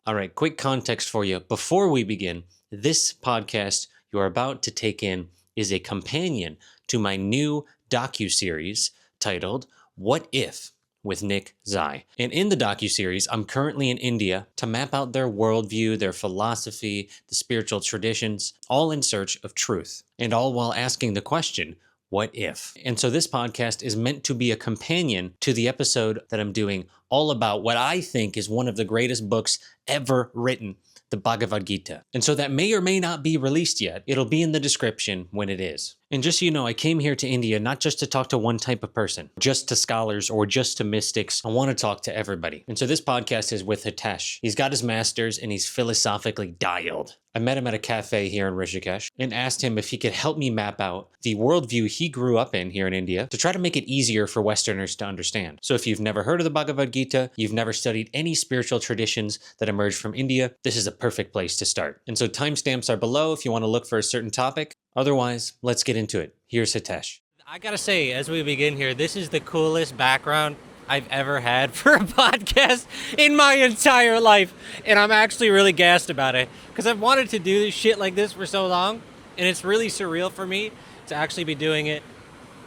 All right, quick context for you. Before we begin, this podcast you are about to take in is a companion to my new docuseries titled What If? With Nick Zai. And in the docuseries, I'm currently in India to map out their worldview, their philosophy, the spiritual traditions, all in search of truth, and all while asking the question, what if? And so this podcast is meant to be a companion to the episode that I'm doing all about what I think is one of the greatest books ever written, the Bhagavad Gita. And so that may or may not be released yet. It'll be in the description when it is. And just so you know, I came here to India not just to talk to one type of person, just to scholars or just to mystics. I want to talk to everybody. And so this podcast is with Hitesh. He's got his master's and he's philosophically dialed. I met him at a cafe here in Rishikesh and asked him if he could help me map out the worldview he grew up in here in India to try to make it easier for Westerners to understand. So if you've never heard of the Bhagavad Gita, you've never studied any spiritual traditions that emerged from India, this is a perfect place to start. And so timestamps are below if you want to look for a certain topic. Otherwise, let's get into it. Here's Hitesh. I gotta say, as we begin here, this is the coolest background I've ever had for a podcast in my entire life. And I'm actually really gassed about it because I've wanted to do this shit like this for so long. And it's really surreal for me to actually be doing it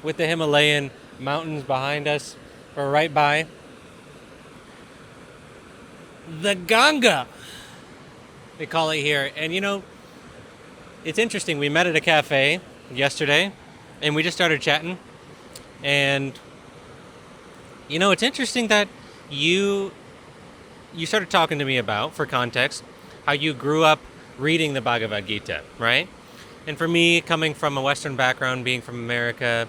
with the Himalayan mountains behind us or right by. The Ganga, they call it here. And you know, it's interesting. We met at a cafe yesterday and we just started chatting. And you know, it's interesting that you started talking to me about, for context, how you grew up reading the Bhagavad Gita, right? And for me, coming from a Western background, being from America,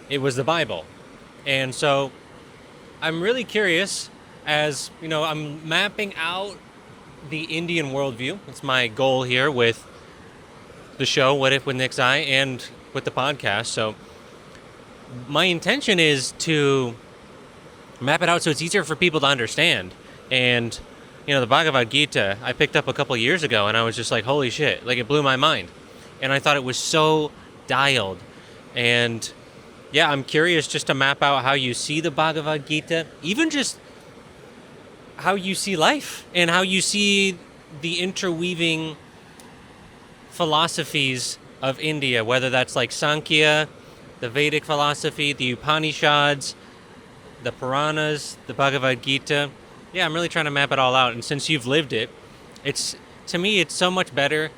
it was the Bible. And so I'm really curious, as you know, I'm mapping out the Indian worldview. It's my goal here with the show, What If with Nick Zai, and with the podcast. So my intention is to map it out so it's easier for people to understand. And, you know, the Bhagavad Gita, I picked up a couple years ago, and I was just like, holy shit, like it blew my mind. And I thought it was so dialed. And yeah, I'm curious just to map out how you see the Bhagavad Gita, even just how you see life and how you see the interweaving philosophies of India, whether that's like Sankhya, the Vedic philosophy, the Upanishads, the Puranas, the Bhagavad Gita. Yeah, I'm really trying to map it all out. And since you've lived it, to me, it's so much better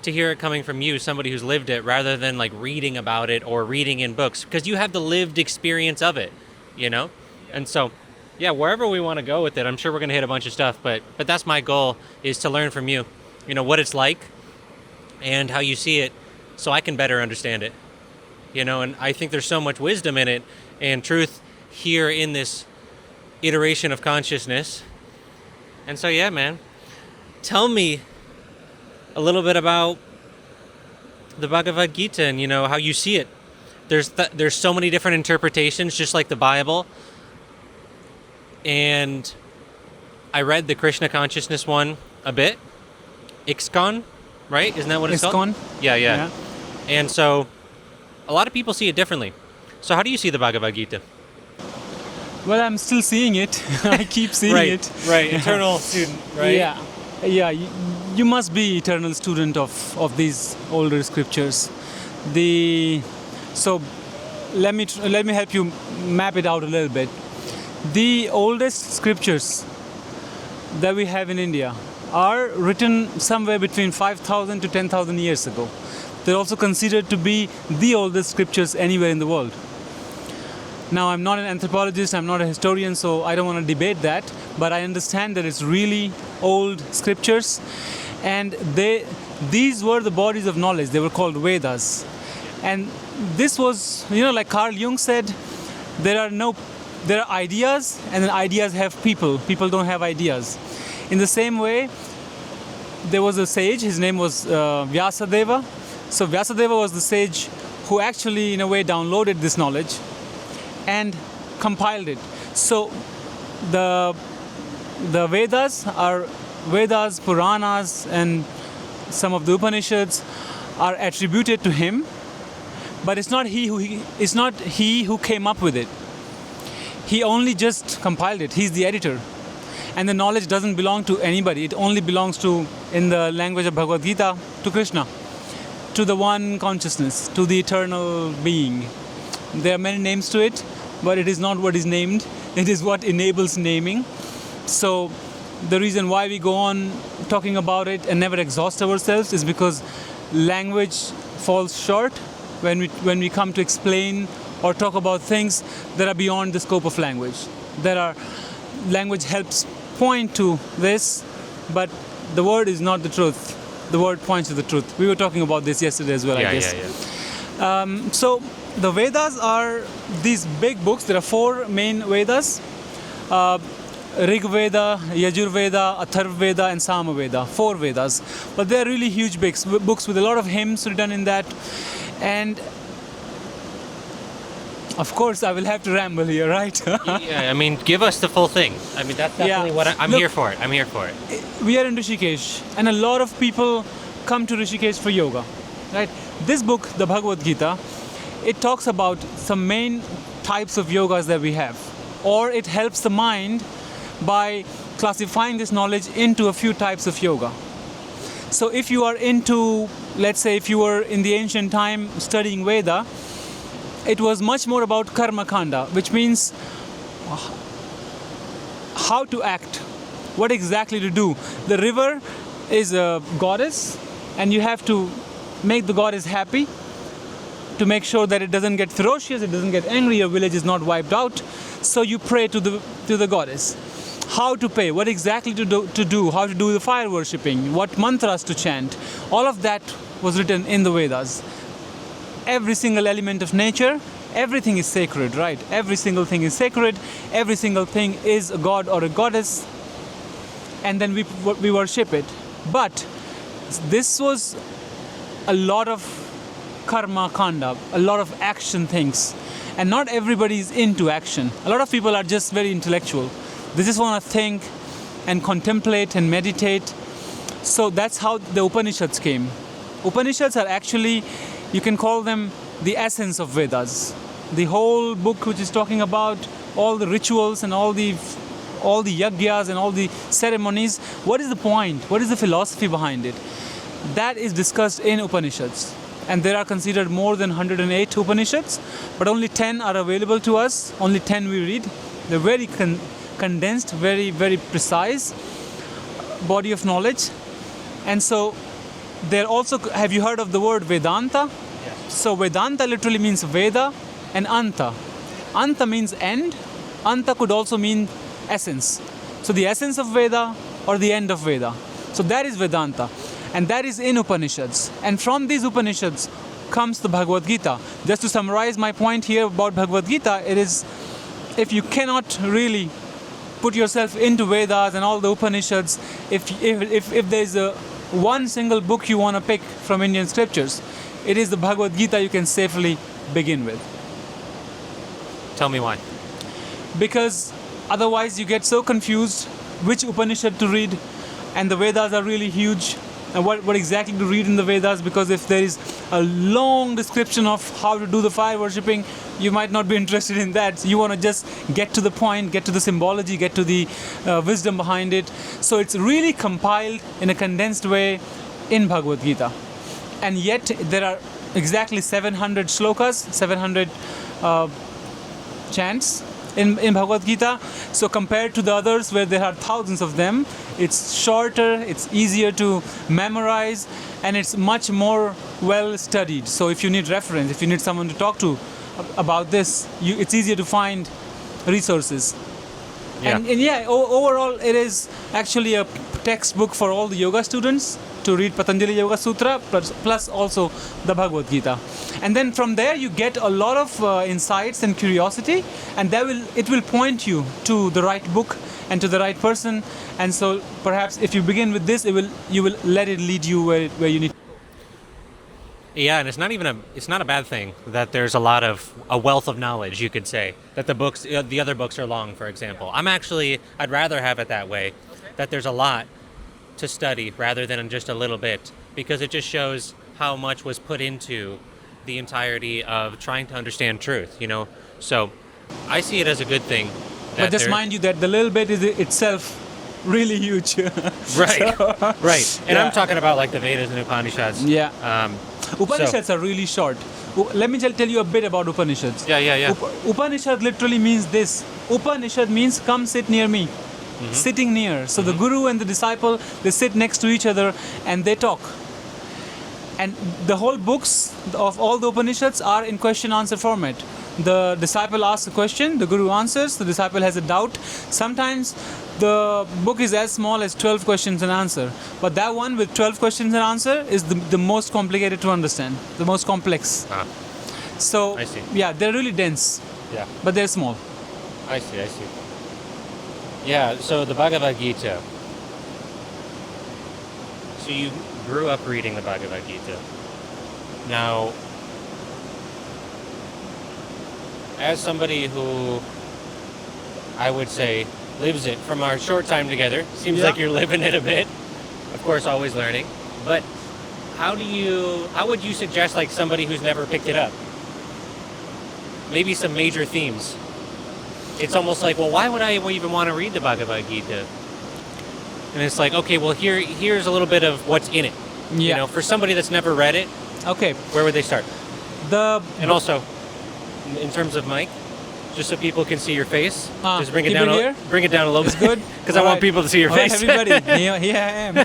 to hear it coming from you, somebody who's lived it, rather than like reading about it or reading in books, because you have the lived experience of it, you know? And so, yeah, wherever we want to go with it, I'm sure we're going to hit a bunch of stuff, but that's my goal, is to learn from you, you know, what it's like and how you see it so I can better understand it, you know? And I think there's so much wisdom in it and truth here in this iteration of consciousness. And so, yeah, man, tell me a little bit about the Bhagavad Gita and, you know, how you see it. There's so many different interpretations, just like the Bible. And I read the Krishna consciousness one a bit. ISKCON, right? Isn't that what it's called? ISKCON? Yeah. And so a lot of people see it differently. So how do you see the Bhagavad Gita? Well, I'm still seeing it. I keep seeing it. Right, eternal student, right? Yeah. You must be eternal student of these older scriptures. So let me help you map it out a little bit. The oldest scriptures that we have in India are written somewhere between 5,000 to 10,000 years ago. They're also considered to be the oldest scriptures anywhere in the world. Now, I'm not an anthropologist, I'm not a historian, so I don't want to debate that, but I understand that it's really old scriptures, and these were the bodies of knowledge. They were called Vedas. And this was, you know, like Carl Jung said, there are ideas, and then ideas have people. People don't have ideas. In the same way, there was a sage, his name was Vyasadeva. So Vyasadeva was the sage who actually, in a way, downloaded this knowledge and compiled it. So the Vedas are Vedas, Puranas, and some of the Upanishads are attributed to him, but it's not he who came up with it. He only just compiled it. He's the editor. And the knowledge doesn't belong to anybody. It only belongs to, in the language of Bhagavad Gita, to Krishna, to the one consciousness, to the eternal being. There are many names to it, but it is not what is named. It is what enables naming. So the reason why we go on talking about it and never exhaust ourselves is because language falls short when we come to explain or talk about things that are beyond the scope of language. Language helps point to this, but the word is not the truth. The word points to the truth. We were talking about this yesterday as well, I guess. So the Vedas are these big books. There are 4 main Vedas. Rig Veda, Yajur Veda, Atharva Veda and Sama Veda. 4 Vedas. But they're really huge books with a lot of hymns written in that. And of course, I will have to ramble here, right? Yeah, I mean, give us the full thing. I mean, that's definitely what I'm Look, here for it. I'm here for it. We are in Rishikesh, and a lot of people come to Rishikesh for yoga, right? This book, the Bhagavad Gita, it talks about some main types of yogas that we have, or it helps the mind by classifying this knowledge into a few types of yoga. So if you are into, let's say, if you were in the ancient time studying Veda, it was much more about karma kanda, which means how to act, what exactly to do. The river is a goddess, and you have to make the goddess happy to make sure that it doesn't get ferocious, it doesn't get angry, your village is not wiped out. So you pray to the goddess. How to pay, what exactly to do, how to do the fire worshipping, what mantras to chant. All of that was written in the Vedas. Every single element of nature, everything is sacred, right? Every single thing is sacred. Every single thing is a god or a goddess. And then we worship it. But this was a lot of karma kanda, a lot of action things. And not everybody is into action. A lot of people are just very intellectual. They just want to think and contemplate and meditate. So that's how the Upanishads came. Upanishads are actually, you can call them the essence of Vedas. The whole book which is talking about all the rituals and all the yagyas and all the ceremonies. What is the point? What is the philosophy behind it? That is discussed in Upanishads. And there are considered more than 108 Upanishads, but only 10 are available to us. Only 10 we read. They're very condensed, very, very precise body of knowledge. And so there also, have you heard of the word Vedanta? Yes. So Vedanta literally means Veda and Anta. Anta means end. Anta could also mean essence. So the essence of Veda or the end of Veda. So that is Vedanta. And that is in Upanishads. And from these Upanishads comes the Bhagavad Gita. Just to summarize my point here about Bhagavad Gita, it is, if you cannot really put yourself into Vedas and all the Upanishads, if there's one single book you want to pick from Indian scriptures, it is the Bhagavad Gita you can safely begin with. Tell me why. Because otherwise you get so confused which Upanishad to read, and the Vedas are really huge. And what exactly to read in the Vedas, because if there is a long description of how to do the fire worshipping, you might not be interested in that. You want to just get to the point, get to the symbology, get to the wisdom behind it. So it's really compiled in a condensed way in Bhagavad Gita. And yet there are exactly 700 shlokas, 700 chants in Bhagavad Gita. So compared to the others where there are thousands of them, it's shorter, it's easier to memorize, and it's much more well studied. So if you need reference, if you need someone to talk to about this, it's easier to find resources. Yeah. And overall it is actually a textbook for all the yoga students to read Patanjali Yoga Sutra plus also the Bhagavad Gita. And then from there you get a lot of insights and curiosity, and it will point you to the right book and to the right person. And so perhaps if you begin with this, you will let it lead you where you need. Yeah, and it's not a bad thing that there's a wealth of knowledge, you could say, that the other books are long, for example. I'd rather have it that way, that there's a lot to study rather than just a little bit, because it just shows how much was put into the entirety of trying to understand truth, So I see it as a good thing. But just mind you that the little bit is itself really huge. Right. Right. And Yeah. I'm talking about like the Vedas and Upanishads. Yeah. Um, Upanishads are really short. Let me tell you a bit about Upanishads. yeah. Upanishad literally means this. Upanishad means come sit near me. Sitting near. So the guru and the disciple, they sit next to each other and they talk. And the whole books of all the Upanishads are in question-answer format. The disciple asks a question, the guru answers, the disciple has a doubt. Sometimes the book is as small as 12 questions and answer. But that one with 12 questions and answer is the most complicated to understand, the most complex. So, I see. yeah, they're really dense, Yeah. but they're small. I see. Yeah, so the Bhagavad Gita. So you grew up reading the Bhagavad Gita. Now, as somebody who, I would say, lives it from our short time together, seems Yeah. like you're living it a bit. Of course, always learning. But how would you suggest like somebody who's never picked it up? Maybe some major themes. It's almost like, well, why would I even want to read the Bhagavad Gita? And it's like, okay, well, here's a little bit of what's in it. Yeah. You know, for somebody that's never read it, Okay. where would they start? And The also, in terms of mic, just so people can see your face, just bring it keep down. it here? Bring it down a little. It's good? Because I want people to see your All right, face. everybody. Here I am.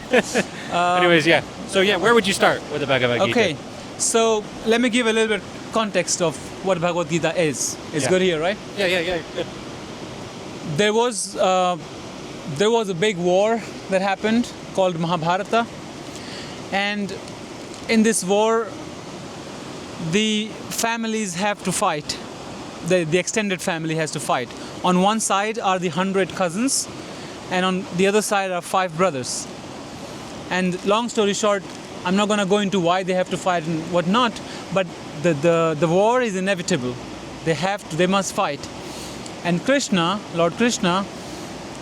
Anyways, yeah. So yeah, where would you start with the Bhagavad Gita? Okay, so let me give a little bit context of what Bhagavad Gita is. It's Yeah. good here, right? Yeah. Good. There was a big war that happened called Mahabharata, and in this war, the families have to fight. The extended family has to fight. On one side are the 100 cousins, and on the other side are 5 brothers. And long story short, I'm not going to go into why they have to fight and whatnot, but the war is inevitable. They must fight. And Krishna, Lord Krishna,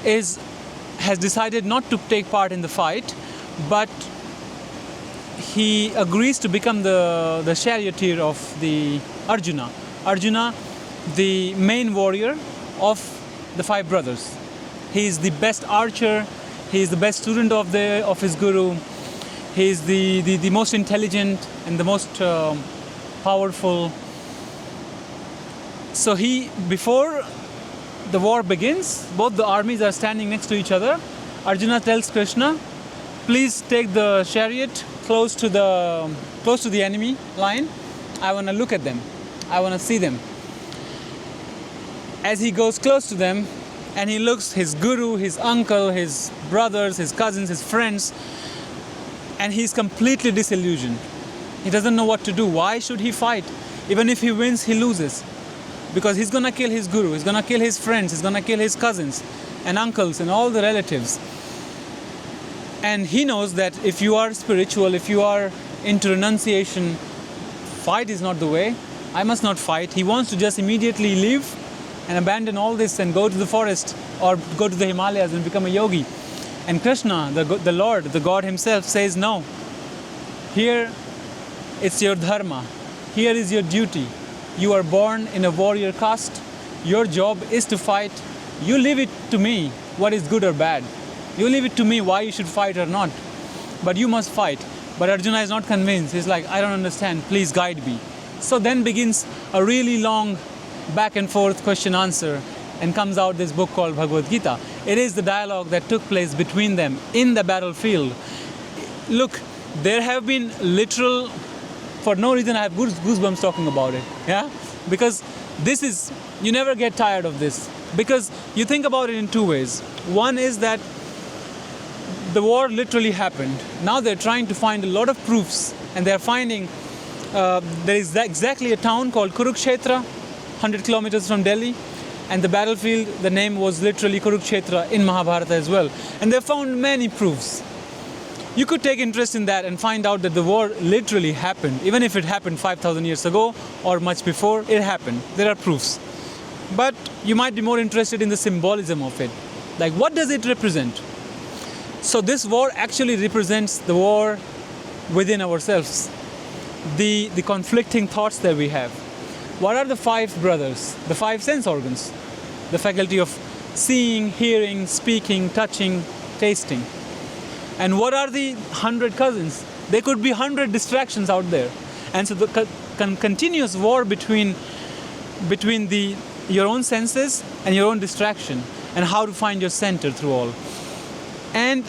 has decided not to take part in the fight, but he agrees to become the charioteer of the Arjuna. Arjuna, the main warrior of the 5 brothers. He is the best archer. He is the best student of his guru. He is the most intelligent and the most powerful. So before the war begins, both the armies are standing next to each other. Arjuna tells Krishna, please take the chariot close to the enemy line. I want to look at them. I want to see them. As he goes close to them, and he looks his guru, his uncle, his brothers, his cousins, his friends, and he's completely disillusioned. He doesn't know what to do. Why should he fight? Even if he wins, he loses. Because he's going to kill his guru, he's going to kill his friends, he's going to kill his cousins and uncles and all the relatives. And he knows that if you are spiritual, if you are into renunciation, fight is not the way. I must not fight. He wants to just immediately leave and abandon all this and go to the forest or go to the Himalayas and become a yogi. And Krishna, the Lord, the God himself says, no. Here, it's your dharma. Here is your duty. You are born in a warrior caste. Your job is to fight. You leave it to me, what is good or bad. You leave it to me why you should fight or not. But you must fight. But Arjuna is not convinced. He's like, I don't understand. Please guide me. So then begins a really long back and forth question answer, and comes out this book called Bhagavad Gita. It is the dialogue that took place between them in the battlefield. Look, there have been literal, for no reason I have goosebumps talking about it. Yeah? Because you never get tired of this. Because you think about it in 2 ways. One is that the war literally happened. Now they're trying to find a lot of proofs, and they're finding there is exactly a town called Kurukshetra, 100 kilometers from Delhi, and the battlefield, the name was literally Kurukshetra in Mahabharata as well. And they found many proofs. You could take interest in that and find out that the war literally happened. Even if it happened 5,000 years ago or much before, it happened. There are proofs. But you might be more interested in the symbolism of it. Like, what does it represent? So this war actually represents the war within ourselves. The conflicting thoughts that we have. What are the 5 brothers? The 5 sense organs. The faculty of seeing, hearing, speaking, touching, tasting. And what are the 100 cousins? There could be 100 distractions out there. And so the continuous war between your own senses and your own distraction, and how to find your center through all. And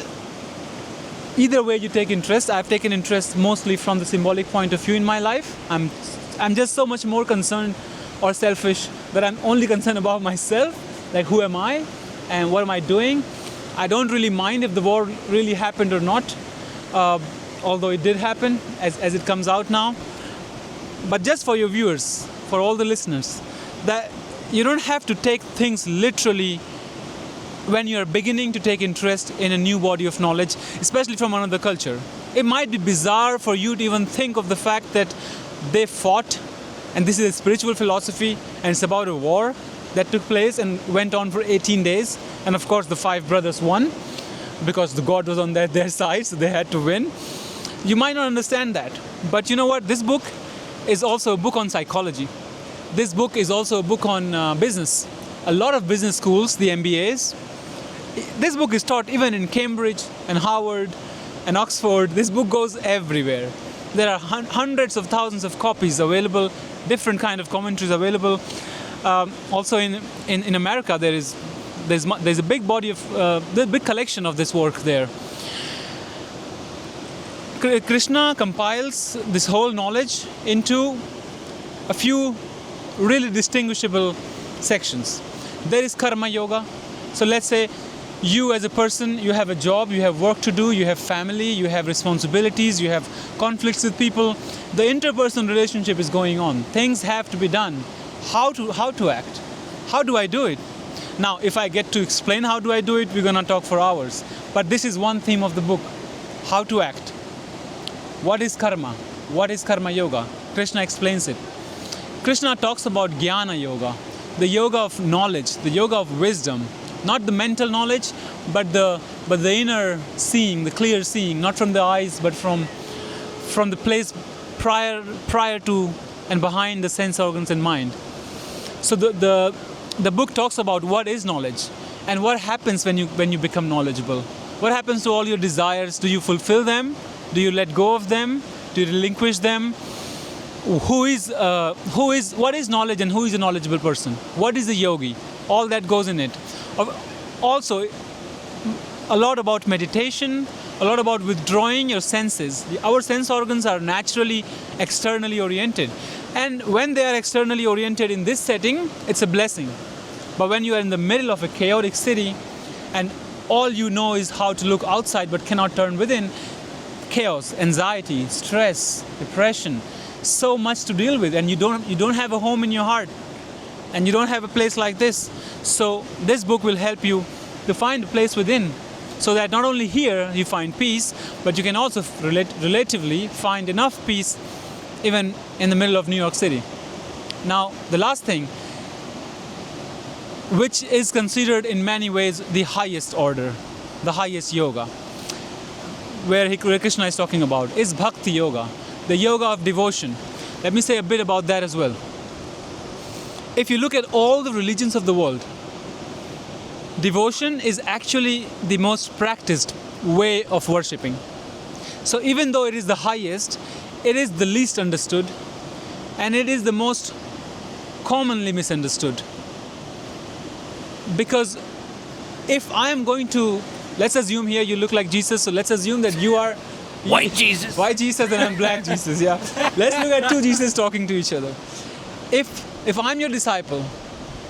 either way you take interest, I've taken interest mostly from the symbolic point of view in my life. I'm just so much more concerned or selfish that I'm only concerned about myself, like who am I and what am I doing. I don't really mind if the war really happened or not, although it did happen as it comes out now. But just for your viewers, for all the listeners, that you don't have to take things literally when you're beginning to take interest in a new body of knowledge, especially from another culture. It might be bizarre for you to even think of the fact that they fought, and this is a spiritual philosophy, and it's about a war that took place and went on for 18 days. And of course the 5 brothers won, because the God was on their side, so they had to win. You might not understand that, but you know what? This book is also a book on psychology. This book is also a book on business. A lot of business schools, the MBAs, this book is taught even in Cambridge and Harvard and Oxford. This book goes everywhere. There are hundreds of thousands of copies available, different kind of commentaries available. Also in America, there's a big body of the big collection of this work there. Krishna compiles this whole knowledge into a few really distinguishable sections. There is karma yoga. So let's say you as a person, you have a job, you have work to do, you have family, you have responsibilities, you have conflicts with people. The interpersonal relationship is going on. Things have to be done. How to act? How do I do it? Now, if I get to explain how do I do it, we're going to talk for hours. But this is one theme of the book. How to act. What is karma? What is karma yoga? Krishna explains it. Krishna talks about jnana yoga, the yoga of knowledge, the yoga of wisdom. Not the mental knowledge, but the inner seeing, the clear seeing, not from the eyes, but from the place prior to and behind the sense organs and mind. So the book talks about what is knowledge and what happens when you become knowledgeable. What happens to all your desires? Do you fulfill them? Do you let go of them? Do you relinquish them? What is knowledge and who is a knowledgeable person? What is a yogi? All that goes in it. Also, a lot about meditation, a lot about withdrawing your senses. Our sense organs are naturally externally oriented. And when they are externally oriented in this setting, it's a blessing. But when you are in the middle of a chaotic city and all you know is how to look outside but cannot turn within, chaos, anxiety, stress, depression, so much to deal with, and you don't have a home in your heart, and you don't have a place like this. So this book will help you to find a place within, so that not only here you find peace, but you can also relatively find enough peace even in the middle of New York City. Now, the last thing, which is considered in many ways the highest order, the highest yoga, where Krishna is talking about, is bhakti yoga, the yoga of devotion. Let me say a bit about that as well. If you look at all the religions of the world, devotion is actually the most practiced way of worshipping. So even though it is the highest, it is the least understood, and it is the most commonly misunderstood. Because if I am going to, let's assume here you look like Jesus, so let's assume that you are White Jesus. White Jesus and I'm black Jesus, yeah. Let's look at two Jesus talking to each other. If I'm your disciple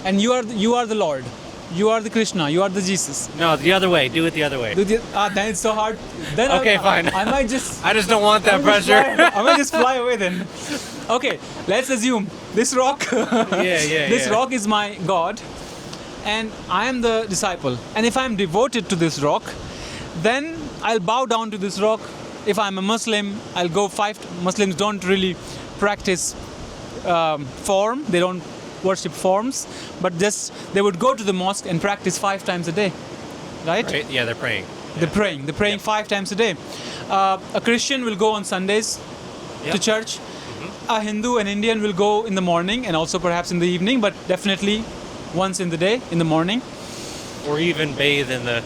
and you are the Lord, you are the Krishna, you are the Jesus. No, the other way. Do it the other way. Then it's so hard. Then okay, fine. I might just... I just don't want that pressure. I might just fly away then. Okay, let's assume this rock... This rock is my God, and I am the disciple. And if I'm devoted to this rock, then I'll bow down to this rock. If I'm a Muslim, I'll go Muslims don't really practice form. They don't worship forms, but just they would go to the mosque and practice 5 times a day, right? Yeah, they're praying. They're praying 5 times a day. A Christian will go on Sundays to church. Mm-hmm. A Hindu and Indian will go in the morning and also perhaps in the evening, but definitely once in the day, in the morning. Or even bathe in the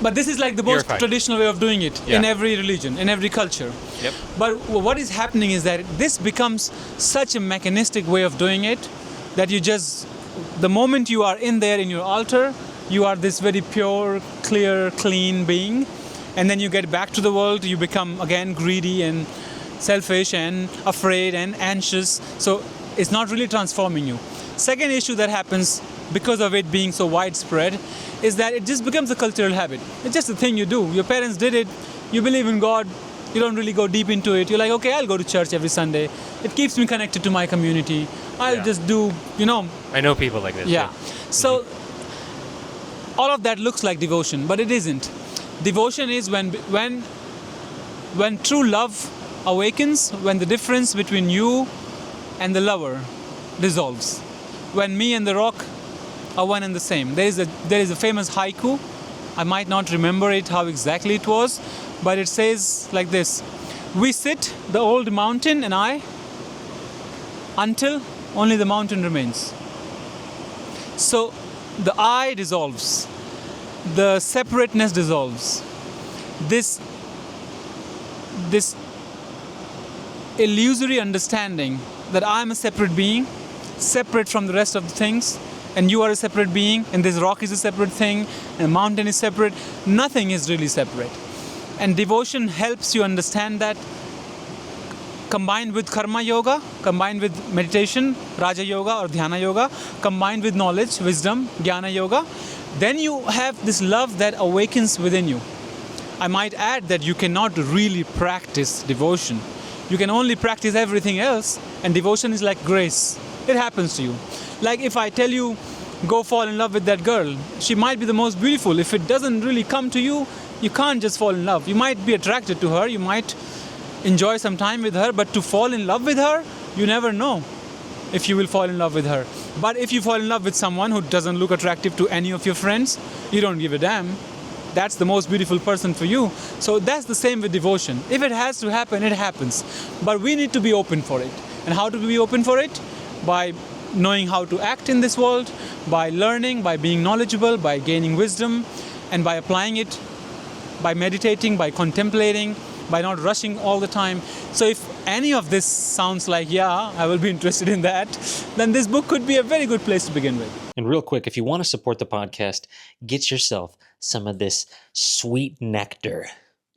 But this is like the most Purified. traditional way of doing it Yeah. in every religion, in every culture. Yep. But what is happening is that this becomes such a mechanistic way of doing it that you just, the moment you are in there in your altar, you are this very pure, clear, clean being. And then you get back to the world, you become again greedy and selfish and afraid and anxious. So it's not really transforming you. Second issue that happens because of it being so widespread is that it just becomes a cultural habit. It's just a thing you do. Your parents did it, you believe in God, you don't really go deep into it. You're like, okay, I'll go to church every Sunday. It keeps me connected to my community. I'll just do, I know people like this. yeah. So all of that looks like devotion, but it isn't. Devotion is when true love awakens, when the difference between you and the lover dissolves. When me and the rock are one and the same. There is a famous haiku. I might not remember it, how exactly it was, but it says like this: we sit, the old mountain and I, until only the mountain remains. So the I dissolves, the separateness dissolves. This illusory understanding that I'm a separate being, separate from the rest of the things, and you are a separate being, and this rock is a separate thing, and a mountain is separate. Nothing is really separate. And devotion helps you understand that, combined with karma yoga, combined with meditation, raja yoga or dhyana yoga, combined with knowledge, wisdom, jnana yoga, then you have this love that awakens within you. I might add that you cannot really practice devotion. You can only practice everything else, and devotion is like grace. It happens to you. Like if I tell you, go fall in love with that girl, she might be the most beautiful. If it doesn't really come to you, you can't just fall in love. You might be attracted to her, you might enjoy some time with her, but to fall in love with her, you never know if you will fall in love with her. But if you fall in love with someone who doesn't look attractive to any of your friends, you don't give a damn. That's the most beautiful person for you. So that's the same with devotion. If it has to happen, it happens. But we need to be open for it. And how to be open for it? By knowing how to act in this world, by learning, by being knowledgeable, by gaining wisdom, and by applying it, by meditating, by contemplating, by not rushing all the time. So if any of this sounds like, yeah, I will be interested in that, then this book could be a very good place to begin with. And real quick, if you want to support the podcast, get yourself some of this sweet nectar.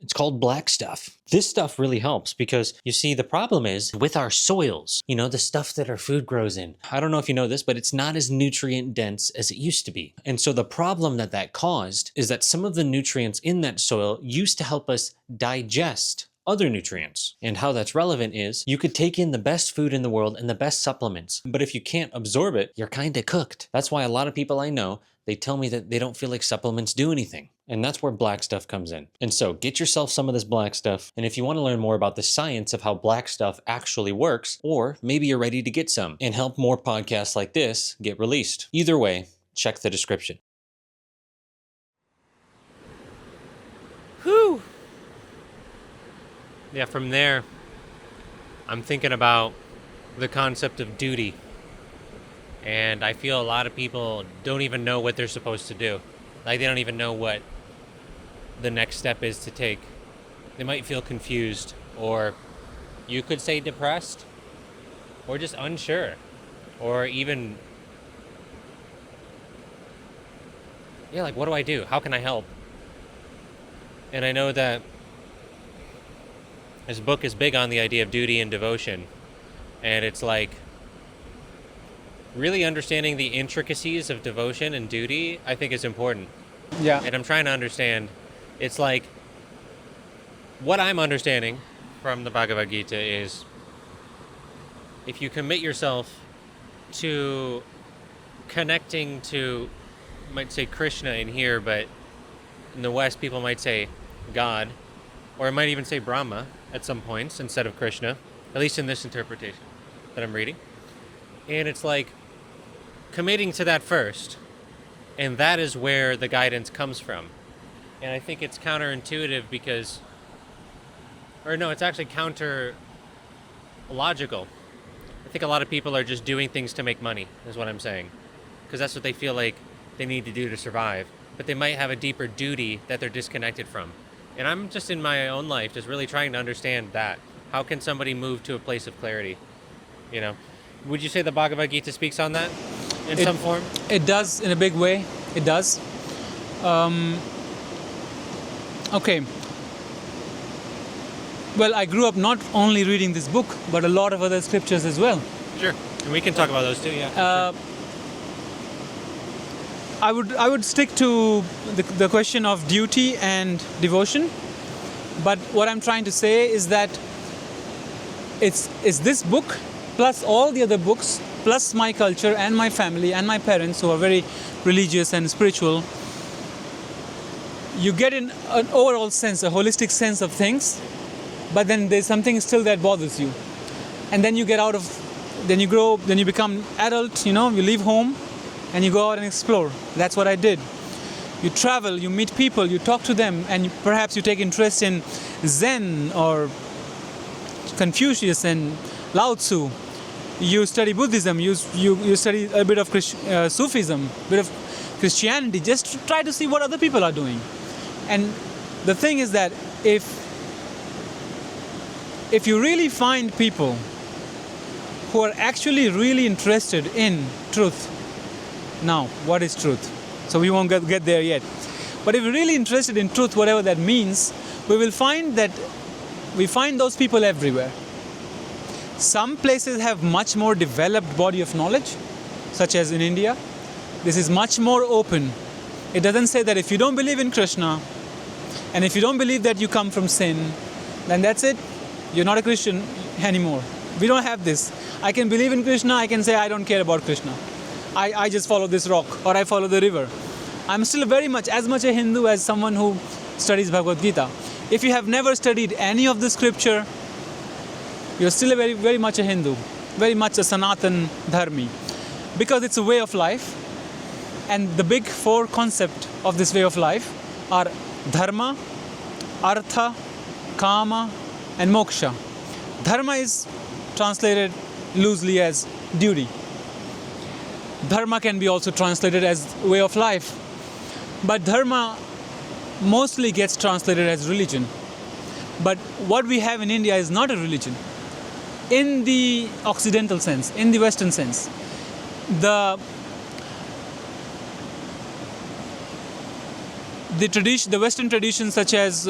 It's called black stuff. This stuff really helps because, you see, the problem is with our soils, the stuff that our food grows in. I don't know if you know this, but it's not as nutrient dense as it used to be. And so the problem that caused is that some of the nutrients in that soil used to help us digest other nutrients. And how that's relevant is you could take in the best food in the world and the best supplements, but if you can't absorb it, you're kind of cooked. That's why a lot of people I know, they tell me that they don't feel like supplements do anything. And that's where black stuff comes in. And so get yourself some of this black stuff. And if you want to learn more about the science of how black stuff actually works, or maybe you're ready to get some and help more podcasts like this get released. Either way, check the description. Whew. Yeah, from there, I'm thinking about the concept of duty. And I feel a lot of people don't even know what they're supposed to do. Like, they don't even know what the next step is to take. They might feel confused, or you could say depressed, or just unsure, or even, like, what do I do? How can I help? And I know that this book is big on the idea of duty and devotion. And it's like, really understanding the intricacies of devotion and duty, I think, is important. Yeah. And I'm trying to understand. It's like, what I'm understanding from the Bhagavad Gita is, if you commit yourself to connecting to, might say Krishna in here, but in the West people might say God, or it might even say Brahma at some points instead of Krishna, at least in this interpretation that I'm reading. And it's like committing to that first, and that is where the guidance comes from. And I think it's counterintuitive because, or no, it's actually counter logical. I think a lot of people are just doing things to make money, is what I'm saying, because that's what they feel like they need to do to survive. but they might have a deeper duty that they're disconnected from. And I'm just in my own life just really trying to understand that. How can somebody move to a place of clarity? You know, would you say the Bhagavad Gita speaks on that in some form? It does, in a big way. It does. Okay. Well, I grew up not only reading this book, but a lot of other scriptures as well. Sure. And we can talk about those too, yeah. I would stick to the question of duty and devotion. But what I'm trying to say is that it's this book plus all the other books plus my culture and my family and my parents who are very religious and spiritual. You get an overall sense, a holistic sense of things, but then there's something still that bothers you. And then you get out of, then you grow, then you become adult, you leave home and you go out and explore. That's what I did. You travel, you meet people, you talk to them, and perhaps you take interest in Zen or Confucius and Lao Tzu. You study Buddhism, you study a bit of Sufism, a bit of Christianity, just to try to see what other people are doing. And the thing is that if you really find people who are actually really interested in truth, now, what is truth? So we won't get there yet. But if you're really interested in truth, whatever that means, we will find that we find those people everywhere. Some places have much more developed body of knowledge, such as in India. This is much more open. It doesn't say that if you don't believe in Krishna, and if you don't believe that you come from sin, then that's it. You're not a Christian anymore. We don't have this. I can believe in Krishna, I can say I don't care about Krishna. I just follow this rock, or I follow the river. I'm still very much, as much a Hindu as someone who studies Bhagavad Gita. If you have never studied any of the scripture, you're still very, very much a Hindu, very much a Sanatan Dharmi, because it's a way of life. And the big four concepts of this way of life are Dharma, Artha, Kama, and Moksha. Dharma is translated loosely as duty. Dharma can be also translated as way of life. But Dharma mostly gets translated as religion. But what we have in India is not a religion. In the Occidental sense, in the Western sense, the Western traditions such as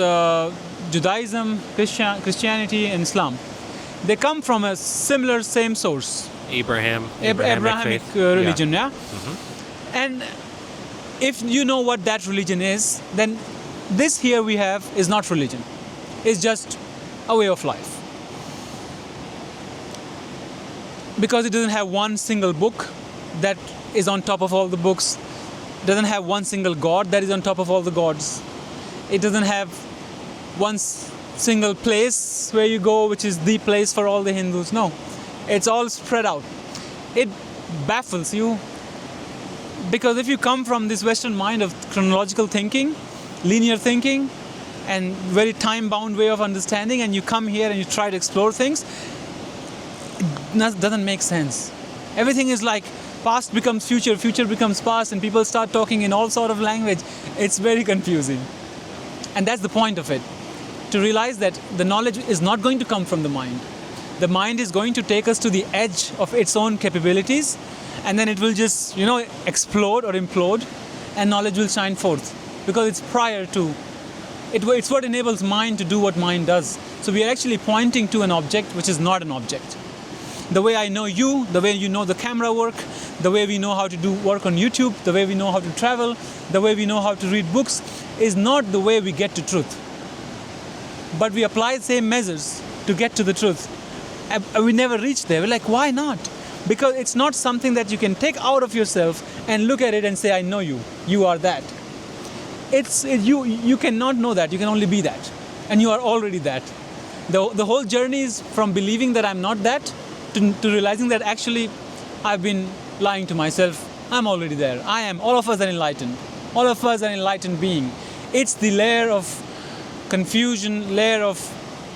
Judaism, Christianity, and Islam, they come from a similar same source. Abrahamic faith. Religion, yeah? Mm-hmm. And if you know what that religion is, then this here we have is not religion. It's just a way of life. Because it doesn't have one single book that is on top of all the books. It doesn't have one single god that is on top of all the gods. It doesn't have one single place where you go, which is the place for all the Hindus. No. It's all spread out. It baffles you because if you come from this Western mind of chronological thinking, linear thinking, and very time-bound way of understanding, and you come here and you try to explore things, it doesn't make sense. Everything is like past becomes future, future becomes past, and people start talking in all sort of language. It's very confusing. And that's the point of it. To realize that the knowledge is not going to come from the mind. The mind is going to take us to the edge of its own capabilities, and then it will just, explode or implode, and knowledge will shine forth because it's prior to it. It's what enables mind to do what mind does. So we are actually pointing to an object which is not an object. The way I know you, the way you know the camera work, the way we know how to do work on YouTube, the way we know how to travel, the way we know how to read books, is not the way we get to truth. But we apply the same measures to get to the truth. And we never reach there. We're like, why not? Because it's not something that you can take out of yourself and look at it and say, I know you. You are that. You cannot know that. You can only be that. And you are already that. The whole journey is from believing that I'm not that to realizing that actually I've been lying to myself. I'm already there. I am. All of us are enlightened. All of us are enlightened being. It's the layer of confusion, layer of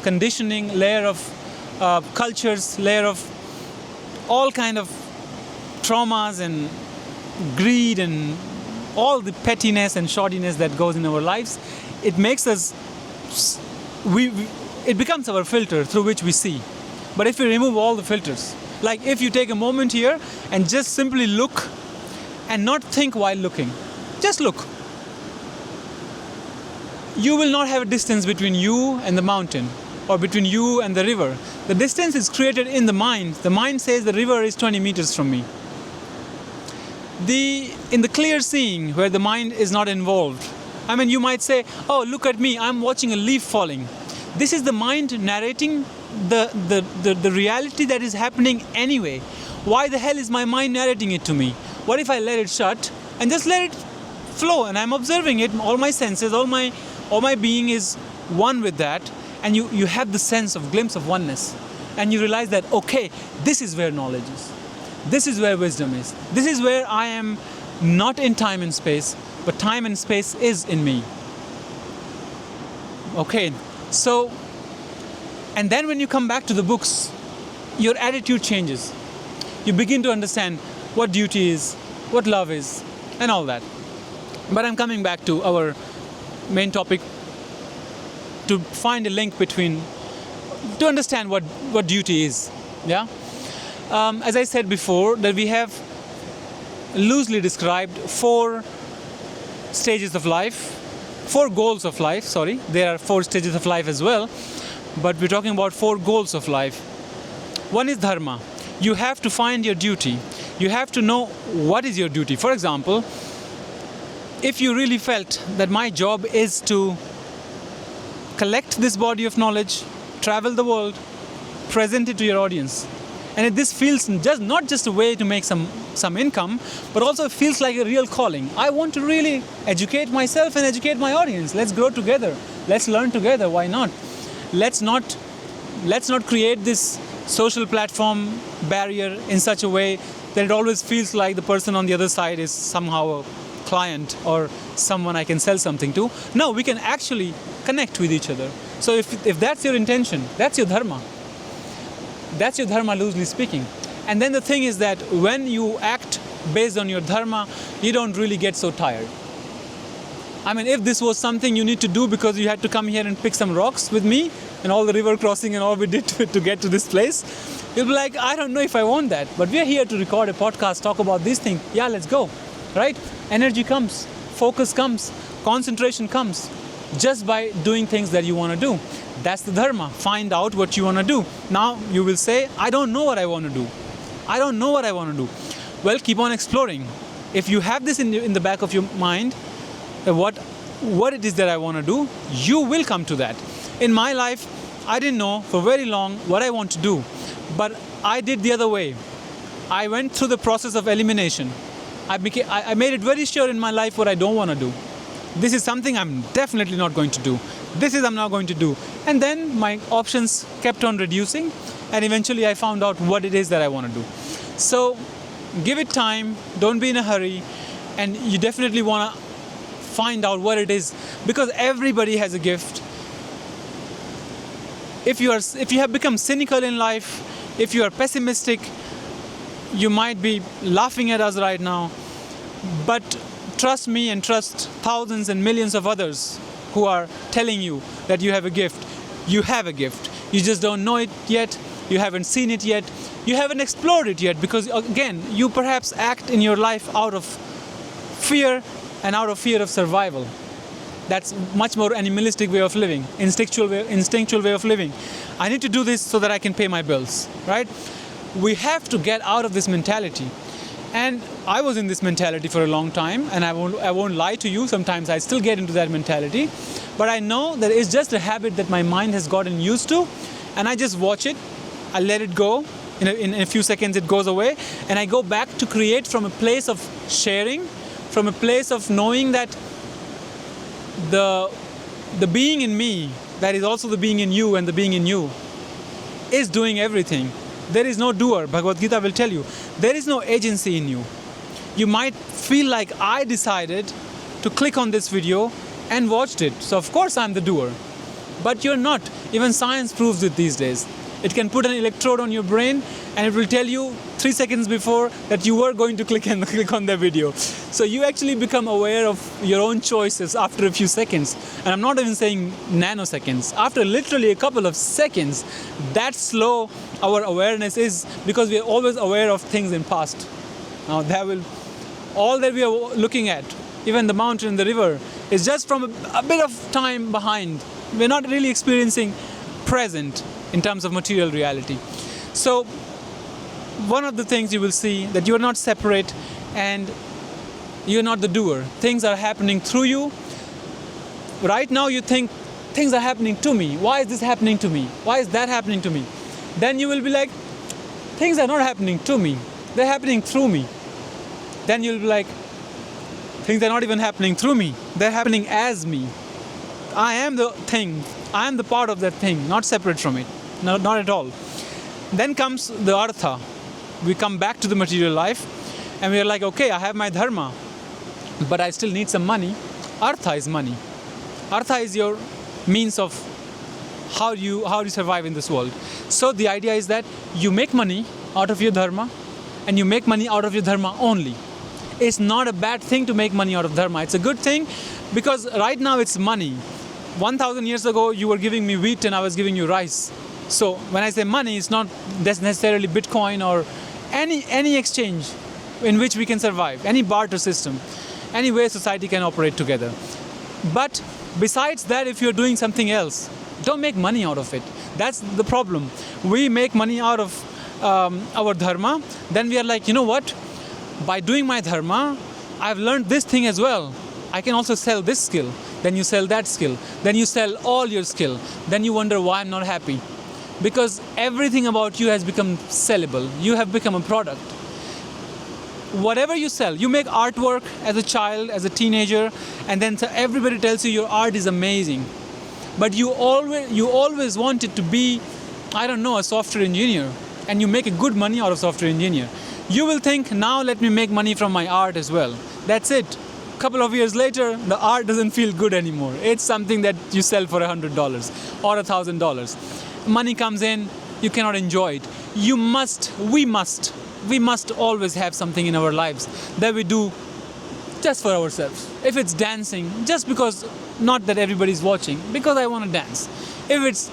conditioning, layer of cultures, layer of all kind of traumas and greed and all the pettiness and shoddiness that goes in our lives, it makes us, it becomes our filter through which we see. But if we remove all the filters, like if you take a moment here and just simply look and not think while looking, just look. You will not have a distance between you and the mountain or between you and the river. The distance is created in the mind. The mind says the river is 20 meters from me. In the clear seeing where the mind is not involved, I mean, you might say, oh, look at me, I'm watching a leaf falling. This is the mind narrating the reality that is happening anyway. Why the hell is my mind narrating it to me? What if I let it shut and just let it flow and I'm observing it, all my senses, all my being is one with that, and you have the sense of glimpse of oneness, and you realize that, okay, this is where knowledge is. This is where wisdom is. This is where I am not in time and space, but time and space is in me. Okay, so, and then when you come back to the books, your attitude changes. You begin to understand what duty is, what love is, and all that. But I'm coming back to our main topic to find a link between, to understand what duty is. Yeah. As I said before, that we have loosely described 4 stages of life, 4 goals of life. Sorry, there are 4 stages of life as well, but we're talking about 4 goals of life. One is dharma. You have to find your duty. You have to know what is your duty. For example, if you really felt that my job is to collect this body of knowledge, travel the world, present it to your audience, and this feels not just a way to make some income, but also it feels like a real calling. I want to really educate myself and educate my audience. Let's grow together. Let's learn together. Why not? Let's not create this social platform barrier in such a way that it always feels like the person on the other side is somehow a client or someone I can sell something to. No, we can actually connect with each other. So if that's your intention, that's your dharma. That's your dharma, loosely speaking. And then the thing is that when you act based on your dharma, you don't really get so tired. I mean, if this was something you need to do because you had to come here and pick some rocks with me and all the river crossing and all we did to get to this place, you'll be like, I don't know if I want that. But we're here to record a podcast, talk about these things. Yeah, let's go. Right? Energy comes, focus comes, concentration comes just by doing things that you want to do. That's the dharma. Find out what you want to do. Now you will say, I don't know what I want to do. I don't know what I want to do. Well, keep on exploring. If you have this in the back of your mind, what it is that I want to do, you will come to that. In my life, I didn't know for very long what I want to do, but I did the other way. I went through the process of elimination. I made it very sure in my life what I don't want to do. This is something I'm definitely not going to do. This is I'm not going to do. And then my options kept on reducing, and eventually I found out what it is that I want to do. So give it time, don't be in a hurry, and you definitely want to find out what it is, because everybody has a gift. If you have become cynical in life, if you are pessimistic, you might be laughing at us right now, but trust me and trust thousands and millions of others who are telling you that you have a gift. You have a gift. You just don't know it yet. You haven't seen it yet. You haven't explored it yet, because again, you perhaps act in your life out of fear and out of fear of survival. That's much more animalistic way of living, instinctual way of living. I need to do this so that I can pay my bills, right? We have to get out of this mentality. And I was in this mentality for a long time, and I won't lie to you, sometimes I still get into that mentality, but I know that it's just a habit that my mind has gotten used to, and I just watch it, I let it go, in a few seconds it goes away, and I go back to create from a place of sharing, from a place of knowing that the being in me, that is also the being in you and the being in you, is doing everything. There is no doer. Bhagavad Gita will tell you. There is no agency in you. You might feel like I decided to click on this video and watched it. So of course I'm the doer. But you're not. Even science proves it these days. It can put an electrode on your brain and it will tell you 3 seconds before that you were going to click on the video. So you actually become aware of your own choices after a few seconds. And I'm not even saying nanoseconds. After literally a couple of seconds, that slow our awareness is, because we are always aware of things in past. Now all that we are looking at, even the mountain, the river, is just from a bit of time behind. We're not really experiencing present in terms of material reality. So one of the things you will see that you are not separate and you're not the doer. Things are happening through you. Right now you think things are happening to me. Why is this happening to me? Why is that happening to me? Then you will be like, things are not happening to me. They're happening through me. Then you'll be like, things are not even happening through me. They're happening as me. I am the thing. I am the part of that thing, not separate from it. No, not at all. Then comes the artha. We come back to the material life and we are like, okay, I have my dharma, but I still need some money. Artha is money. Artha is your means of how you survive in this world. So the idea is that you make money out of your dharma, and you make money out of your dharma only. It's not a bad thing to make money out of dharma. It's a good thing, because right now it's money. 1,000 years ago, you were giving me wheat and I was giving you rice. So when I say money, it's not necessarily Bitcoin or any exchange in which we can survive, any barter system, any way society can operate together. But besides that, if you're doing something else, don't make money out of it. That's the problem. We make money out of our dharma. Then we are like, you know what? By doing my dharma, I've learned this thing as well. I can also sell this skill. Then you sell that skill. Then you sell all your skill. Then you wonder why I'm not happy. Because everything about you has become sellable. You have become a product. Whatever you sell, you make artwork as a child, as a teenager, and then everybody tells you your art is amazing. But you always wanted to be, I don't know, a software engineer, and you make a good money out of software engineer. You will think, now let me make money from my art as well. That's it. A couple of years later, the art doesn't feel good anymore. It's something that you sell for $100 or $1,000. Money comes in, you cannot enjoy it. We must always have something in our lives that we do just for ourselves. If it's dancing, just because, not that everybody's watching, because I want to dance. If it's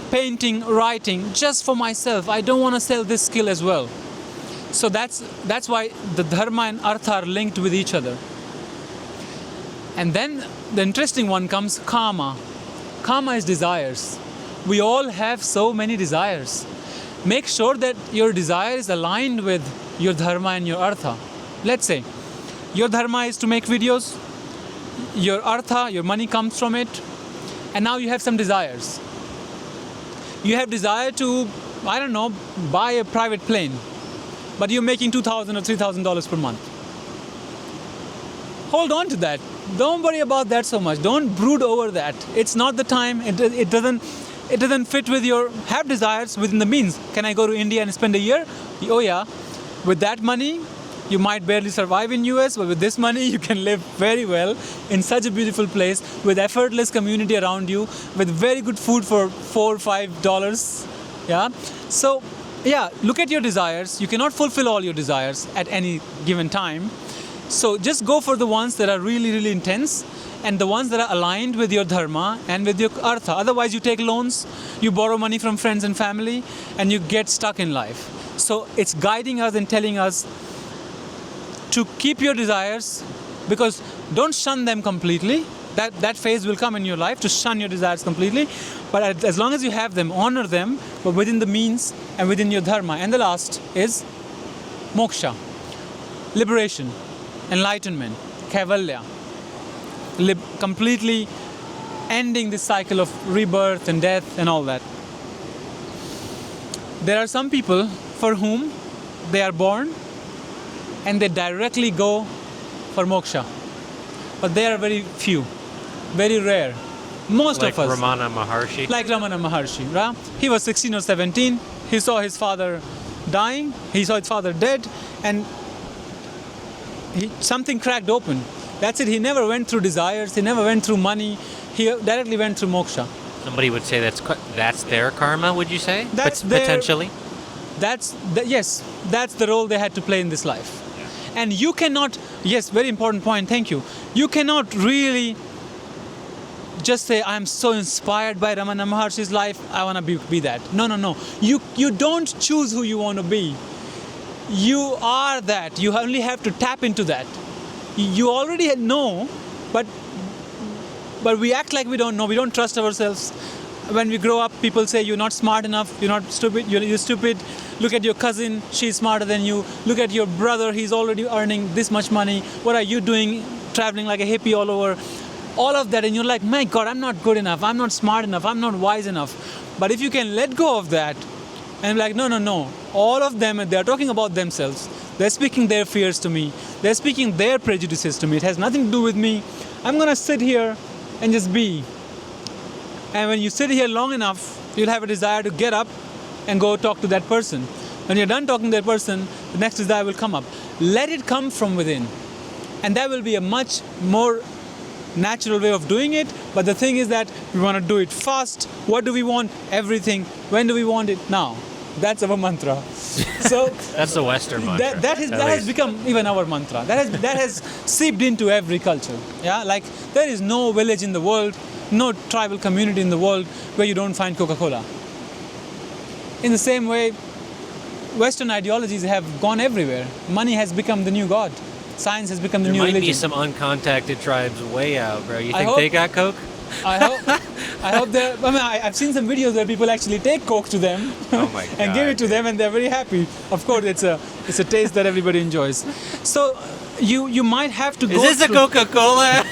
painting, writing, just for myself, I don't want to sell this skill as well. So that's why the dharma and artha are linked with each other. And then the interesting one comes kama. Kama is desires. We all have so many desires. Make sure that your desire is aligned with your dharma and your artha. Let's say your dharma is to make videos, your artha, your money comes from it, and now you have some desires. You have desire to, I don't know, buy a private plane, but you're making $2,000 or $3,000 per month. Hold on to that. Don't worry about that so much. Don't brood over that. It's not the time. It doesn't fit with your have desires within the means. Can I go to India and spend a year? Oh yeah. With that money, you might barely survive in US, but with this money, you can live very well in such a beautiful place with effortless community around you, with very good food for $4 or $5. Yeah. So, yeah, look at your desires. You cannot fulfill all your desires at any given time. So just go for the ones that are really, really intense, and the ones that are aligned with your dharma and with your artha. Otherwise, you take loans, you borrow money from friends and family, and you get stuck in life. So it's guiding us and telling us to keep your desires, because don't shun them completely. That phase will come in your life, to shun your desires completely. But as long as you have them, honor them, but within the means and within your dharma. And the last is moksha, liberation, enlightenment, kaivalya, completely ending this cycle of rebirth and death and all that. There are some people for whom they are born and they directly go for moksha, but they are very few, very rare. Most like of us, Ramana Maharshi. like Ramana Maharshi, right? He was 16 or 17. He saw his father dying. He saw his father dead, and something cracked open. That's it. He never went through desires. He never went through money. He directly went through moksha. Somebody would say that's their karma. Would you say? That's potentially. Yes, that's the role they had to play in this life. Yeah. And you cannot, yes, very important point, thank you. You cannot really just say, I'm so inspired by Ramana Maharshi's life, I want to be that. No. You don't choose who you want to be. You are that. You only have to tap into that. You already know, but we act like we don't know. We don't trust ourselves. When we grow up, people say you're not smart enough, you're not stupid, you're stupid. Look at your cousin, she's smarter than you. Look at your brother, he's already earning this much money. What are you doing, traveling like a hippie all over? All of that, and you're like, my God, I'm not good enough, I'm not smart enough, I'm not wise enough. But if you can let go of that, and be like, no. All of them, they're talking about themselves. They're speaking their fears to me. They're speaking their prejudices to me. It has nothing to do with me. I'm going to sit here and just be. And when you sit here long enough, you'll have a desire to get up and go talk to that person. When you're done talking to that person, the next desire will come up. Let it come from within. And that will be a much more natural way of doing it. But the thing is that we want to do it fast. What do we want? Everything. When do we want it? Now. That's our mantra. So That's the Western mantra. that has become even our mantra. That has seeped into every culture. Yeah, like there is no village in the world, no tribal community in the world where you don't find Coca-Cola. In the same way, Western ideologies have gone everywhere. Money has become the new god. Science has become the new religion. There might be some uncontacted tribes way out, bro. You I think hope- they got Coke? I hope that. I mean, I've seen some videos where people actually take Coke to them Oh my and give it God. to them, and they're very happy. Of course, it's a taste that everybody enjoys. So you might have to go. Is this a through- Coca-Cola?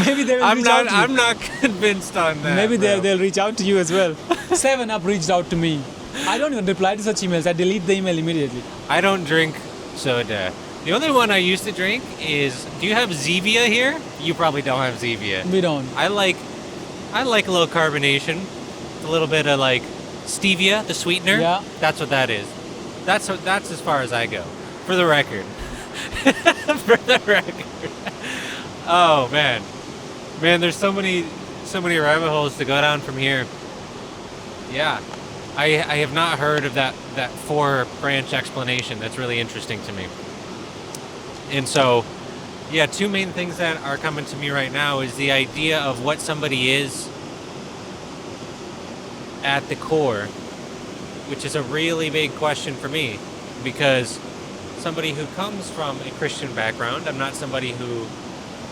Maybe they will reach out to you. I'm not convinced on that. Maybe bro. they'll reach out to you as well. 7-Up reached out to me. I don't even reply to such emails. I delete the email immediately. I don't drink soda. The only one I used to drink is. Do you have Zevia here? You probably don't have Zevia. We don't. I like a little carbonation, a little bit of like stevia, the sweetener. Yeah. That's what that is. That's as far as I go. For the record. For the record. Oh man, there's so many rabbit holes to go down from here. Yeah, I have not heard of that 4-branch explanation. That's really interesting to me. And so, yeah, two main things that are coming to me right now is the idea of what somebody is at the core, which is a really big question for me, because somebody who comes from a Christian background, I'm not somebody who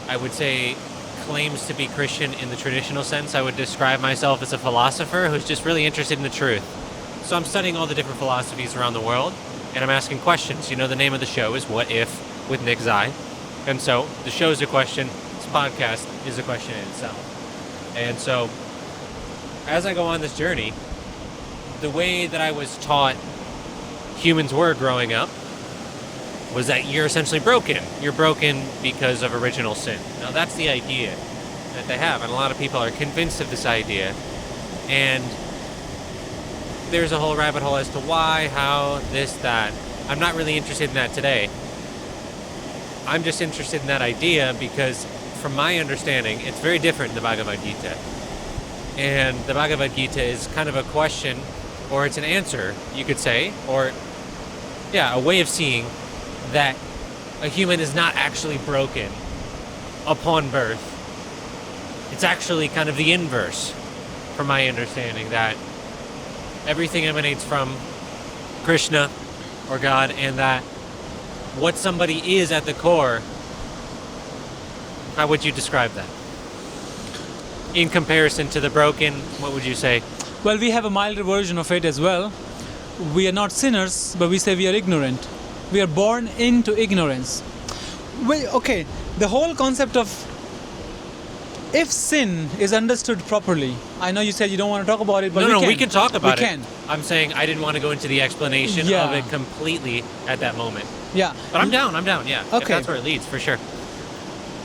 I would say claims to be Christian in the traditional sense. I would describe myself as a philosopher who's just really interested in the truth. So I'm studying all the different philosophies around the world, and I'm asking questions. You know, the name of the show is What If? With Nick Zai. And so the show's a question, this podcast is a question in itself. And so as I go on this journey, the way that I was taught humans were growing up was that you're essentially broken. You're broken because of original sin. Now that's the idea that they have, and a lot of people are convinced of this idea. And there's a whole rabbit hole as to why, how, this, that. I'm not really interested in that today. I'm just interested in that idea because, from my understanding, it's very different in the Bhagavad Gita. And the Bhagavad Gita is kind of a question, or it's an answer, you could say, or, yeah, a way of seeing that a human is not actually broken upon birth. It's actually kind of the inverse, from my understanding, that everything emanates from Krishna or God, and that what somebody is at the core, how would you describe that? In comparison to the broken, what would you say? Well, we have a milder version of it as well. We are not sinners, but we say we are ignorant. We are born into ignorance. Okay, the whole concept of if sin is understood properly, I know you said you don't want to talk about it, but we can talk about it. We can. I'm saying I didn't want to go into the explanation Yeah. of it completely at that moment. Yeah. But I'm down, yeah. If Okay. that's where it leads, for sure.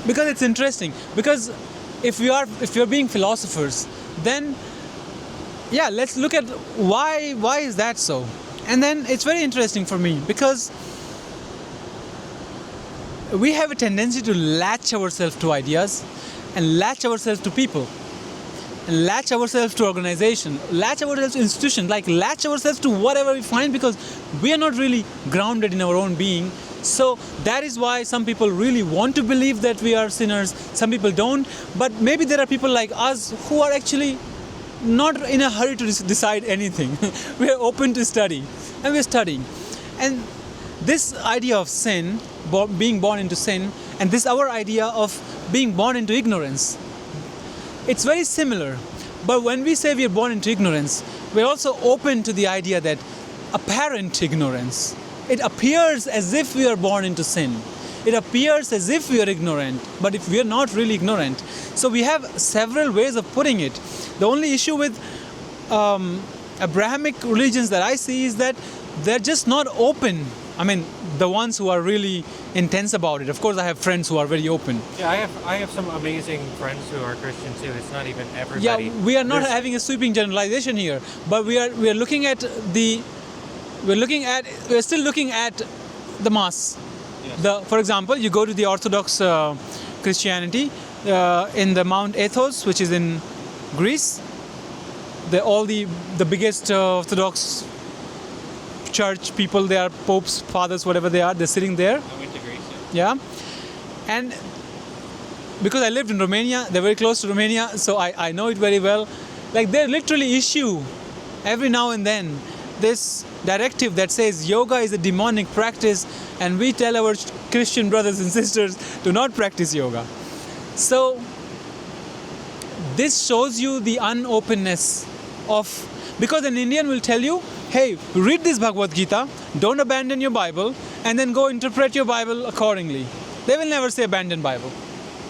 Because it's interesting. Because if you're being philosophers, then yeah, let's look at why is that so? And then it's very interesting for me because we have a tendency to latch ourselves to ideas and latch ourselves to people. and latch ourselves to organization, latch ourselves to institutions, like latch ourselves to whatever we find, because we are not really grounded in our own being. So that is why some people really want to believe that we are sinners, some people don't. But maybe there are people like us who are actually not in a hurry to decide anything. We are open to study, and we are studying. And this idea of sin, being born into sin, and this our idea of being born into ignorance, it's very similar. But when we say we are born into ignorance, we're also open to the idea that apparent ignorance, it appears as if we are born into sin. It appears as if we are ignorant, but if we are not really ignorant. So we have several ways of putting it. The only issue with Abrahamic religions that I see is that they're just not open. I mean, the ones who are really intense about it. Of course, I have friends who are very open. Yeah, I have some amazing friends who are Christian too. It's not even everybody. Yeah, we are not having a sweeping generalization here, but we are looking at we're still looking at the mass. Yes. For example, you go to the Orthodox Christianity in the Mount Athos, which is in Greece. All the biggest Orthodox church people, they are popes, fathers, whatever they are, they're sitting there. I went to Greece. Yeah. And because I lived in Romania, they're very close to Romania, so I know it very well. Like, they literally issue every now and then this directive that says yoga is a demonic practice, and we tell our Christian brothers and sisters do not practice yoga. So this shows you the unopenness of, because an Indian will tell you, hey, read this Bhagavad Gita, don't abandon your Bible, and then go interpret your Bible accordingly. They will never say abandon Bible.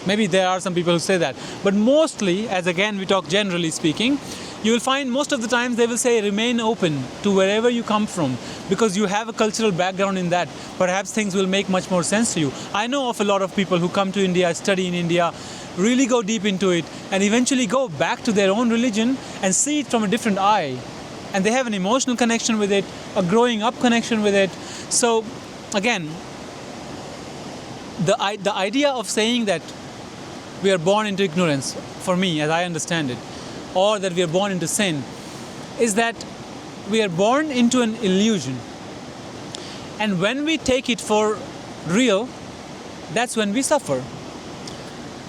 Maybe there are some people who say that. But mostly, as again we talk generally speaking, you will find most of the times they will say remain open to wherever you come from, because you have a cultural background in that. Perhaps things will make much more sense to you. I know of a lot of people who come to India, study in India, really go deep into it, and eventually go back to their own religion and see it from a different eye. And they have an emotional connection with it, a growing up connection with it. So again, the idea of saying that we are born into ignorance, for me, as I understand it, or that we are born into sin, is that we are born into an illusion. And when we take it for real, that's when we suffer.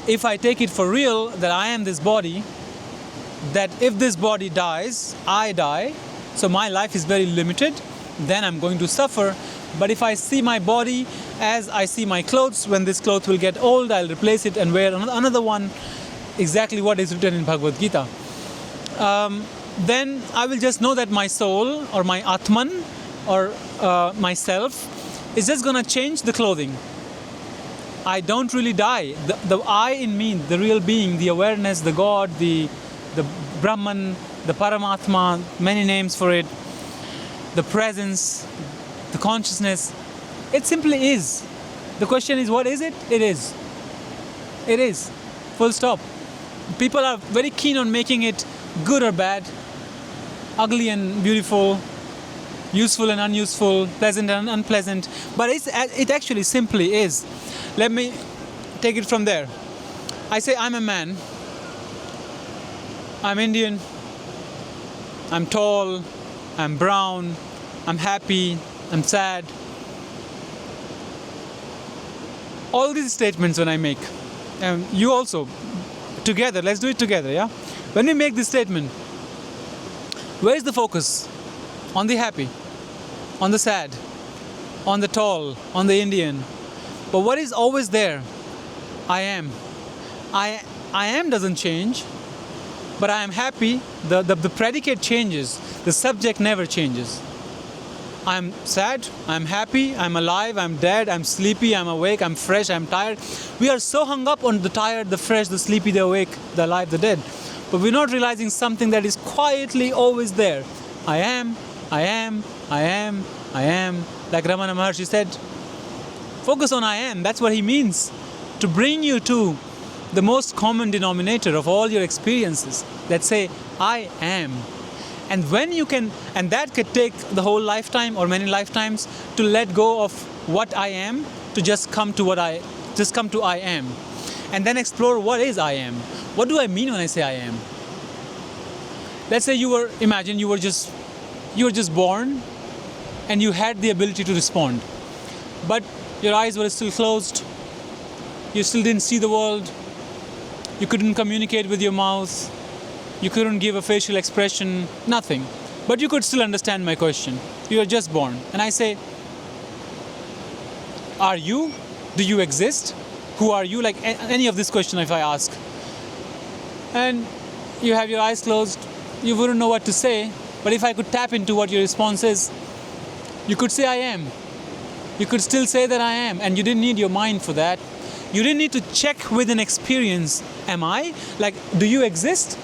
If I take it for real that I am this body, that if this body dies, I die, so my life is very limited, then I'm going to suffer. But if I see my body as I see my clothes, when this cloth will get old, I'll replace it and wear another one, exactly what is written in Bhagavad Gita. Then I will just know that my soul, or my Atman, or myself, is just going to change the clothing. I don't really die. The I in me, the real being, the awareness, the God, the Brahman, the Paramatma, many names for it, the presence, the consciousness, it simply is. The question is, what is it? It is. It is. Full stop. People are very keen on making it good or bad, ugly and beautiful, useful and unuseful, pleasant and unpleasant, but it actually simply is. Let me take it from there. I say I'm a man, I'm Indian, I'm tall, I'm brown, I'm happy, I'm sad. All these statements when I make, and you also, together, let's do it together, yeah? When we make this statement, where is the focus? On the happy, on the sad, on the tall, on the Indian. But what is always there? I am. I am doesn't change, but I am happy. The predicate changes. The subject never changes. I'm sad, I'm happy, I'm alive, I'm dead, I'm sleepy, I'm awake, I'm fresh, I'm tired. We are so hung up on the tired, the fresh, the sleepy, the awake, the alive, the dead. But we're not realizing something that is quietly always there. I am, I am, I am, I am. Like Ramana Maharshi said, focus on I am. That's what he means. To bring you to the most common denominator of all your experiences. That say, I am. And when you can, and that could take the whole lifetime or many lifetimes to let go of what I am, to just come to I am. And then explore what is I am. What do I mean when I say I am? Let's say imagine you were just born and you had the ability to respond. But your eyes were still closed. You still didn't see the world. You couldn't communicate with your mouth. You couldn't give a facial expression, nothing. But you could still understand my question. You were just born. And I say, are you? Do you exist? Who are you? Like any of this question if I ask. And you have your eyes closed. You wouldn't know what to say. But if I could tap into what your response is, you could say I am. You could still say that I am. And you didn't need your mind for that. You didn't need to check with an experience. Am I? Like, do you exist?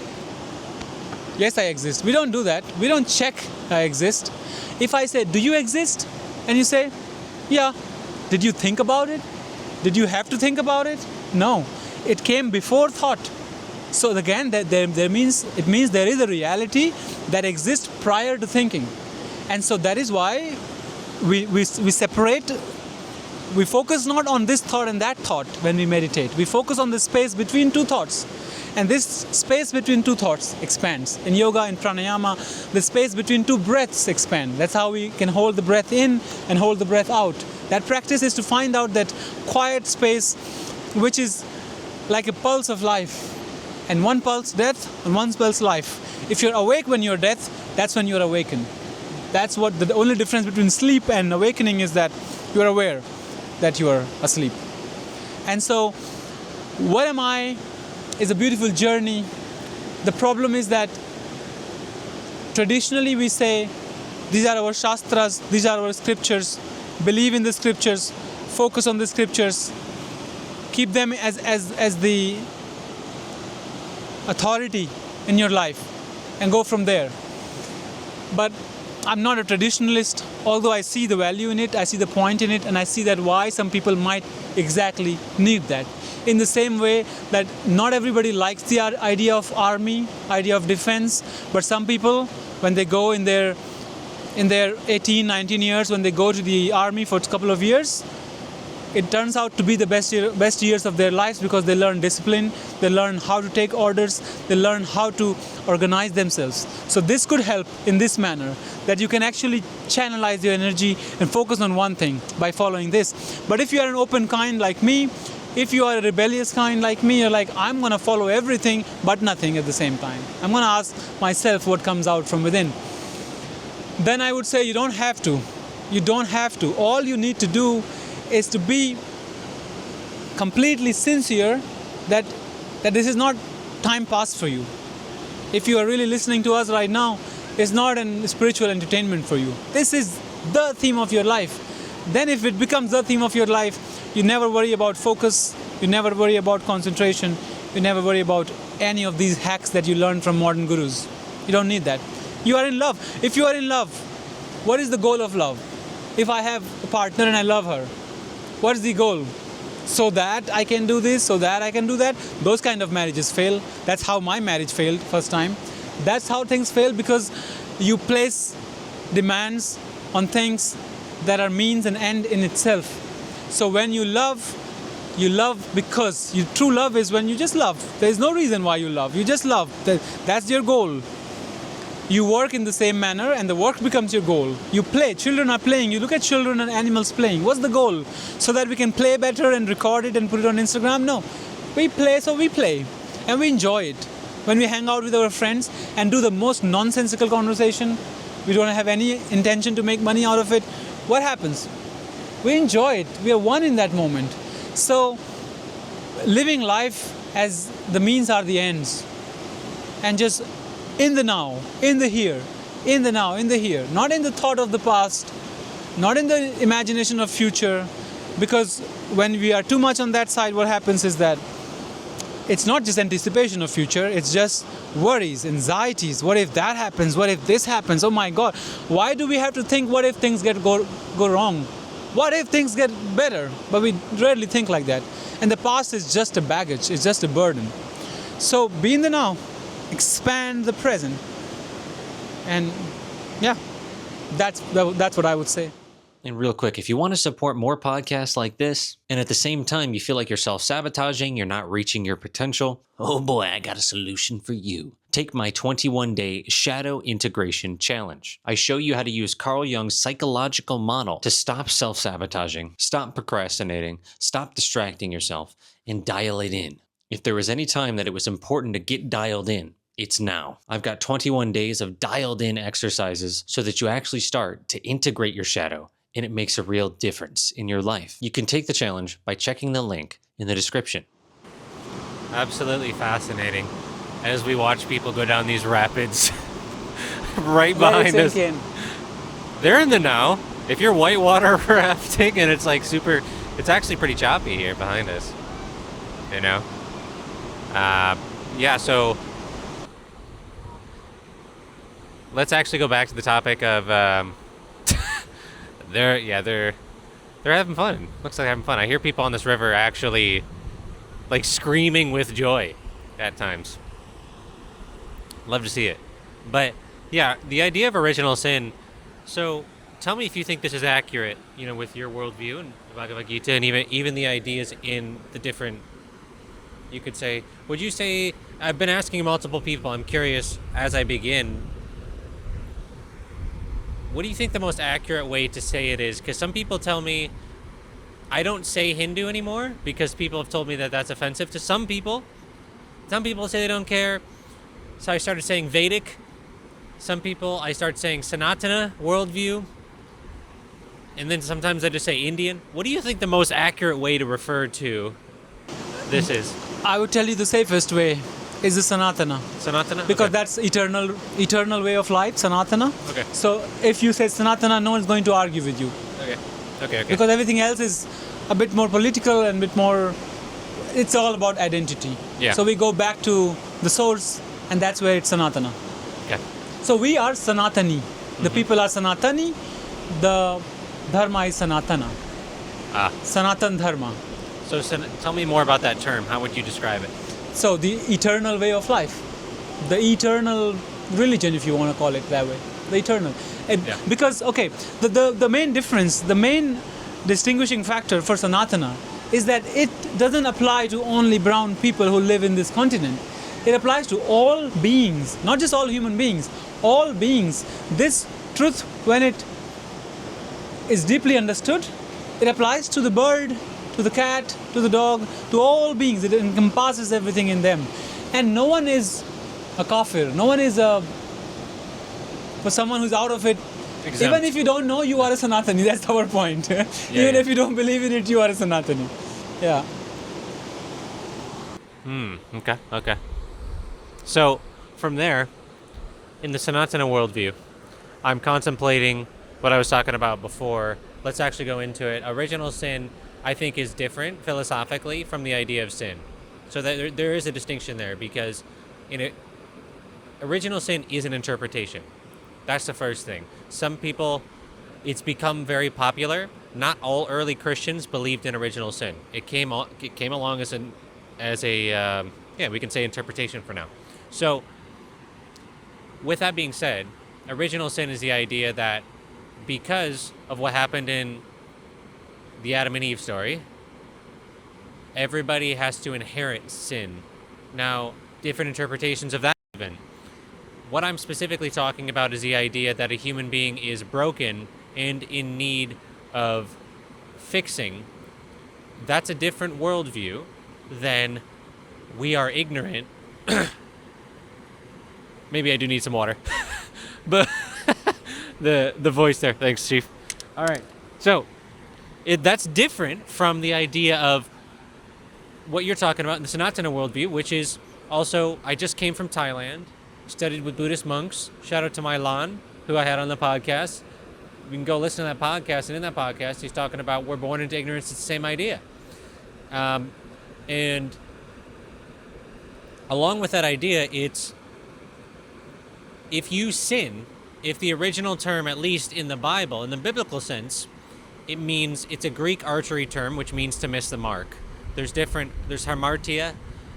Yes, I exist. We don't do that. We don't check I exist. If I say, do you exist? And you say, yeah. Did you think about it? Did you have to think about it? No. It came before thought. So again, it means there is a reality that exists prior to thinking. And so that is why we separate. We focus not on this thought and that thought when we meditate. We focus on the space between two thoughts. And this space between two thoughts expands. In yoga, in pranayama, the space between two breaths expand. That's how we can hold the breath in and hold the breath out. That practice is to find out that quiet space, which is like a pulse of life. And one pulse, death, and one pulse, life. If you're awake when you're death, that's when you're awakened. That's what the only difference between sleep and awakening is, that you're aware that you are asleep. And so, what am I is a beautiful journey. The problem is that traditionally we say, these are our shastras, these are our scriptures, believe in the scriptures, focus on the scriptures, keep them as the authority in your life, and go from there. But I'm not a traditionalist, although I see the value in it, I see the point in it, and I see that why some people might exactly need that. In the same way that not everybody likes the idea of army, idea of defense, but some people, when they go in their 18, 19 years, when they go to the army for a couple of years, it turns out to be the best years of their lives, because they learn discipline, they learn how to take orders, they learn how to organize themselves. So this could help in this manner, that you can actually channelize your energy and focus on one thing by following this. But if you are an open kind like me, if you are a rebellious kind like me, you're like, I'm going to follow everything but nothing at the same time. I'm going to ask myself what comes out from within. Then I would say you don't have to. You don't have to. All you need to do is to be completely sincere that this is not time pass for you. If you are really listening to us right now, it's not a spiritual entertainment for you. This is the theme of your life. Then if it becomes the theme of your life, you never worry about focus, you never worry about concentration, you never worry about any of these hacks that you learn from modern gurus. You don't need that. You are in love. If you are in love, what is the goal of love? If I have a partner and I love her, what is the goal? So that I can do this, so that I can do that. Those kind of marriages fail. That's how my marriage failed first time. That's how things fail, because you place demands on things that are means and end in itself. So when you love because true love is when you just love. There is no reason why you love. You just love. That's your goal. You work in the same manner and the work becomes your goal. You play. Children are playing. You look at children and animals playing. What's the goal? So that we can play better and record it and put it on Instagram? No. We play, so we play. And we enjoy it. When we hang out with our friends and do the most nonsensical conversation, we don't have any intention to make money out of it, what happens? We enjoy it. We are one in that moment. So, living life as the means are the ends. And just in the now, in the here, in the now, in the here. Not in the thought of the past, not in the imagination of future. Because when we are too much on that side, what happens is that it's not just anticipation of future, it's just worries, anxieties. What if that happens? What if this happens? Oh my God. Why do we have to think what if things go wrong? What if things get better? But we rarely think like that. And the past is just a baggage, it's just a burden. So be in the now, expand the present. And yeah, that's what I would say. And real quick, if you want to support more podcasts like this, and at the same time you feel like you're self-sabotaging, you're not reaching your potential, oh boy, I got a solution for you. Take my 21-day Shadow Integration Challenge. I show you how to use Carl Jung's psychological model to stop self-sabotaging, stop procrastinating, stop distracting yourself, and dial it in. If there was any time that it was important to get dialed in, it's now. I've got 21 days of dialed in exercises so that you actually start to integrate your shadow, and it makes a real difference in your life. You can take the challenge by checking the link in the description. Absolutely fascinating. As we watch people go down these rapids right behind us. They're in the now. If you're whitewater rafting and it's like super, it's actually pretty choppy here behind us. You know? Yeah, so let's actually go back to the topic of they're having fun. Looks like they're having fun. I hear people on this river actually like screaming with joy at times. Love to see it. But yeah, the idea of original sin. So tell me if you think this is accurate, you know, with your worldview and the Bhagavad Gita, and even the ideas in the different. You could say, would you say? I've been asking multiple people. I'm curious as I begin. What do you think the most accurate way to say it is? Because some people tell me I don't say Hindu anymore because people have told me that that's offensive to some people. Some people say they don't care. So I started saying Vedic. Some people, I start saying Sanatana worldview. And then sometimes I just say Indian. What do you think the most accurate way to refer to this is? I would tell you the safest way is the Sanatana. Sanatana? Because Okay. that's eternal way of life, Sanatana. Okay. So if you say Sanatana, no one's going to argue with you. Okay. Because everything else is a bit more political and a bit more, it's all about identity. Yeah. So we go back to the source, and that's where it's Sanatana. Okay. So we are Sanatani. The people are Sanatani. The Dharma is Sanatana. Sanatan Dharma. So tell me more about that term. How would you describe it? So the eternal way of life. The eternal religion, if you want to call it that way. The eternal. Yeah. Because, okay, the main difference, the main distinguishing factor for Sanatana is that it doesn't apply to only brown people who live in this continent. It applies to all beings, not just all human beings, all beings. This truth, when it is deeply understood, it applies to the bird, to the cat, to the dog, to all beings. It encompasses everything in them. And no one is a kafir. No one is for someone who's out of it. Exempt. Even if you don't know, you are a Sanatani. That's our point. Even if you don't believe in it, you are a Sanatani. Yeah. Okay. So, from there, in the Sanatana worldview, I'm contemplating what I was talking about before. Let's actually go into it. Original sin, I think, is different philosophically from the idea of sin. So that there is a distinction there, because original sin is an interpretation. That's the first thing. Some people, it's become very popular. Not all early Christians believed in original sin. It came along as a we can say interpretation for now. So, with that being said, original sin is the idea that because of what happened in the Adam and Eve story, everybody has to inherit sin. Now, different interpretations of that even. What I'm specifically talking about is the idea that a human being is broken and in need of fixing. That's a different worldview than we are ignorant. Maybe I do need some water. But the voice there. Thanks, Chief. All right. So that's different from the idea of what you're talking about in the Sanatana worldview, which is also, I just came from Thailand, studied with Buddhist monks. Shout out to my Lan, who I had on the podcast. You can go listen to that podcast, and in that podcast, he's talking about we're born into ignorance. It's the same idea. And along with that idea, it's if you sin, if the original term, at least in the Bible, in the biblical sense, it means, it's a Greek archery term, which means to miss the mark. There's hamartia,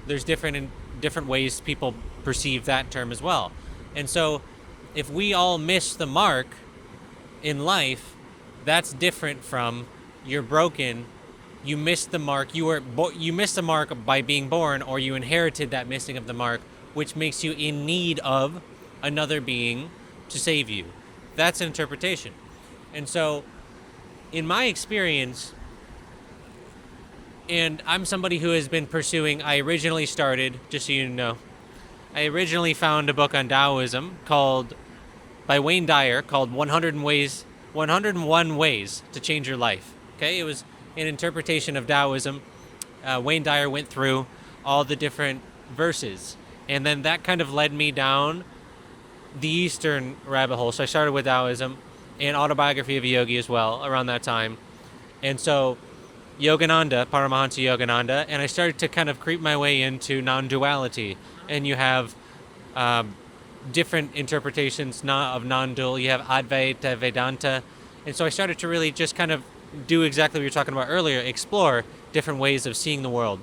there's different ways people perceive that term as well. And so if we all miss the mark in life, that's different from you're broken, you missed the mark, you missed the mark by being born, or you inherited that missing of the mark which makes you in need of another being to save you. That's an interpretation. And so, in my experience, and I'm somebody who has been pursuing, I originally started, just so you know, I originally found a book on Taoism by Wayne Dyer called 101 Ways to Change Your Life. Okay, it was an interpretation of Taoism. Wayne Dyer went through all the different verses, and then that kind of led me down the Eastern rabbit hole. So I started with Taoism and Autobiography of a Yogi as well around that time. And so Yogananda, Paramahansa Yogananda, and I started to kind of creep my way into non-duality. And you have different interpretations of non-dual. You have Advaita, Vedanta. And so I started to really just kind of do exactly what you were talking about earlier, explore different ways of seeing the world.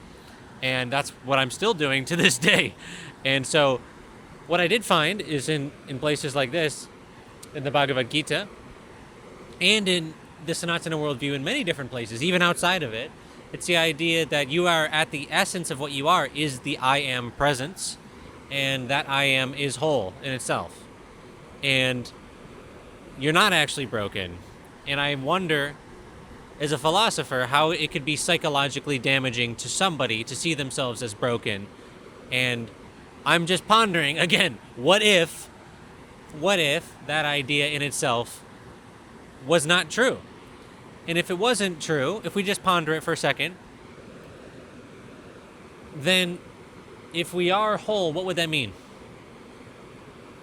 And that's what I'm still doing to this day. And so what I did find is in places like this, in the Bhagavad Gita, and in the Sanatana worldview in many different places, even outside of it, it's the idea that you are at the essence of what you are is the I am presence, and that I am is whole in itself. And you're not actually broken. And I wonder, as a philosopher, how it could be psychologically damaging to somebody to see themselves as broken. And I'm just pondering, again, what if that idea in itself was not true? And if it wasn't true, if we just ponder it for a second, then if we are whole, what would that mean?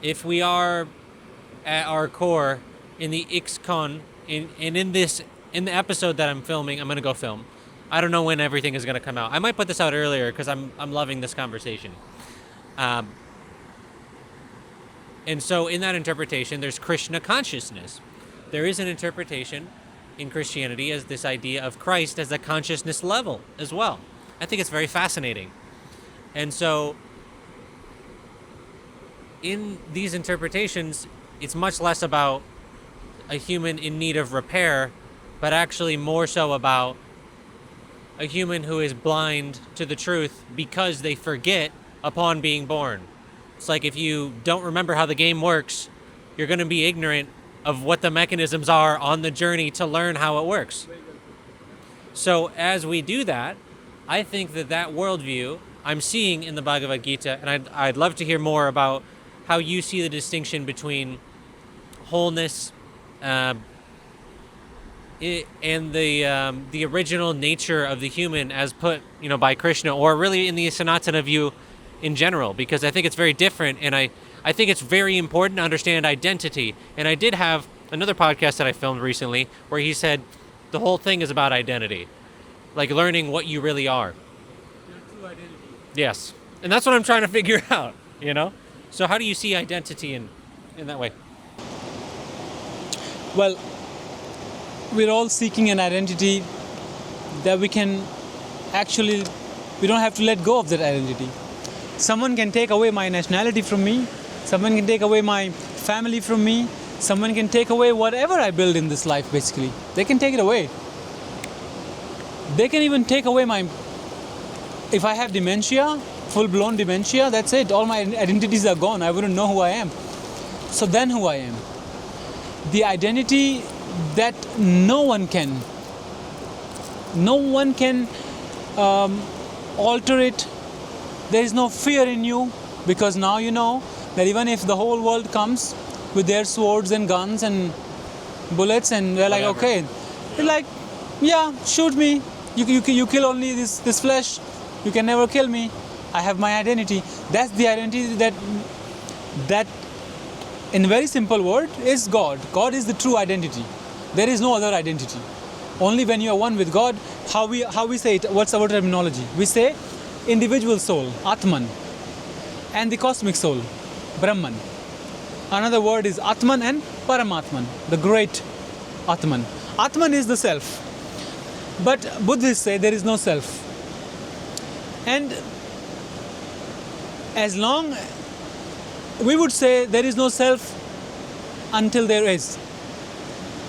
If we are at our core in the IXCON, in the episode that I'm filming, I'm going to go film. I don't know when everything is going to come out. I might put this out earlier because I'm loving this conversation. And so in that interpretation, there's Krishna consciousness. There is an interpretation in Christianity as this idea of Christ as a consciousness level as well. I think it's very fascinating. And so in these interpretations, it's much less about a human in need of repair, but actually more so about a human who is blind to the truth because they forget upon being born. It's like if you don't remember how the game works, you're going to be ignorant of what the mechanisms are on the journey to learn how it works. So as we do that, I think that worldview I'm seeing in the Bhagavad Gita, and I'd love to hear more about how you see the distinction between wholeness and the original nature of the human as put, by Krishna, or really in the Sanatana view in general, because I think it's very different, and I think it's very important to understand identity. And I did have another podcast that I filmed recently where he said the whole thing is about identity, like learning what you really are. Your true identity. Yes, and that's what I'm trying to figure out, So how do you see identity in that way? Well, we're all seeking an identity that we don't have to let go of that identity. Someone can take away my nationality from me, someone can take away my family from me, someone can take away whatever I build in this life, basically. They can take it away. They can even take away if I have dementia, full-blown dementia, that's it. All my identities are gone. I wouldn't know who I am. So then who I am? The identity that no one can alter it. There is no fear in you, because now you know that even if the whole world comes with their swords and guns and bullets, and they're like, okay, they're like, yeah, shoot me. You kill only this flesh. You can never kill me. I have my identity. That's the identity that in a very simple word is God. God is the true identity. There is no other identity. Only when you are one with God, how we say it, what's our terminology? We say individual soul, Atman, and the cosmic soul, Brahman. Another word is Atman and Paramatman, the great Atman. Atman is the self. But Buddhists say there is no self. And as long, we would say there is no self until there is.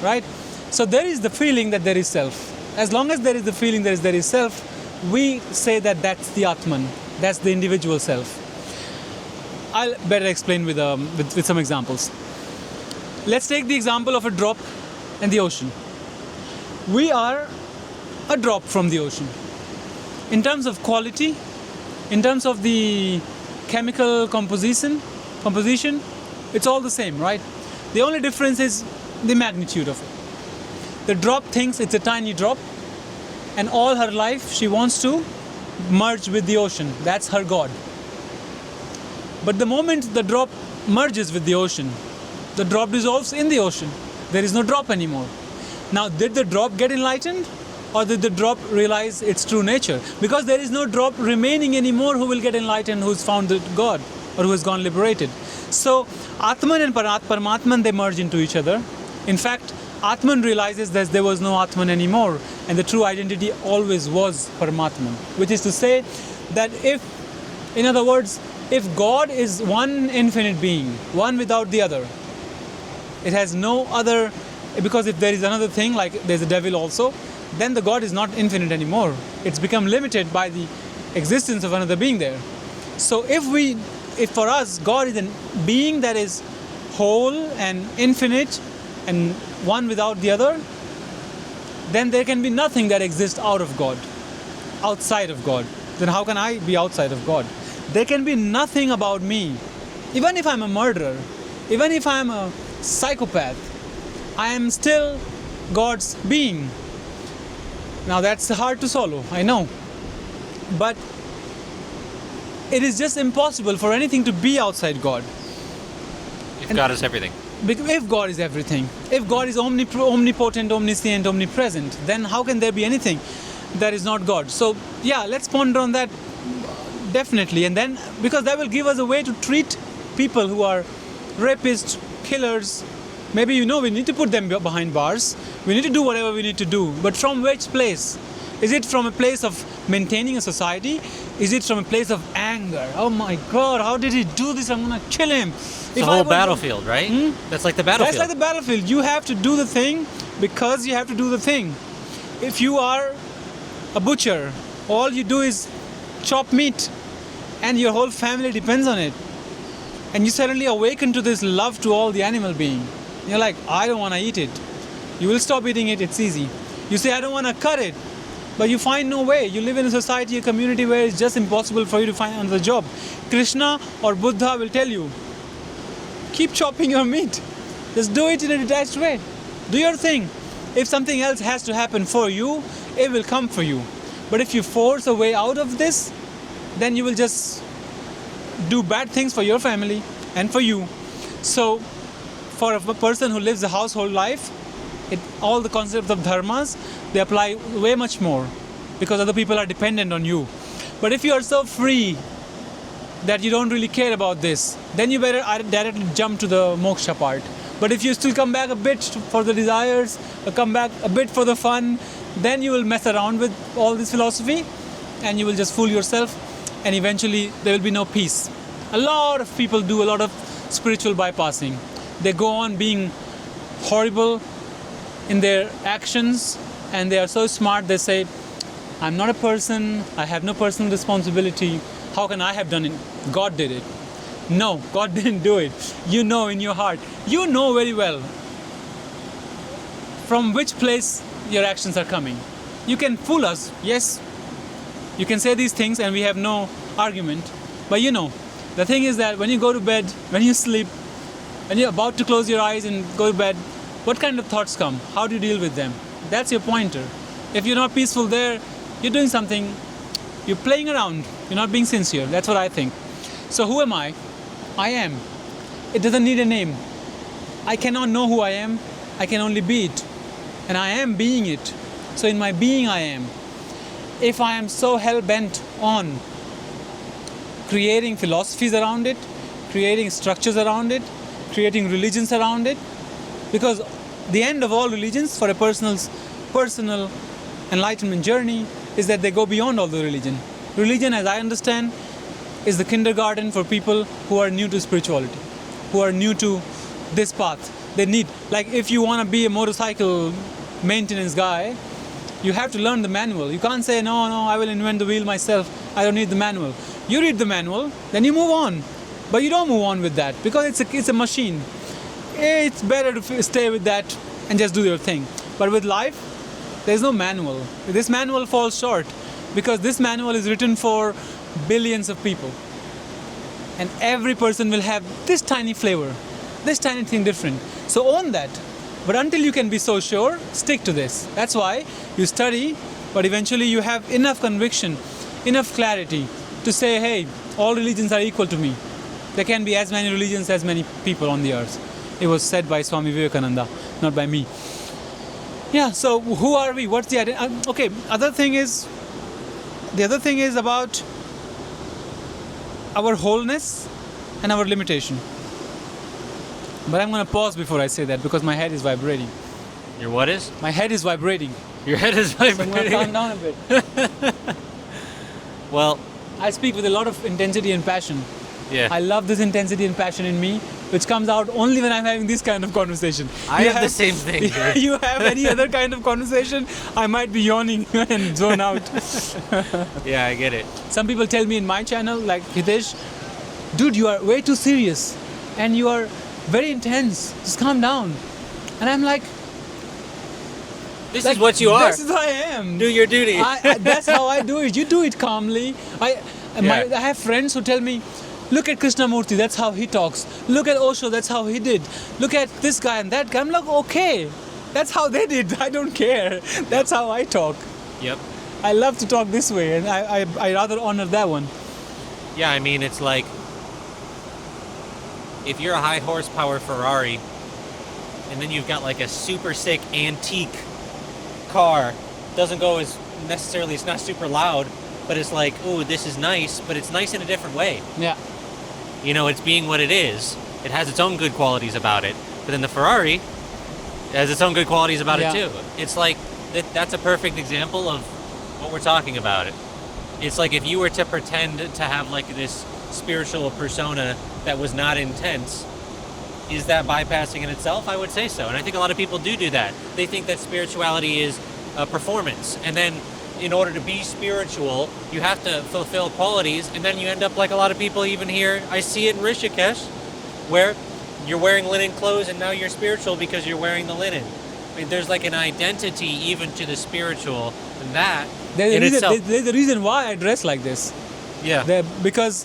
Right? So there is the feeling that there is self. As long as there is the feeling there is self, we say that that's the Atman, that's the individual self. I'll better explain with some examples. Let's take the example of a drop in the ocean. We are a drop from the ocean. In terms of quality, in terms of the chemical composition, it's all the same, right? The only difference is the magnitude of it. The drop thinks it's a tiny drop, and all her life she wants to merge with the ocean. That's her God. But the moment the drop merges with the ocean, the drop dissolves in the ocean. There is no drop anymore. Now, did the drop get enlightened? Or did the drop realize its true nature? Because there is no drop remaining anymore who will get enlightened, who's found God, or who has gone liberated. So, Atman and Paramatman, they merge into each other. In fact, Atman realizes that there was no Atman anymore, and the true identity always was Paramatman. Which is to say that in other words, if God is one infinite being, one without the other, it has no other, because if there is another thing, like there's a devil also, then the God is not infinite anymore. It's become limited by the existence of another being there. So if for us, God is a being that is whole and infinite and one without the other, then there can be nothing that exists out of God, outside of God. Then how can I be outside of God? There can be nothing about me. Even if I'm a murderer, even if I'm a psychopath, I am still God's being. Now that's hard to swallow, I know. But it is just impossible for anything to be outside God. If God is everything. If God is everything, if God is omnipotent, omniscient, omnipresent, then how can there be anything that is not God? So yeah, let's ponder on that definitely. And then, because that will give us a way to treat people who are rapists, killers. Maybe we need to put them behind bars. We need to do whatever we need to do. But from which place? Is it from a place of maintaining a society? Is it from a place of anger? Oh my God, how did he do this? I'm going to kill him. It's a whole battlefield, right? That's like the battlefield. That's like the battlefield. You have to do the thing because you have to do the thing. If you are a butcher, all you do is chop meat and your whole family depends on it. And you suddenly awaken to this love to all the animal being. You're like, I don't want to eat it. You will stop eating it, it's easy. You say, I don't want to cut it. But you find no way. You live in a society, a community where it's just impossible for you to find another job. Krishna or Buddha will tell you, keep chopping your meat. Just do it in a detached way. Do your thing. If something else has to happen for you, it will come for you. But if you force a way out of this, then you will just do bad things for your family and for you. So, for a person who lives a household life, all the concepts of dharmas, they apply way much more because other people are dependent on you. But if you are so free that you don't really care about this, then you better directly jump to the moksha part. But if you still come back a bit for the desires, or come back a bit for the fun, then you will mess around with all this philosophy and you will just fool yourself, and eventually there will be no peace. A lot of people do a lot of spiritual bypassing. They go on being horrible in their actions, and they are so smart, they say, I'm not a person, I have no personal responsibility, how can I have done it? God did it. No, God didn't do it. You know in your heart, you know very well from which place your actions are coming. You can fool us, yes, you can say these things and we have no argument, but the thing is that when you go to bed, when you sleep, when you're about to close your eyes and go to bed, what kind of thoughts come? How do you deal with them? That's your pointer. If you're not peaceful there, you're doing something, you're playing around, you're not being sincere. That's what I think. So who am I? I am. It doesn't need a name. I cannot know who I am. I can only be it. And I am being it. So in my being I am. If I am so hell-bent on creating philosophies around it, creating structures around it, creating religions around it, because the end of all religions for a personal enlightenment journey is that they go beyond all the religion. Religion, as I understand, is the kindergarten for people who are new to spirituality, who are new to this path. They need, like if you want to be a motorcycle maintenance guy, you have to learn the manual. You can't say, no, I will invent the wheel myself. I don't need the manual. You read the manual, then you move on. But you don't move on with that because it's a machine. It's better to stay with that and just do your thing. But with life, there's no manual. This manual falls short because this manual is written for billions of people. And every person will have this tiny flavor, this tiny thing different. So own that. But until you can be so sure, stick to this. That's why you study, but eventually you have enough conviction, enough clarity to say, hey, all religions are equal to me. There can be as many religions as many people on the earth. It was said by Swami Vivekananda, not by me. Yeah, so who are we? What's the idea? Okay, the other thing is about our wholeness and our limitation. But I'm going to pause before I say that because my head is vibrating. Your what is? My head is vibrating. Your head is So I'm going to vibrating. calm down a bit. Well, I speak with a lot of intensity and passion. yeah. I love this intensity and passion in me, which comes out only when I'm having this kind of conversation. I You have the same thing, dude. You have any other kind of conversation, I might be yawning and zone out. Yeah, I get it. Some people tell me in my channel, like, Hitesh, dude, you are way too serious and you are very intense. Just calm down. And I'm like, This is what you are. This is who I am. Do your duty. That's how I do it. You do it calmly. I have friends who tell me, look at Krishnamurti, that's how he talks. Look at Osho, that's how he did. Look at this guy and that guy. I'm like, okay, that's how they did. I don't care. That's how I talk. Yep. I love to talk this way, and I rather honor that one. Yeah, I mean, it's like if you're a high horsepower Ferrari and then you've got like a super sick antique car, doesn't go as necessarily, it's not super loud, but it's like, ooh, this is nice, but it's nice in a different way. Yeah. You know, it's being what it is. It has its own good qualities about it. But then the Ferrari has its own good qualities about it too. It's like, that's a perfect example of what we're talking about. It's like if you were to pretend to have like this spiritual persona that was not intense, is that bypassing in itself? I would say so. And I think a lot of people do that. They think that spirituality is a performance. And then in order to be spiritual, you have to fulfill qualities. And then you end up like a lot of people even here. I see it in Rishikesh, where you're wearing linen clothes and now you're spiritual because you're wearing the linen. I mean, there's like an identity even to the spiritual. And that There's a reason why I dress like this. Yeah. Because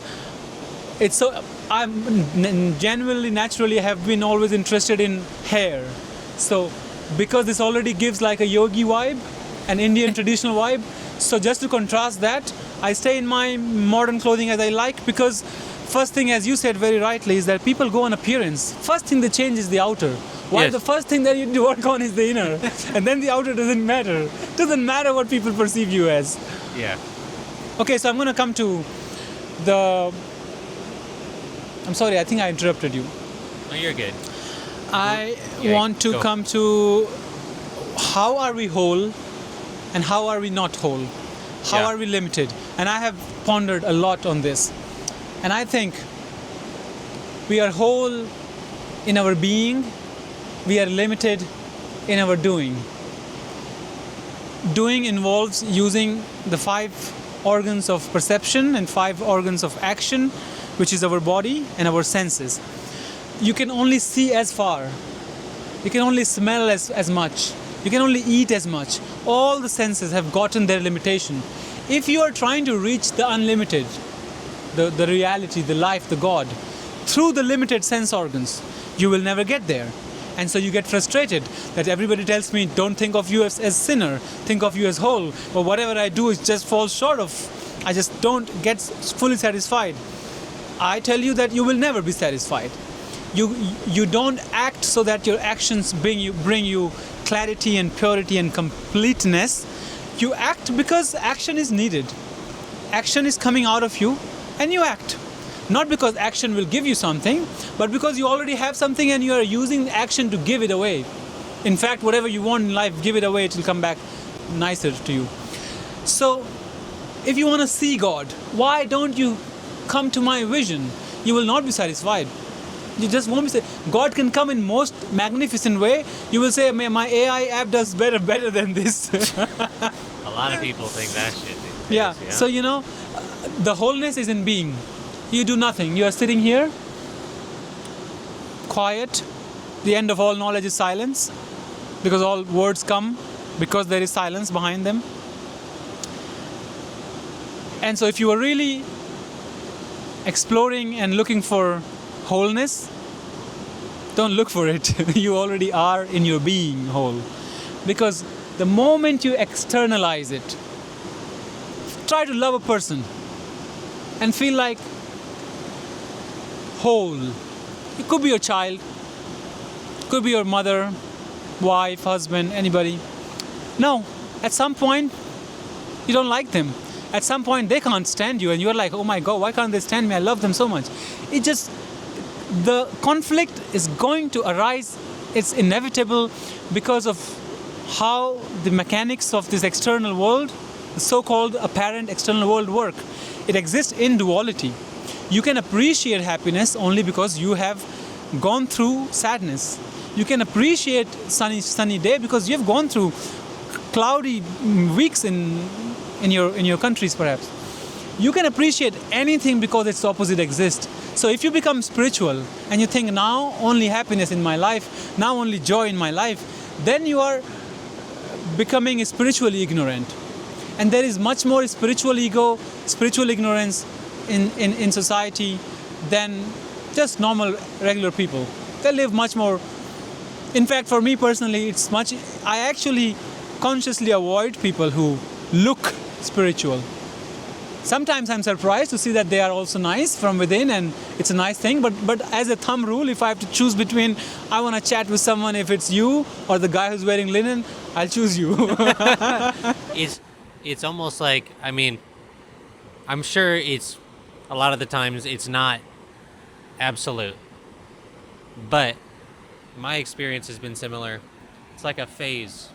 it's so. I'm genuinely, naturally have been always interested in hair. So, because this already gives like a yogi vibe, an Indian traditional vibe. So just to contrast that, I stay in my modern clothing as I like, because first thing, as you said very rightly, is that people go on appearance. First thing they change is the outer. While Yes. the first thing that you work on is the inner. And then the outer doesn't matter. Doesn't matter what people perceive you as. Yeah. Okay, so I'm going to come to the... I'm sorry, I think I interrupted you. No, you're good. I Yeah, want to go. come to how are we whole and how are we not whole? How Yeah. are we limited? And I have pondered a lot on this. And I think we are whole in our being, we are limited in our doing. Doing involves using the 5 organs of perception and 5 organs of action, which is our body and our senses. You can only see as far. You can only smell as much. You can only eat as much. All the senses have gotten their limitation. If you are trying to reach the unlimited, the reality, the life, the God, through the limited sense organs, you will never get there. And so you get frustrated that everybody tells me, don't think of you as sinner, think of you as whole. But whatever I do, it just falls short of. I just don't get fully satisfied. I tell you that you will never be satisfied. You don't act so that your actions bring you clarity and purity and completeness. You act because action is needed. Action is coming out of you, and you act. Not because action will give you something, but because you already have something and you are using action to give it away. In fact, whatever you want in life, give it away, it will come back nicer to you. So, if you want to see God, why don't you come to my vision? You will not be satisfied. You just won't be satisfied. God can come in most magnificent way. You will say, my AI app does better than this. A lot of people think that shit. Yeah. So, the wholeness is in being. You do nothing. You are sitting here, quiet. The end of all knowledge is silence, because all words come because there is silence behind them. And so if you are really exploring and looking for wholeness, don't look for it. You already are in your being whole. Because the moment you externalize it, try to love a person and feel like whole. It could be your child, could be your mother, wife, husband, anybody. No, at some point, you don't like them. At some point, they can't stand you, and you're like, oh my God, why can't they stand me? I love them so much. It just, the conflict is going to arise. It's inevitable because of how the mechanics of this external world, the so-called apparent external world, work. It exists in duality. You can appreciate happiness only because you have gone through sadness. You can appreciate sunny day because you have gone through cloudy weeks in your countries, perhaps. You can appreciate anything because its opposite exists. So if you become spiritual and you think now only happiness in my life, now only joy in my life, then you are becoming spiritually ignorant. And there is much more spiritual ego, spiritual ignorance in society than just normal, regular people. They live much more. In fact, for me personally, I actually consciously avoid people who look spiritual. Sometimes I'm surprised to see that they are also nice from within, and it's a nice thing, but as a thumb rule, if I have to choose between, I want to chat with someone, if it's you or the guy who's wearing linen, I'll choose you. It's almost like, I mean, I'm sure it's, a lot of the times it's not absolute, but my experience has been similar. It's like a phase.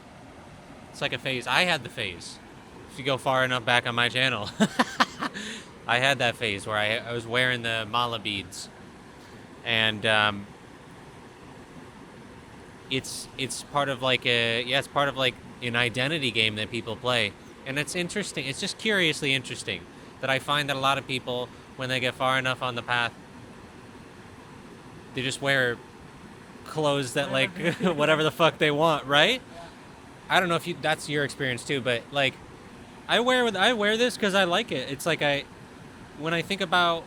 I had the phase. If you go far enough back on my channel, I had that phase where I was wearing the mala beads, and it's part of like it's part of like an identity game that people play, and it's interesting. It's just curiously interesting that I find that a lot of people, when they get far enough on the path, they just wear clothes that like whatever the fuck they want, right? I don't know if that's your experience too, but like I wear this because I like it. It's like when I think about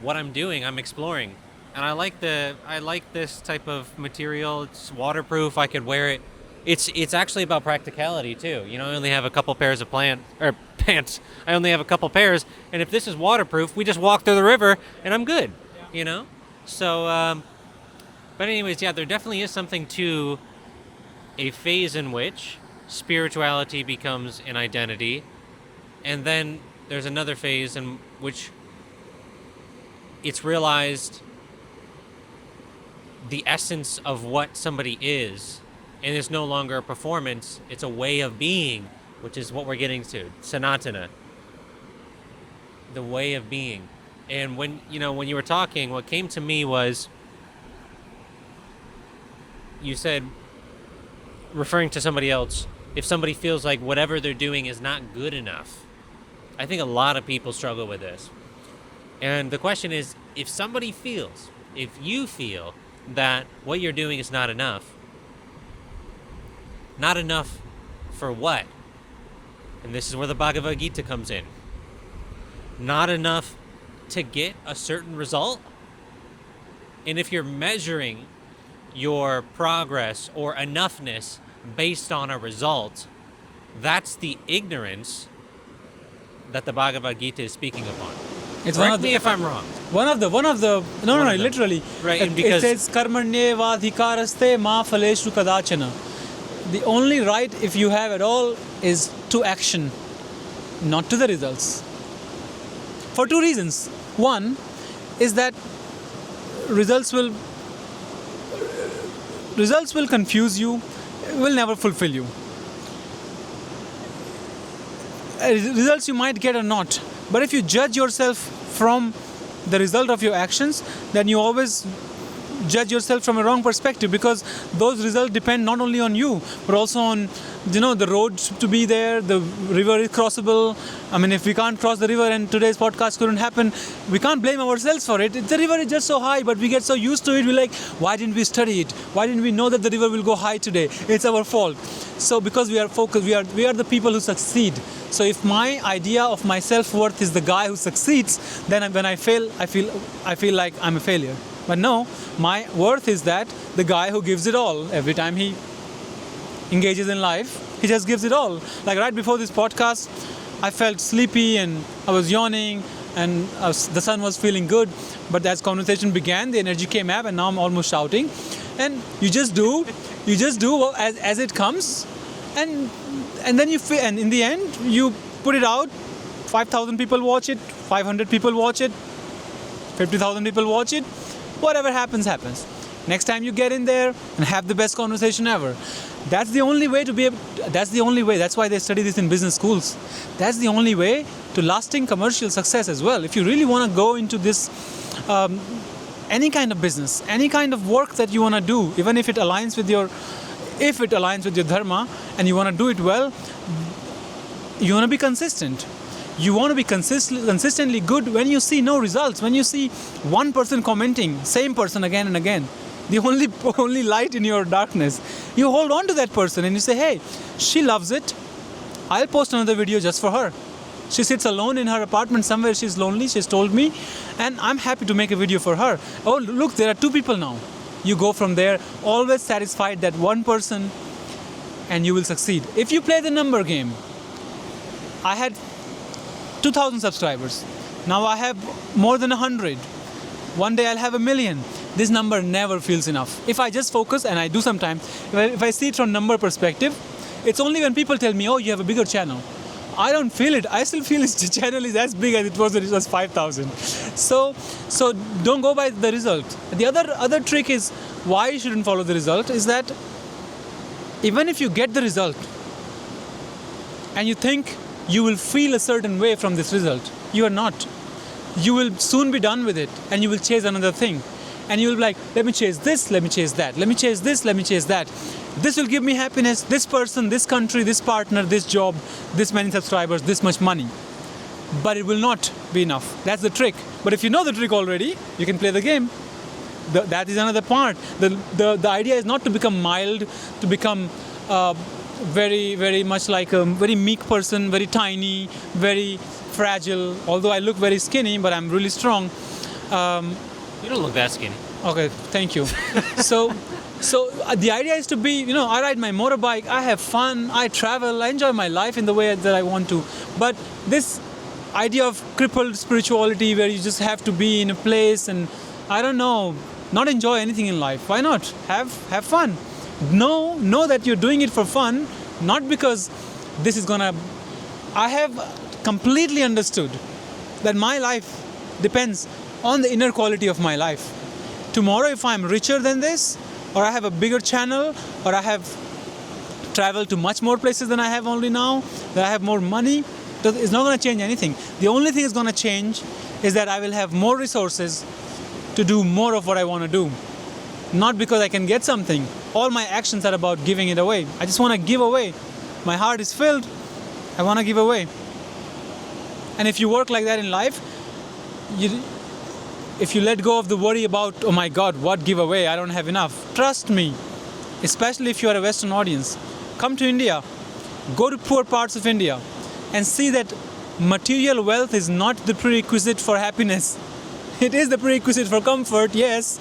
what I'm doing, I'm exploring, and I like this type of material. It's waterproof. I could wear it. It's actually about practicality too. You know, I only have a couple pairs of pants. I only have a couple pairs, and if this is waterproof, we just walk through the river, and I'm good. You know, so. But anyways, yeah, there definitely is something to a phase in which spirituality becomes an identity, and then there's another phase in which it's realized the essence of what somebody is, and it's no longer a performance, it's a way of being, which is what we're getting to, Sanatana, the way of being. And when you were talking, what came to me was, you said, referring to somebody else, if somebody feels like whatever they're doing is not good enough. I think a lot of people struggle with this. And the question is, if you feel that what you're doing is not enough for what? And this is where the Bhagavad Gita comes in. Not enough to get a certain result? And if you're measuring your progress or enoughness based on a result, that's the ignorance that the Bhagavad Gita is speaking upon. Correct me if I'm wrong. Literally. Right, and it says karmanyevadhikaraste ma phaleshu kadachana. The only right, if you have at all, is to action, not to the results. For two reasons. One is that results will confuse you, will never fulfill you. Results you might get or not. But if you judge yourself from the result of your actions, then you always judge yourself from a wrong perspective, because those results depend not only on you but also on the road to be there. The river is crossable. I mean, if we can't cross the river and today's podcast couldn't happen, we can't blame ourselves for it. The river is just so high, but we get so used to it. We're like, why didn't we study it? Why didn't we know that the river will go high today? It's our fault. So because we are focused, we are the people who succeed. So if my idea of my self-worth is the guy who succeeds, then when I fail, I feel like I'm a failure. But no, my worth is that the guy who gives it all every time he engages in life, he just gives it all. Like right before this podcast, I felt sleepy and I was yawning and the sun was feeling good. But as conversation began, the energy came up and now I'm almost shouting. And you just do as it comes, and then you feel, and in the end you put it out. 5,000 people watch it, 500 people watch it, 50,000 people watch it. Whatever happens, happens. Next time you get in there and have the best conversation ever. That's the only way to be able. That's the only way. That's why they study this in business schools. That's the only way to lasting commercial success as well. If you really want to go into this, any kind of business, any kind of work that you want to do, even if it aligns with your dharma and you want to do it well, you want to be consistent. You want to be consistently good when you see no results, when you see one person commenting, same person again and again, the only light in your darkness. You hold on to that person and you say, hey, she loves it. I'll post another video just for her. She sits alone in her apartment somewhere, she's lonely, she's told me, and I'm happy to make a video for her. Oh, look, there are 2 people now. You go from there, always satisfied that one person, and you will succeed. If you play the number game, I had 2,000 subscribers. Now I have more than 100. One day I'll have 1 million. This number never feels enough. If I just focus, and I do sometimes, if I see it from number perspective, it's only when people tell me, oh, you have a bigger channel. I don't feel it. I still feel the channel is as big as it was when it was 5,000. So don't go by the result. The other trick is why you shouldn't follow the result is that even if you get the result and you think you will feel a certain way from this result, you are not. You will soon be done with it and you will chase another thing. And you will be like, let me chase this, let me chase that, let me chase this, let me chase that. This will give me happiness, this person, this country, this partner, this job, this many subscribers, this much money. But it will not be enough. That's the trick. But if you know the trick already, you can play the game. That is another part. The idea is not to become mild, to become very, very much like a very meek person, very tiny, very fragile. Although I look very skinny, but I'm really strong. You don't look that skinny. Okay, thank you. So the idea is to be, I ride my motorbike, I have fun, I travel, I enjoy my life in the way that I want to. But this idea of crippled spirituality where you just have to be in a place and, I don't know, not enjoy anything in life. Why not? Have fun. Know that you're doing it for fun, not because this is gonna... I have completely understood that my life depends on the inner quality of my life. Tomorrow, if I'm richer than this, or I have a bigger channel, or I have traveled to much more places than I have only now, that I have more money, it's not going to change anything. The only thing is going to change is that I will have more resources to do more of what I want to do. Not because I can get something. All my actions are about giving it away. I just want to give away. My heart is filled. I want to give away. And if you work like that in life, if you let go of the worry about, oh my God, what giveaway? I don't have enough. Trust me, especially if you are a Western audience. Come to India, go to poor parts of India and see that material wealth is not the prerequisite for happiness. It is the prerequisite for comfort, yes,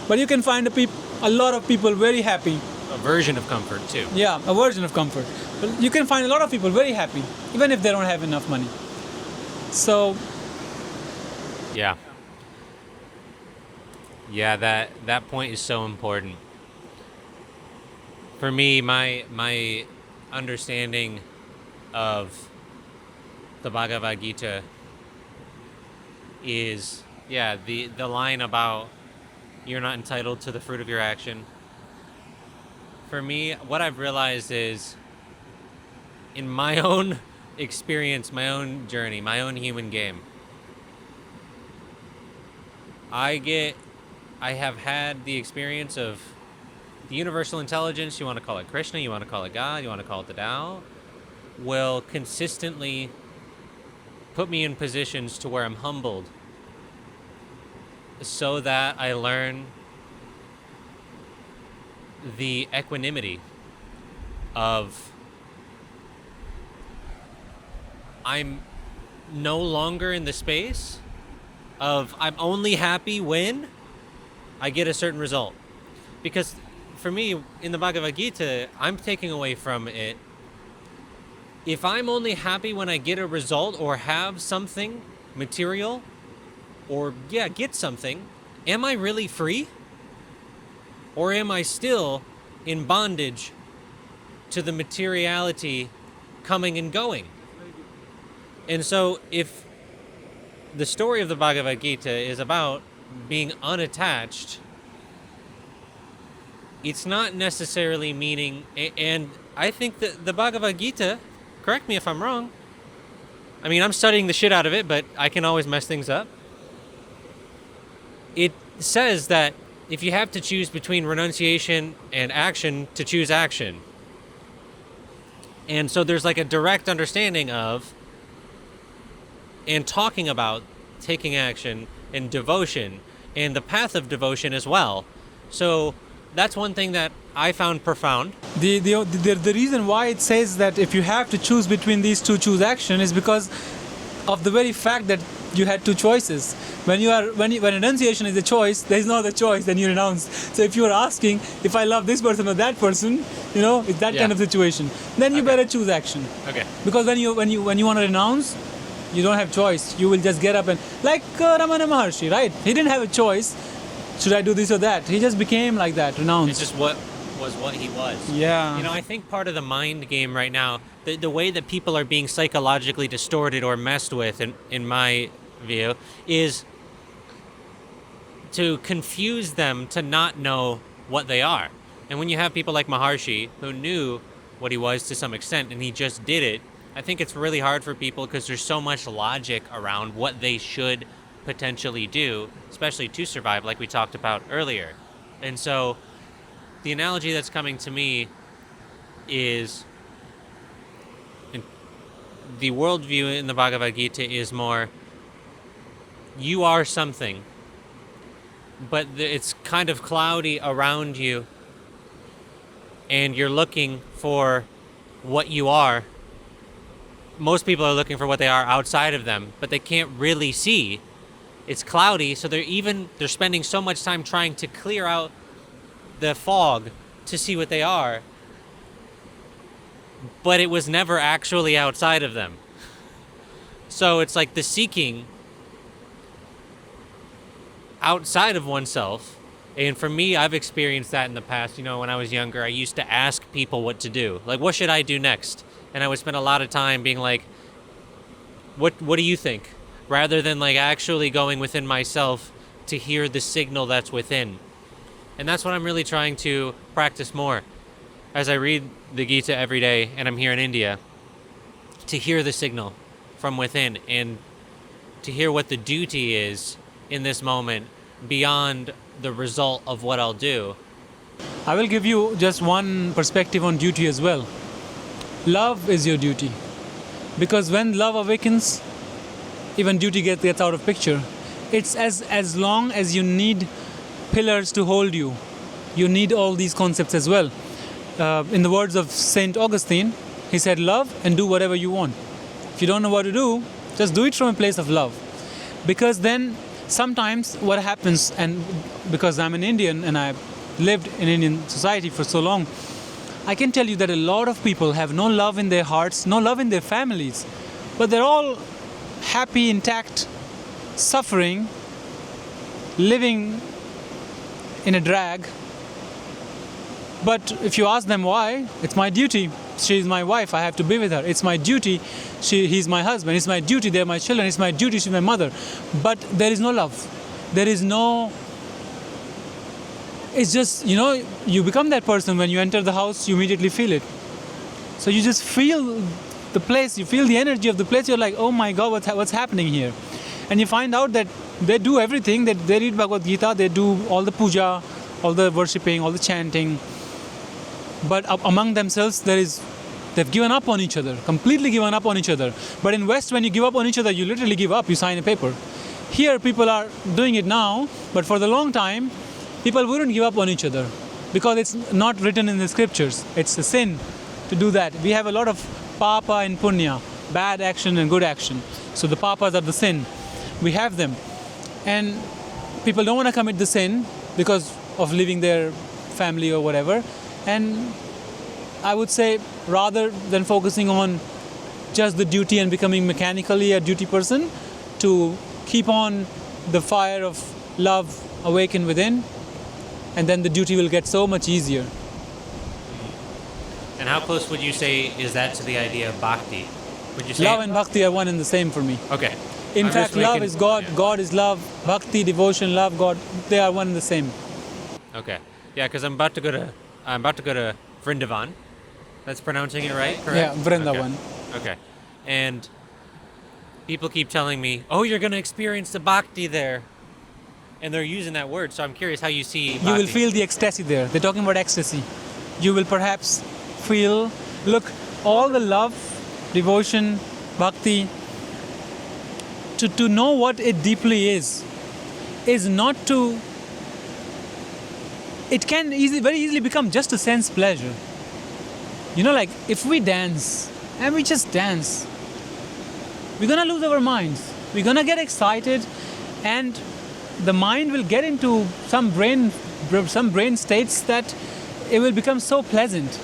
but you can find a lot of people very happy. A version of comfort too. Yeah, a version of comfort. But you can find a lot of people very happy, even if they don't have enough money. So... Yeah, that point is so important. For me, my understanding of the Bhagavad Gita is, the line about you're not entitled to the fruit of your action. For me, what I've realized is, in my own experience, my own journey, my own human game, I get I have had the experience of the universal intelligence, you want to call it Krishna, you want to call it God, you want to call it the Tao, will consistently put me in positions to where I'm humbled so that I learn the equanimity of I'm no longer in the space of I'm only happy when I get a certain result. Because for me, in the Bhagavad Gita, I'm taking away from it, if I'm only happy when I get a result or have something material, or get something, am I really free? Or am I still in bondage to the materiality coming and going? And so if the story of the Bhagavad Gita is about being unattached, it's not necessarily meaning, and I think that the Bhagavad Gita, correct me if I'm wrong, I mean, I'm studying the shit out of it, but I can always mess things up. It says that if you have to choose between renunciation and action, to choose action. And so there's like a direct understanding of, and talking about taking action and devotion and the path of devotion as well. So that's one thing that I found profound. The reason why it says that if you have to choose between these two, choose action, is because of the very fact that you had two choices. When renunciation is a choice, there is no other choice, then you renounce. So if you are asking if I love this person or that person, it's that kind of situation. Then you better choose action. Okay. Because when you want to renounce, you don't have choice. You will just get up and like Ramana Maharshi, right? He didn't have a choice. Should I do this or that? He just became like that, renounced. It's just what he was. Yeah. I think part of the mind game right now, the way that people are being psychologically distorted or messed with, in my view, is to confuse them to not know what they are. And when you have people like Maharshi, who knew what he was to some extent, and he just did it, I think it's really hard for people because there's so much logic around what they should potentially do, especially to survive, like we talked about earlier. And so the analogy that's coming to me is the worldview in the Bhagavad Gita is more, you are something, but it's kind of cloudy around you, and you're looking for what you are. Most people are looking for what they are outside of them, but they can't really see. It's cloudy, so they're spending so much time trying to clear out the fog to see what they are, but it was never actually outside of them. So it's like the seeking outside of oneself. And for me, I've experienced that in the past. When I was younger, I used to ask people what to do. Like, what should I do next? And I would spend a lot of time being like, what do you think? Rather than like actually going within myself to hear the signal that's within. And that's what I'm really trying to practice more. As I read the Gita every day and I'm here in India, to hear the signal from within and to hear what the duty is in this moment beyond the result of what I'll do. I will give you just one perspective on duty as well. Love is your duty. Because when love awakens, even duty gets out of picture. It's as long as you need pillars to hold you, you need all these concepts as well. In the words of Saint Augustine, he said, love and do whatever you want. If you don't know what to do, just do it from a place of love. Because then sometimes what happens, and because I'm an Indian and I've lived in Indian society for so long, I can tell you that a lot of people have no love in their hearts, no love in their families, but they're all happy, intact, suffering, living in a drag. But if you ask them why, it's my duty. She's my wife, I have to be with her. It's my duty. He's my husband. It's my duty. They're my children. It's my duty. She's my mother. But there is no love. There is no... It's just, you become that person. When you enter the house, you immediately feel it. So you just feel the place. You feel the energy of the place. You're like, oh my God, what's happening here? And you find out that They do everything. They read Bhagavad Gita. They do all the puja, all the worshipping, all the chanting. But among themselves, they've given up on each other, completely given up on each other. But in West, when you give up on each other, you literally give up. You sign a paper. Here, people are doing it now, but for the long time, people wouldn't give up on each other because it's not written in the scriptures. It's a sin to do that. We have a lot of papa and punya, bad action and good action. So the papas are the sin. We have them. And people don't want to commit the sin because of leaving their family or whatever. And I would say, rather than focusing on just the duty and becoming mechanically a duty person, to keep on the fire of love awaken within, and then the duty will get so much easier. And how close would you say is that to the idea of bhakti? Would you say Love and bhakti are one and the same for me. Okay. In I'm fact, just love making- is God, yeah. God is love, bhakti, devotion, love, God, they are one and the same. Okay. Yeah, because I'm about to go to Vrindavan. That's pronouncing it right, correct? Yeah, Vrindavan. Okay. And people keep telling me, "Oh, you're going to experience the bhakti there," and they're using that word. So I'm curious how you see bhakti. You will feel the ecstasy there. They're talking about ecstasy. You will perhaps feel, look, all the love, devotion, bhakti, to know what it deeply is not to, it can very easily become just a sense pleasure. You know, like if we dance and we just dance, we're gonna lose our minds. We're gonna get excited, and the mind will get into some brain states that it will become so pleasant.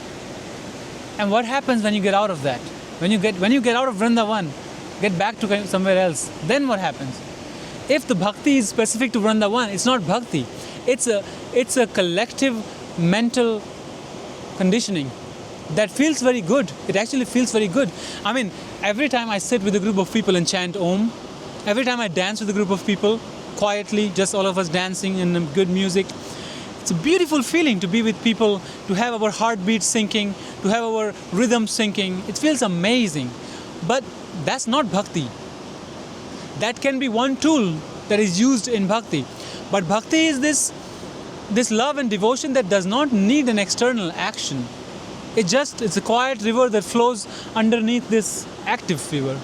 And what happens when you get out of that? When you get out of Vrindavan, get back to somewhere else, then what happens? If the bhakti is specific to Vrindavan, it's not bhakti. It's a collective mental conditioning that feels very good. It actually feels very good. I mean, every time I sit with a group of people and chant Om, every time I dance with a group of people, quietly, just all of us dancing in good music, it's a beautiful feeling to be with people, to have our heartbeat syncing, to have our rhythm syncing. It feels amazing. But that's not bhakti. That can be one tool that is used in bhakti. But bhakti is this love and devotion that does not need an external action. It's a quiet river that flows underneath this active river.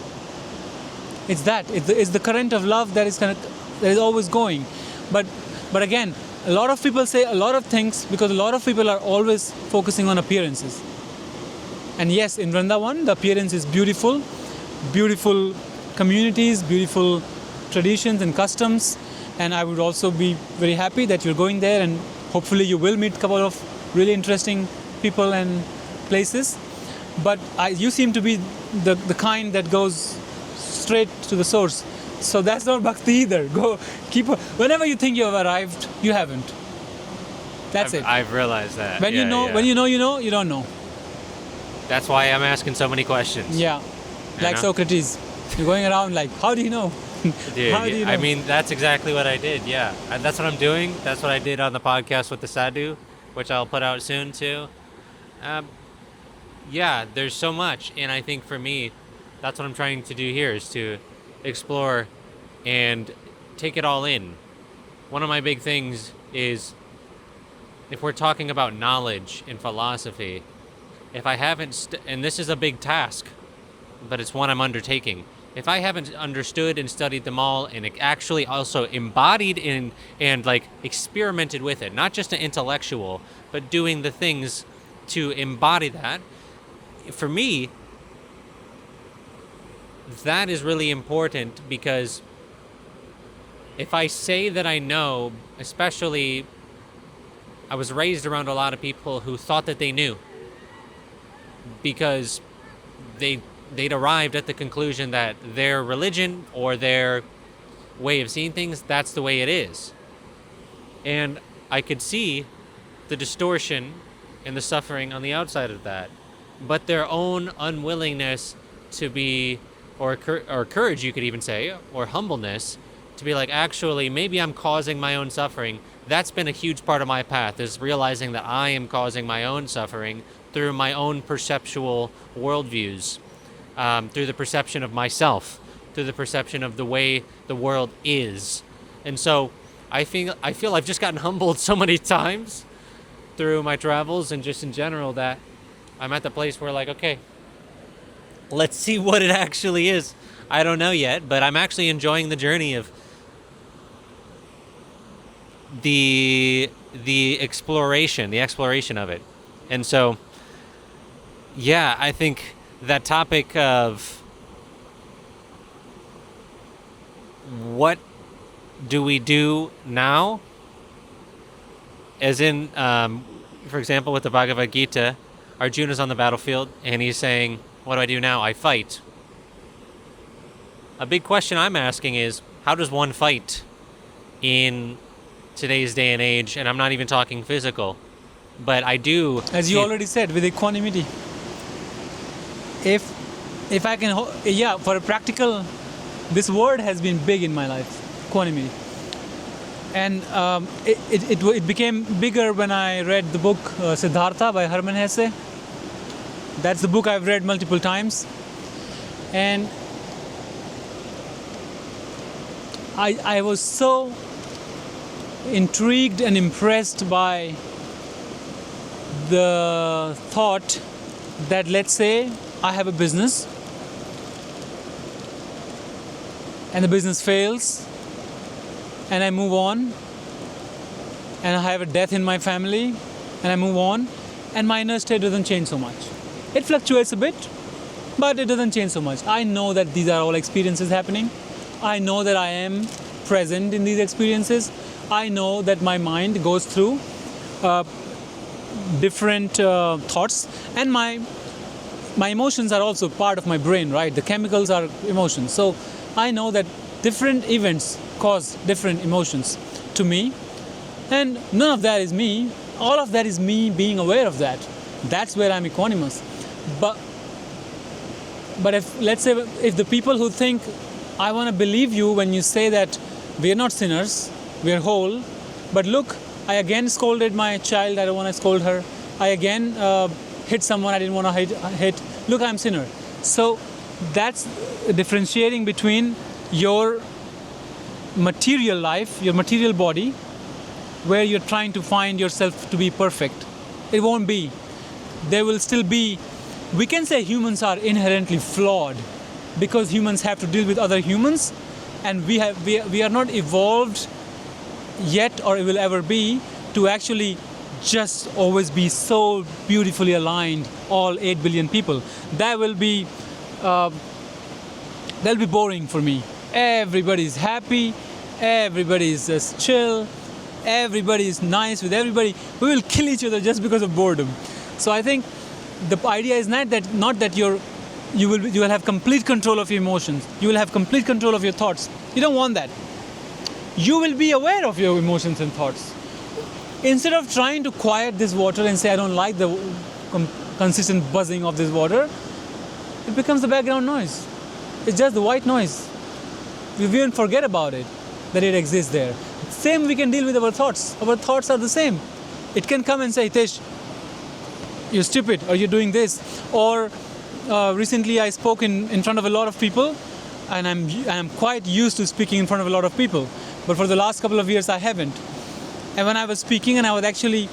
It's that. It's the current of love that is always going. But again, a lot of people say a lot of things because a lot of people are always focusing on appearances. And yes, in Vrindavan, the appearance is beautiful. Beautiful communities, beautiful traditions and customs. And I would also be very happy that you're going there, and hopefully you will meet a couple of really interesting people and places. But you seem to be the kind that goes straight to the source. So that's not bhakti either. Whenever you think you have arrived, you haven't. That's it. I've realized that. When you know, you don't know. That's why I'm asking so many questions. Yeah. Like know? Socrates. You're going around like, how do you know? Dude, How do you know? I mean, that's exactly what I did, yeah. And that's what I'm doing. That's what I did on the podcast with the Sadhu, which I'll put out soon, too. Yeah, there's so much. And I think for me, that's what I'm trying to do here, is to explore and take it all in. One of my big things is, if we're talking about knowledge and philosophy, if I haven't, and this is a big task, but it's one I'm undertaking. If I haven't understood and studied them all and actually also embodied in and like experimented with it, not just an intellectual, but doing the things to embody that, for me, that is really important, because if I say that I know, especially I was raised around a lot of people who thought that they knew because they'd arrived at the conclusion that their religion or their way of seeing things, that's the way it is. And I could see the distortion and the suffering on the outside of that. But their own unwillingness to be, or courage, you could even say, or humbleness, to be like, actually, maybe I'm causing my own suffering. That's been a huge part of my path, is realizing that I am causing my own suffering through my own perceptual worldviews. Through the perception of myself, through the perception of the way the world is. And so I feel I've just gotten humbled so many times through my travels and just in general that I'm at the place where like, okay, let's see what it actually is. I don't know yet, but I'm actually enjoying the journey of the exploration of it. And so, yeah, I think that topic of what do we do now, as in, for example, with the Bhagavad Gita, Arjuna's on the battlefield and he's saying, what do I do now? I fight. A big question I'm asking is, how does one fight in today's day and age? And I'm not even talking physical, but I do. As you already said, with equanimity. If I can, for a practical, this word has been big in my life, equanimity. And it became bigger when I read the book Siddhartha by Hermann Hesse. That's the book I've read multiple times. And I was so intrigued and impressed by the thought that, let's say I have a business and the business fails and I move on, and I have a death in my family and I move on, and my inner state doesn't change so much. It fluctuates a bit, but it doesn't change so much. I know that these are all experiences happening. I know that I am present in these experiences. I know that my mind goes through different thoughts, and my emotions are also part of my brain, right? The chemicals are emotions. So I know that different events cause different emotions to me, and none of that is me. All of that is me being aware of that. That's where I'm equanimous. But if, let's say, if the people who think, I want to believe you when you say that we are not sinners, we are whole, but look, I again scolded my child, I don't want to scold her. I again hit someone I didn't want to hit. Look, I'm sinner. So that's differentiating between your material life, your material body, where you're trying to find yourself to be perfect. It won't be. There will still be. We can say humans are inherently flawed because humans have to deal with other humans, and we are not evolved yet, or will ever be, to actually just always be so beautifully aligned, all 8 billion people. That will be that'll be boring for me. Everybody's happy, everybody's just chill, everybody's nice with everybody. We will kill each other just because of boredom. So I think the idea is not that you will have complete control of your emotions. You will have complete control of your thoughts. You don't want that. You will be aware of your emotions and thoughts. Instead of trying to quiet this water and say, I don't like the consistent buzzing of this water, it becomes the background noise. It's just the white noise. We even forget about it, that it exists there. Same we can deal with our thoughts. Our thoughts are the same. It can come and say, Hitesh, you're stupid, or you're doing this. Or recently I spoke in front of a lot of people, and I'm quite used to speaking in front of a lot of people. But for the last couple of years I haven't. And when I was speaking and I was actually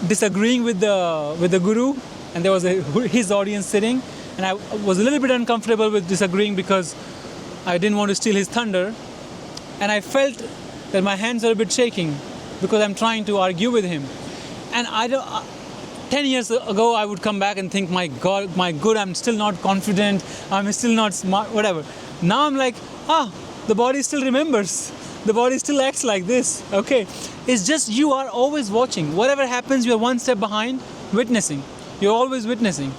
disagreeing with the guru, and there was his audience sitting, and I was a little bit uncomfortable with disagreeing because I didn't want to steal his thunder, and I felt that my hands are a bit shaking because I'm trying to argue with him. And 10 years ago I would come back and think, my God, my good, I'm still not confident, I'm still not smart, whatever. Now I'm like, the body still remembers. The body still acts like this. Okay. It's just you are always watching. Whatever happens, you're one step behind, witnessing. You're always witnessing.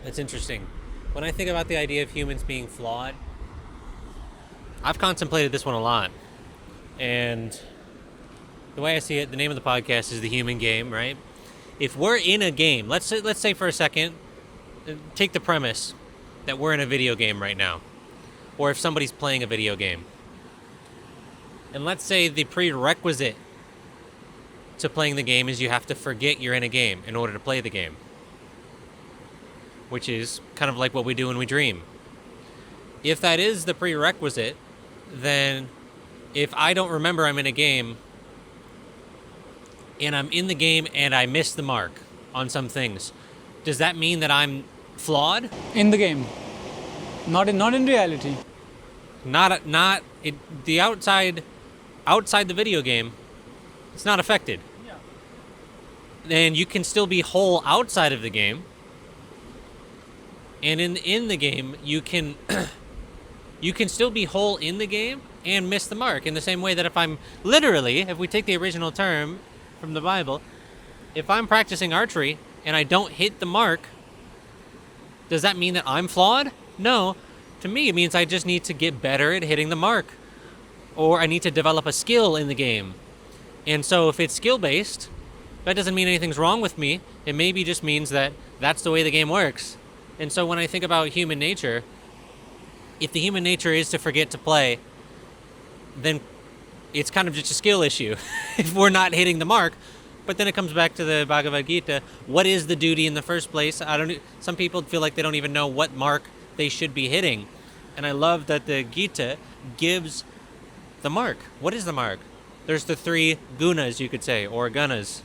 That's interesting. When I think about the idea of humans being flawed, I've contemplated this one a lot. And the way I see it, the name of the podcast is The Human Game, right? If we're in a game, let's say for a second, take the premise that we're in a video game right now, or if somebody's playing a video game. And let's say the prerequisite to playing the game is you have to forget you're in a game in order to play the game, which is kind of like what we do when we dream. if that is the prerequisite, then if I don't remember I'm in a game and I'm in the game and I miss the mark on some things, does that mean that I'm flawed? In the game, not in reality. The outside the video game, it's not affected. Yeah. And you can still be whole outside of the game. And in the game, you can you can still be whole in the game and miss the mark, in the same way that if we take the original term from the Bible, if I'm practicing archery and I don't hit the mark, does that mean that I'm flawed? No. To me, it means I just need to get better at hitting the mark, or I need to develop a skill in the game. And so if it's skill-based, that doesn't mean anything's wrong with me. It maybe just means that that's the way the game works. And so when I think about human nature, if the human nature is to forget to play, then it's kind of just a skill issue if we're not hitting the mark. But then it comes back to the Bhagavad Gita. What is the duty in the first place? Some people feel like they don't even know what mark they should be hitting. And I love that the Gita gives the mark. What is the mark? There's the 3 gunas, you could say, or gunas.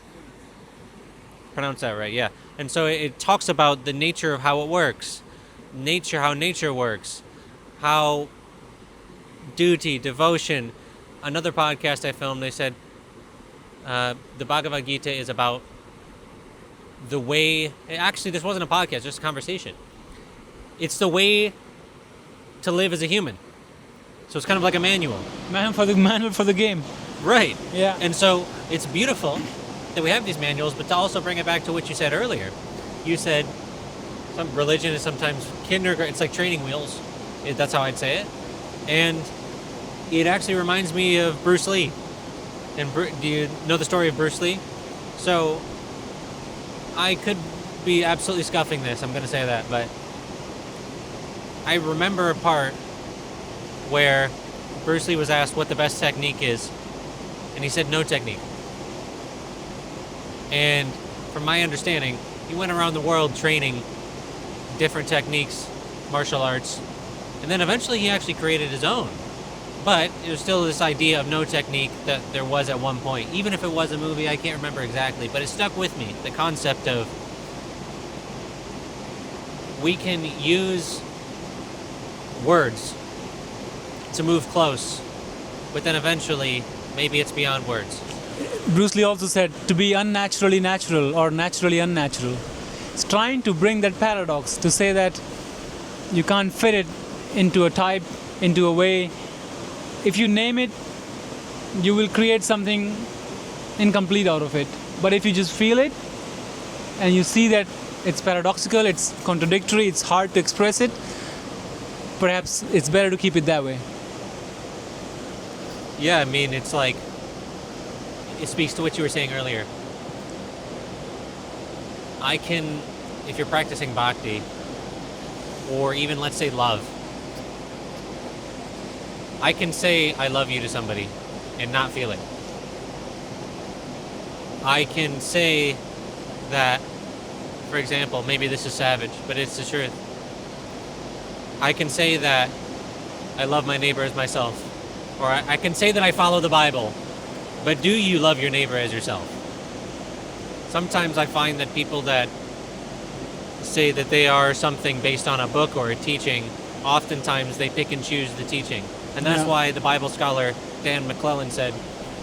Pronounce that right, yeah. And so it talks about the nature of how it works. How nature works. How duty, devotion. Another podcast I filmed, they said the Bhagavad Gita is about the way... Actually, this wasn't a podcast, just a conversation. It's the way to live as a human. So it's kind of like a manual. Manual for the game. Right. Yeah. And so it's beautiful that we have these manuals, but to also bring it back to what you said earlier. You said some religion is sometimes kindergarten. It's like training wheels. That's how I'd say it. And it actually reminds me of Bruce Lee. And do you know the story of Bruce Lee? So I could be absolutely scuffing this. I'm going to say that, but I remember a part where Bruce Lee was asked what the best technique is, and he said no technique. And from my understanding, he went around the world training different techniques, martial arts, and then eventually he actually created his own. But it was still this idea of no technique that there was at one point. Even if it was a movie, I can't remember exactly, but it stuck with me. The concept of we can use words to move close, but then eventually maybe it's beyond words. Bruce Lee also said to be unnaturally natural or naturally unnatural. It's trying to bring that paradox to say that you can't fit it into a type, into a way. If you name it, you will create something incomplete out of it. But if you just feel it and you see that it's paradoxical, it's contradictory, it's hard to express it, perhaps it's better to keep it that way. Yeah, I mean, it's like, it speaks to what you were saying earlier. I can, if you're practicing bhakti, or even let's say love, I can say I love you to somebody and not feel it. I can say that, for example, maybe this is savage, but it's the truth. I can say that I love my neighbor as myself. Or I can say that I follow the Bible. But do you love your neighbor as yourself? Sometimes I find that people that say that they are something based on a book or a teaching, oftentimes they pick and choose the teaching. And that's why the Bible scholar Dan McClellan said,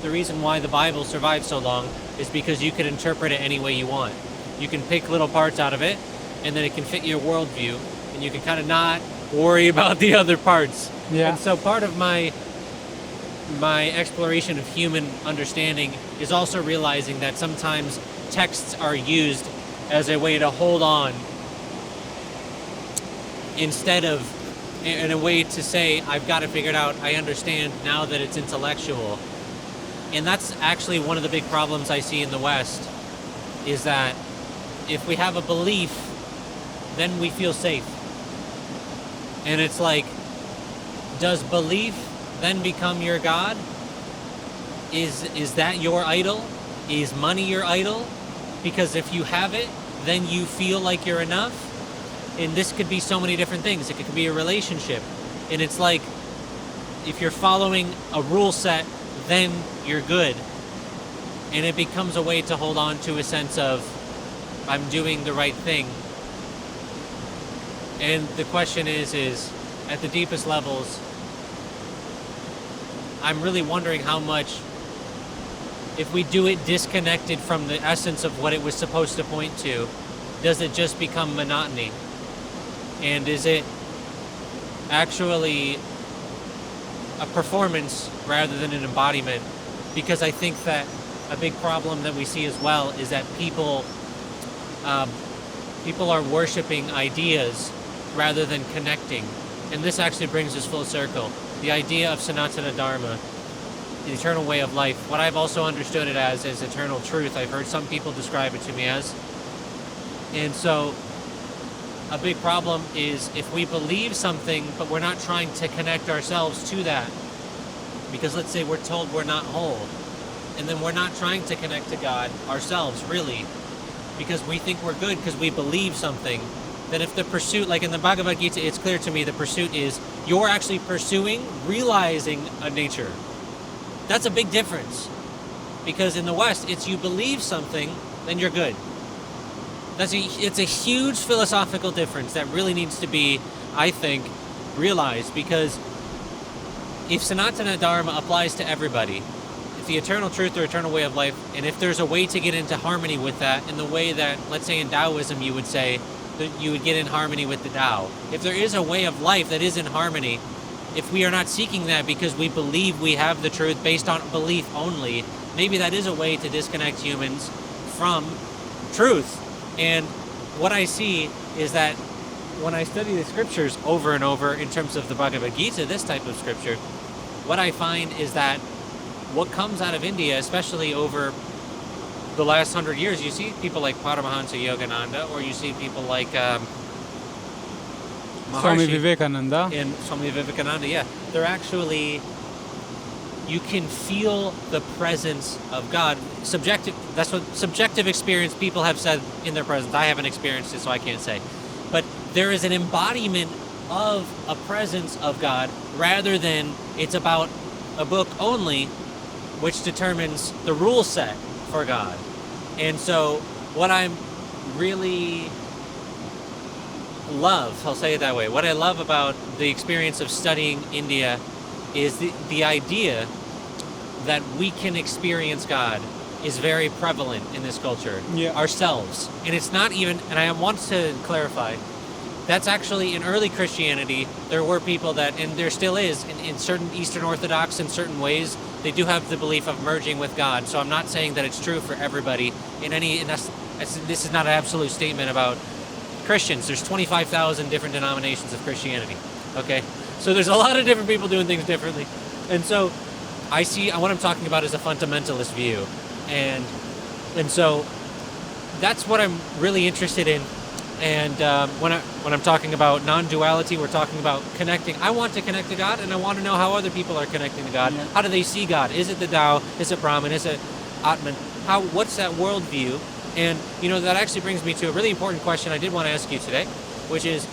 the reason why the Bible survived so long is because you can interpret it any way you want. You can pick little parts out of it, and then it can fit your worldview, and you can kind of not worry about the other parts. Yeah. And so part of my exploration of human understanding is also realizing that sometimes texts are used as a way to hold on instead of in a way to say, I've got it figured out, I understand now that it's intellectual. And that's actually one of the big problems I see in the West, is that if we have a belief, then we feel safe. And it's like, does belief then become your God? Is that your idol? Is money your idol? Because if you have it, then you feel like you're enough. And this could be so many different things. It could be a relationship. And it's like, if you're following a rule set, then you're good. And it becomes a way to hold on to a sense of, I'm doing the right thing. And the question is at the deepest levels, I'm really wondering how much, if we do it disconnected from the essence of what it was supposed to point to, does it just become monotony? And is it actually a performance rather than an embodiment? Because I think that a big problem that we see as well is that people are worshiping ideas rather than connecting. And this actually brings us full circle. The idea of Sanatana Dharma, the eternal way of life, what I've also understood it as is eternal truth. I've heard some people describe it to me as. And so a big problem is if we believe something, but we're not trying to connect ourselves to that. Because let's say we're told we're not whole, and then we're not trying to connect to God ourselves, really, because we think we're good because we believe something. Then if the pursuit, like in the Bhagavad Gita, it's clear to me the pursuit is you're actually pursuing, realizing a nature. That's a big difference. Because in the West, it's you believe something, then you're good. It's a huge philosophical difference that really needs to be, I think, realized. Because if Sanatana Dharma applies to everybody, if the eternal truth or eternal way of life, and if there's a way to get into harmony with that in the way that, let's say in Taoism, you would say that you would get in harmony with the Tao. If there is a way of life that is in harmony, if we are not seeking that because we believe we have the truth based on belief only, maybe that is a way to disconnect humans from truth. And what I see is that when I study the scriptures over and over in terms of the Bhagavad Gita, this type of scripture, what I find is that what comes out of India, especially over the last 100 years, you see people like Paramahansa Yogananda, or you see people like Swami Maharshi Vivekananda. and Swami Vivekananda. Yeah, they're actually, you can feel the presence of God. Subjective, that's what subjective experience people have said in their presence. I haven't experienced it, so I can't say. But there is an embodiment of a presence of God rather than it's about a book only, which determines the rule set for God. And so what I'm really love, I'll say it that way, what I love about the experience of studying India is the idea that we can experience God is very prevalent in this culture, ourselves. And it's not even, and I want to clarify, that's actually in early Christianity, there were people that, and there still is, in certain Eastern Orthodox in certain ways, they do have the belief of merging with God. So I'm not saying that it's true for everybody this is not an absolute statement about Christians. There's 25,000 different denominations of Christianity, okay? So there's a lot of different people doing things differently. And so I see, what I'm talking about is a fundamentalist view. And so that's what I'm really interested in. And when I'm talking about non-duality, we're talking about connecting. I want to connect to God, and I want to know how other people are connecting to God. Yeah. How do they see God? Is it the Tao? Is it Brahman? Is it Atman? What's that worldview? And, that actually brings me to a really important question I did want to ask you today, which is,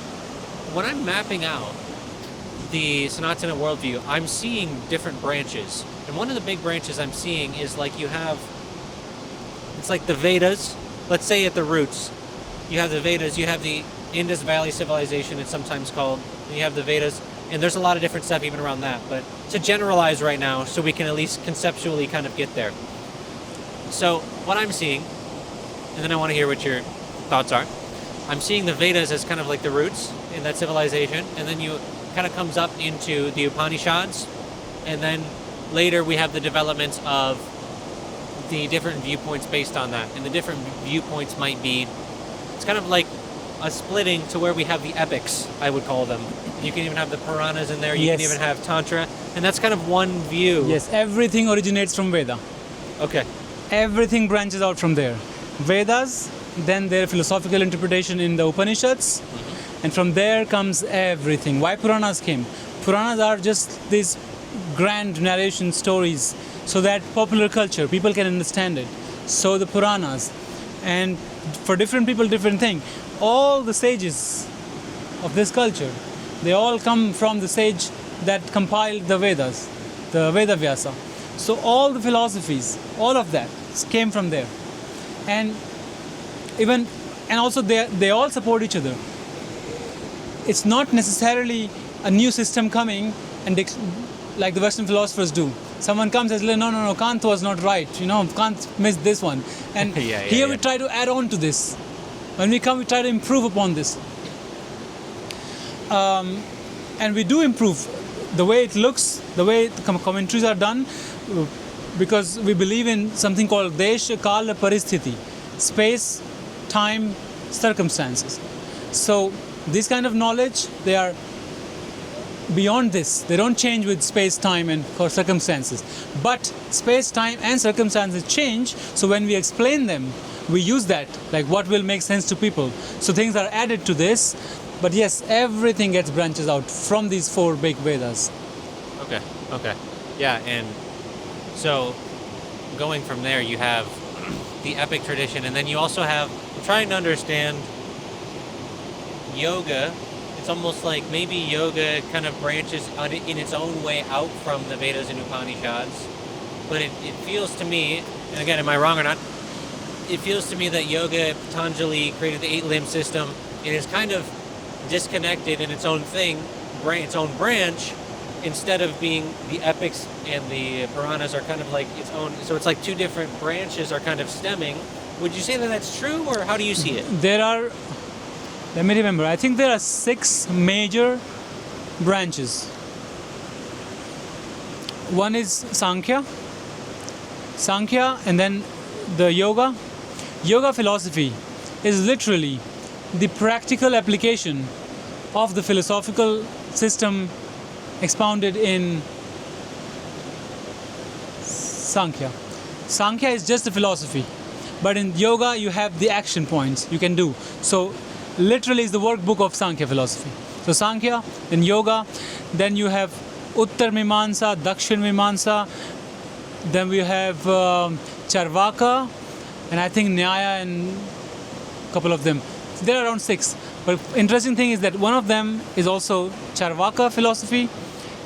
when I'm mapping out the Sanatana worldview, I'm seeing different branches. And one of the big branches I'm seeing is like it's like the Vedas, let's say at the roots. You have the Vedas, you have the Indus Valley Civilization, it's sometimes called, and you have the Vedas, and there's a lot of different stuff even around that, but to generalize right now so we can at least conceptually kind of get there. So what I'm seeing, and then I want to hear what your thoughts are, I'm seeing the Vedas as kind of like the roots in that civilization, and then you kind of comes up into the Upanishads, and then later we have the development of the different viewpoints based on that, and the different viewpoints might be, it's kind of like a splitting to where we have the epics, I would call them. You can even have the Puranas in there, you can even have Tantra, and that's kind of one view. Yes, everything originates from Veda. Okay. Everything branches out from there. Vedas, then their philosophical interpretation in the Upanishads, and from there comes everything. Why Puranas came? Puranas are just these grand narration stories so that popular culture, people can understand it. So the Puranas, and for different people, different thing. All the sages of this culture They all come from the sage that compiled the Vedas, the Veda Vyasa. So all the philosophies, all of that came from there. And also they all support each other. It's not necessarily a new system coming and like the Western philosophers do. Someone comes and says, no, Kant was not right. Kant missed this one. And we try to add on to this. When we come, we try to improve upon this. And we do improve the way it looks, the way the commentaries are done, because we believe in something called Desha, Kala, Paristhiti, space, time, circumstances. So this kind of knowledge, they are beyond this. They don't change with space, time, and circumstances. But space, time, and circumstances change. So when we explain them, we use that, like what will make sense to people. So things are added to this. But yes, everything gets branches out from these 4 big Vedas. Okay. Yeah, and so going from there, you have the epic tradition, and then you also have, I'm trying to understand yoga. It's almost like maybe yoga kind of branches in its own way out from the Vedas and Upanishads. But it feels to me, and again, am I wrong or not? It feels to me that yoga, Patanjali created the 8-limb system, and is kind of disconnected in its own thing, its own branch, instead of being the epics and the Puranas are kind of like its own. So it's like 2 different branches are kind of stemming. Would you say that that's true, or how do you see it? There are, let me remember, I think there are 6 major branches. One is Sankhya, and then the yoga. Yoga philosophy is literally the practical application of the philosophical system expounded in Sankhya. Sankhya is just a philosophy, but in yoga you have the action points you can do. So literally is the workbook of Sankhya philosophy. So Sankhya, then yoga, then you have Uttar Mimamsa, Dakshin Mimamsa, then we have Charvaka, and I think Nyaya and a couple of them. There are around 6. But interesting thing is that one of them is also Charvaka philosophy,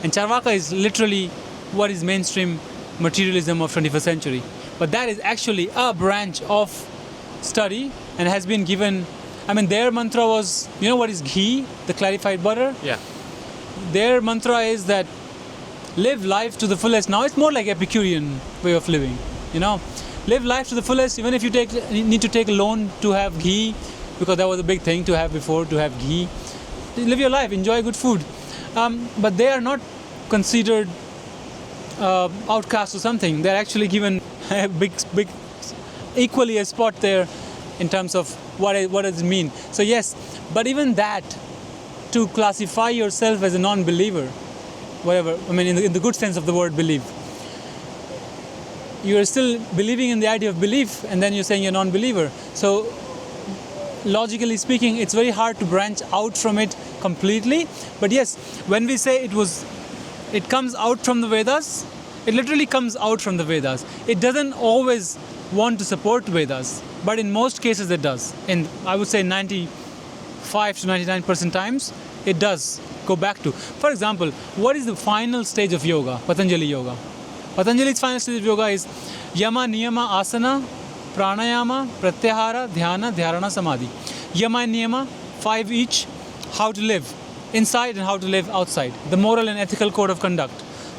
and Charvaka is literally what is mainstream materialism of 21st century. But that is actually a branch of study and has been given. I mean, their mantra was, what is ghee, the clarified butter? Yeah. Their mantra is that live life to the fullest. Now it's more like Epicurean way of living, Live life to the fullest, even if you need to take a loan to have ghee, because that was a big thing to have before, to have ghee. Live your life, enjoy good food. But they are not considered outcasts or something. They're actually given a big, equally a spot there in terms of what does it mean. So yes, but even that, to classify yourself as a non-believer, whatever, I mean in the good sense of the word believe, you are still believing in the idea of belief, and then you're saying you're non-believer. So logically speaking, it's very hard to branch out from it completely. But yes, when we say it comes out from the Vedas, it literally comes out from the Vedas. It doesn't always want to support Vedas, but in most cases it does. In, I would say, 95 to 99% times, it does go back to. For example, what is the final stage of yoga, Patanjali yoga? Patanjali's final stage of yoga is Yama, Niyama, Asana, Pranayama, Pratyahara, Dhyana, Dhyarana, Samadhi. Yama and Niyama, 5 each, how to live inside and how to live outside. The moral and ethical code of conduct.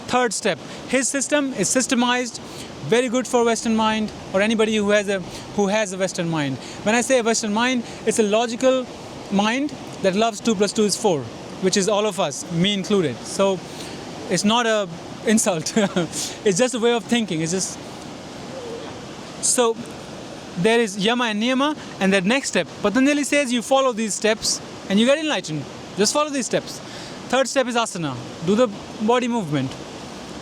3rd step, his system is systemized, very good for Western mind, or anybody who has a Western mind. When I say a Western mind, it's a logical mind that loves 2 plus 2 is 4, which is all of us, me included. So it's not a insult. It's just a way of thinking. It's just so there is Yama and Niyama, and that next step, Patanjali says you follow these steps and you get enlightened. Just follow these steps. 3rd step is asana, do the body movement.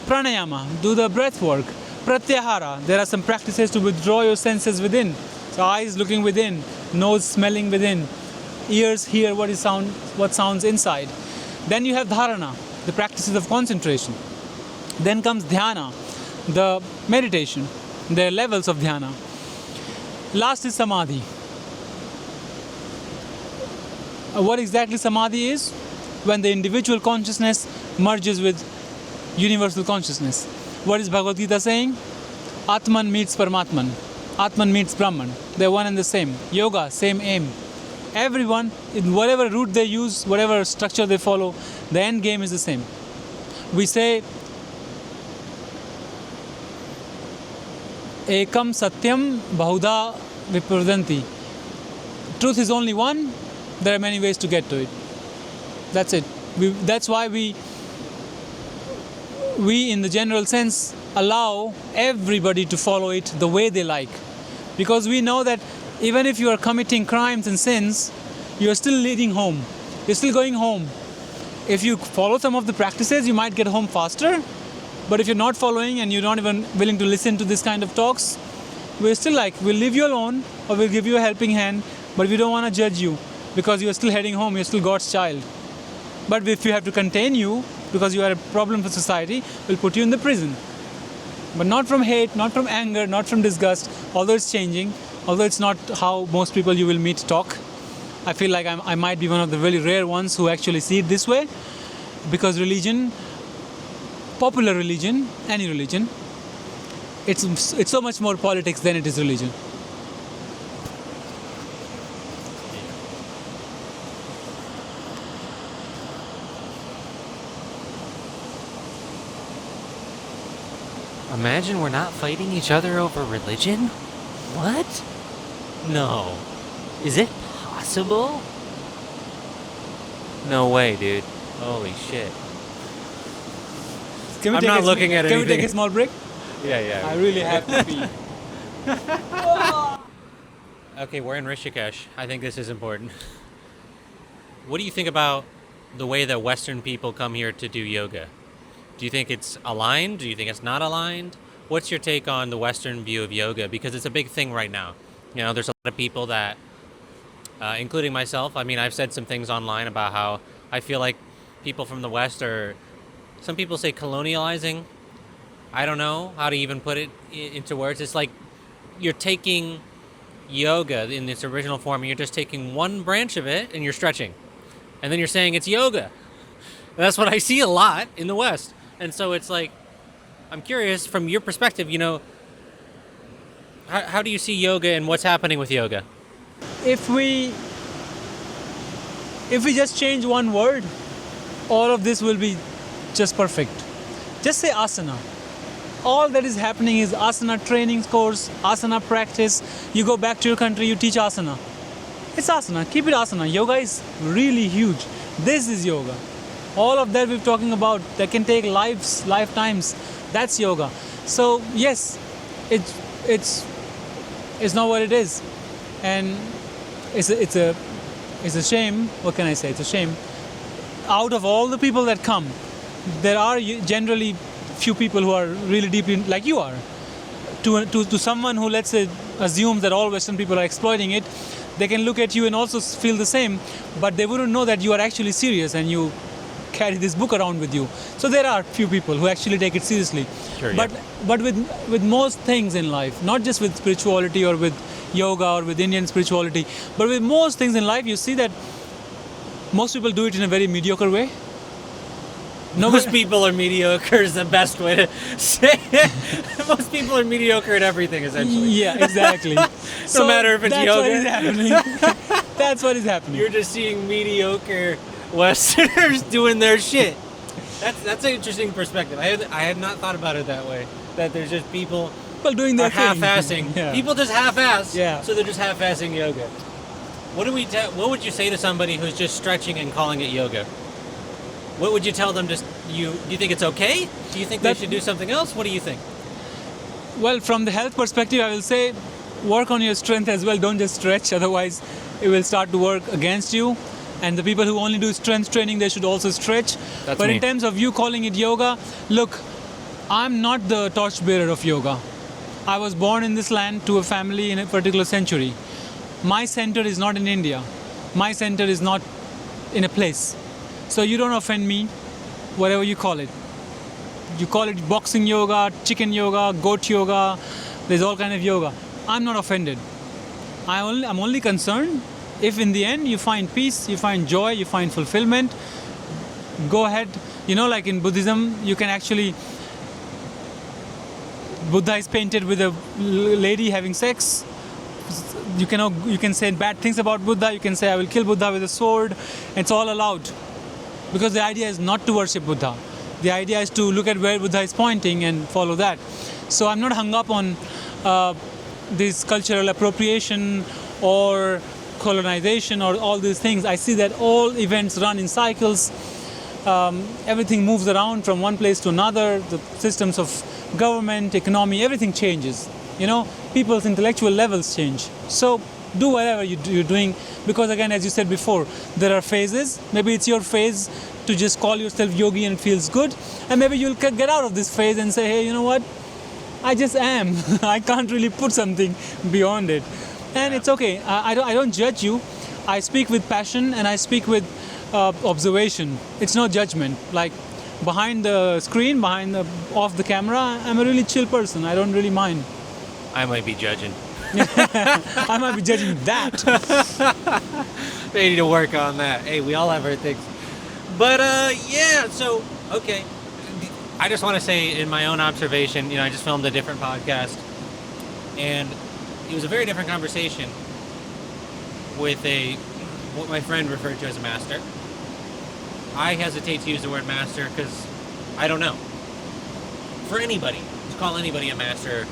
Pranayama, do the breath work. Pratyahara, there are some practices to withdraw your senses within. So eyes looking within, nose smelling within, ears hear what sounds inside. Then you have dharana, the practices of concentration. Then comes dhyana, the meditation. There are levels of dhyana. Last is samadhi. What exactly samadhi is? when the individual consciousness merges with universal consciousness. What is Bhagavad Gita saying? Atman meets Paramatman. Atman meets Brahman. They're one and the same. Yoga, same aim. Everyone, in whatever route they use, whatever structure they follow, the end game is the same. We say, Ekam Satyam Bahuda Vipradanti. Truth is only one. There are many ways to get to it. That's it. That's why we, in the general sense, allow everybody to follow it the way they like. Because we know that even if you are committing crimes and sins, you are still leading home. You're still going home. If you follow some of the practices, you might get home faster. But if you're not following and you're not even willing to listen to this kind of talks, we're still like, we'll leave you alone or we'll give you a helping hand, but we don't want to judge you because you're still heading home, you're still God's child. But if you have to contain you because you are a problem for society, we'll put you in the prison. But not from hate, not from anger, not from disgust, although it's changing, although it's not how most people you will meet talk. I feel like I might be one of the really rare ones who actually see it this way, because religion, popular religion, any religion, it's so much more politics than it is religion. Imagine we're not fighting each other over religion? What? No. Is it possible? No way, dude. Holy shit. I'm not looking at anything. Can we take a small break? Yeah. I really have to pee. Okay, we're in Rishikesh. I think this is important. What do you think about the way that Western people come here to do yoga? Do you think it's aligned? Do you think it's not aligned? What's your take on the Western view of yoga? Because it's a big thing right now. You know, there's a lot of people that, including myself, I mean, I've said some things online about how I feel like people from the West are, some people say colonializing. I don't know how to even put it into words. It's like you're taking yoga in its original form and you're just taking one branch of it and you're stretching. And then you're saying it's yoga. And that's what I see a lot in the West. And so it's like, I'm curious from your perspective, you know, how do you see yoga and what's happening with yoga? If we just change one word, all of this will be just perfect. Just say asana. All that is happening is asana training course, asana practice. You go back to your country, you teach asana. It's asana. Keep it asana. Yoga is really huge. This is yoga. All of that we're talking about, that can take lifetimes. That's yoga. So yes, it's not what it is, and it's a shame. What can I say? It's a shame. Out of all the people that come, there are generally few people who are really deeply like you are. To someone who, let's say, assumes that all Western people are exploiting it, they can look at you and also feel the same, but they wouldn't know that you are actually serious and you carry this book around with you. So there are few people who actually take it seriously. Sure, but with most things in life, not just with spirituality or with yoga or with Indian spirituality, but with most things in life, you see that most people do it in a very mediocre way. Most people are mediocre is the best way to say it. Most people are mediocre at everything, essentially. Yeah, exactly. No matter if it's that's yoga. What is happening. That's what is happening. You're just seeing mediocre Westerners doing their shit. That's an interesting perspective. I had not thought about it that way. That there's just people doing their thing. half-assing. Yeah. People just half-ass. Yeah. So they're just half-assing yoga. What would you say to somebody who's just stretching and calling it yoga? What would you tell them? Do you think it's okay? Do you think they should do something else? What do you think? Well, from the health perspective, I will say work on your strength as well. Don't just stretch, otherwise it will start to work against you. And the people who only do strength training, they should also stretch. That's but me. in terms of you calling it yoga, look, I'm not the torchbearer of yoga. I was born in this land to a family in a particular century. My center is not in India. My center is not in a place. So you don't offend me, whatever you call it. You call it boxing yoga, chicken yoga, goat yoga, there's all kind of yoga. I'm not offended. I'm only concerned if in the end you find peace, you find joy, you find fulfillment, go ahead. Like in Buddhism, you can actually, Buddha is painted with a lady having sex. You can say bad things about Buddha. You can say, I will kill Buddha with a sword. It's all allowed. Because the idea is not to worship Buddha. The idea is to look at where Buddha is pointing and follow that. So I'm not hung up on this cultural appropriation or colonization or all these things. I see that all events run in cycles. Everything moves around from one place to another. The systems of government, economy, everything changes. People's intellectual levels change. So do whatever you're doing, because again, as you said before, there are phases. Maybe it's your phase to just call yourself yogi and it feels good, and maybe you'll get out of this phase and say, hey, you know what, I just am. I can't really put something beyond it, and it's okay. I don't judge you. I speak with passion and I speak with observation. It's no judgment. Like behind the screen, off the camera, I'm a really chill person. I don't really mind. I might be judging. I might be judging that. They need to work on that. Hey, we all have our things. But yeah, so okay. I just want to say, in my own observation, I just filmed a different podcast, and it was a very different conversation with what my friend referred to as a master. I hesitate to use the word master because I don't know. For anybody to call anybody a master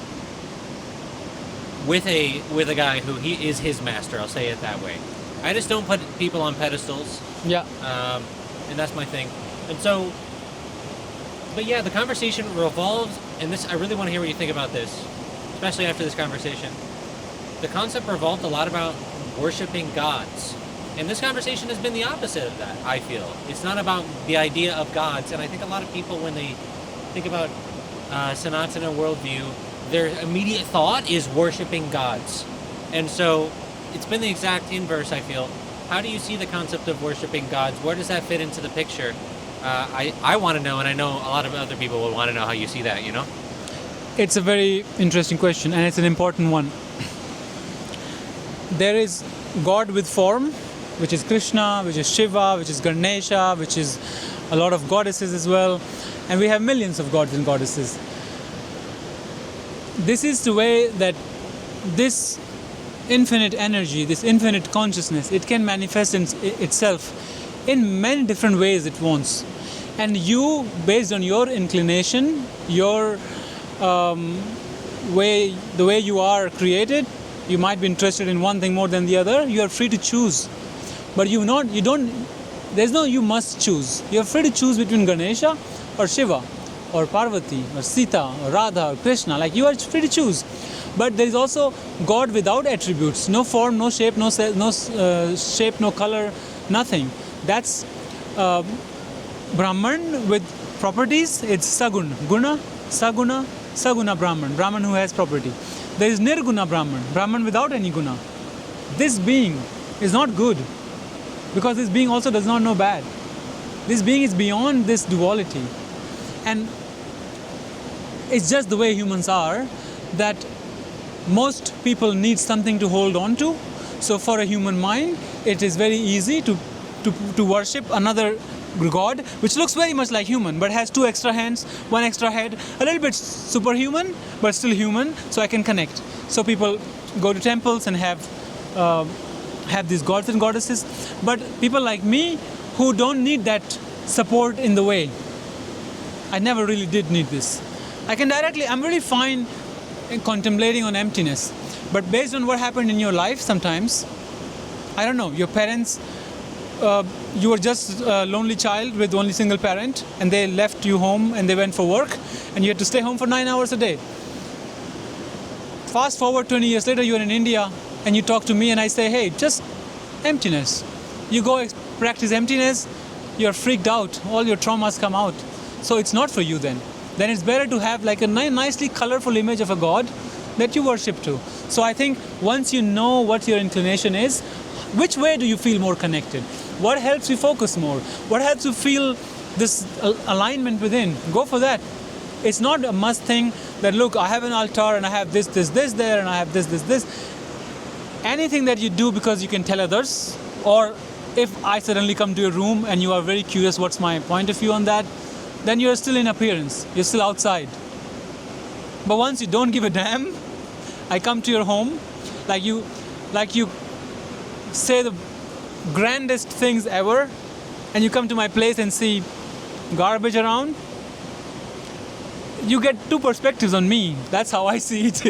with a guy who he is his master, I'll say it that way. I just don't put people on pedestals. Yeah. And that's my thing. And so, but yeah, the conversation revolves, and this, I really want to hear what you think about this, especially after this conversation. The concept revolved a lot about worshiping gods. And this conversation has been the opposite of that, I feel. It's not about the idea of gods, and I think a lot of people, when they think about Sanatana worldview, their immediate thought is worshiping gods. And so it's been the exact inverse, I feel. How do you see the concept of worshiping gods? Where does that fit into the picture? I want to know, and I know a lot of other people will want to know how you see that, It's a very interesting question, and it's an important one. There is God with form, which is Krishna, which is Shiva, which is Ganesha, which is a lot of goddesses as well. And we have millions of gods and goddesses. This is the way that this infinite energy, this infinite consciousness, it can manifest itself in many different ways it wants. And you, based on your inclination, your the way you are created, you might be interested in one thing more than the other. You are free to choose. But there's no you must choose. You're free to choose between Ganesha or Shiva or Parvati or Sita or Radha or Krishna. Like, you are free to choose. But there is also God without attributes. No form, no shape, no shape, no color, nothing. That's Brahman with properties. It's Sagun. Guna, Saguna, Saguna Brahman. Brahman who has property. There is Nirguna Brahman. Brahman without any guna. This being is not good, because this being also does not know bad. This being is beyond this duality. And it's just the way humans are, that most people need something to hold on to. So for a human mind, it is very easy to worship another god, which looks very much like human, but has 2 extra hands, 1 extra head, a little bit superhuman, but still human, so I can connect. So people go to temples and have these gods and goddesses. But people like me, who don't need that support in the way, I never really did need this. I'm really fine in contemplating on emptiness. But based on what happened in your life sometimes, I don't know, your parents, you were just a lonely child with only single parent, and they left you home and they went for work, and you had to stay home for 9 hours a day. Fast forward 20 years later, you're in India, and you talk to me and I say, hey, just emptiness. You go practice emptiness, you're freaked out, all your traumas come out. So it's not for you then. Then it's better to have like a nicely colorful image of a god that you worship to. So I think once you know what your inclination is, which way do you feel more connected? What helps you focus more? What helps you feel this alignment within? Go for that. It's not a must thing that, look, I have an altar and I have this there and I have this. Anything that you do because you can tell others, or if I suddenly come to your room and you are very curious what's my point of view on that, then you're still in appearance. You're still outside. But once you don't give a damn, I come to your home, like you say the grandest things ever, and you come to my place and see garbage around, you get two perspectives on me. That's how I see it.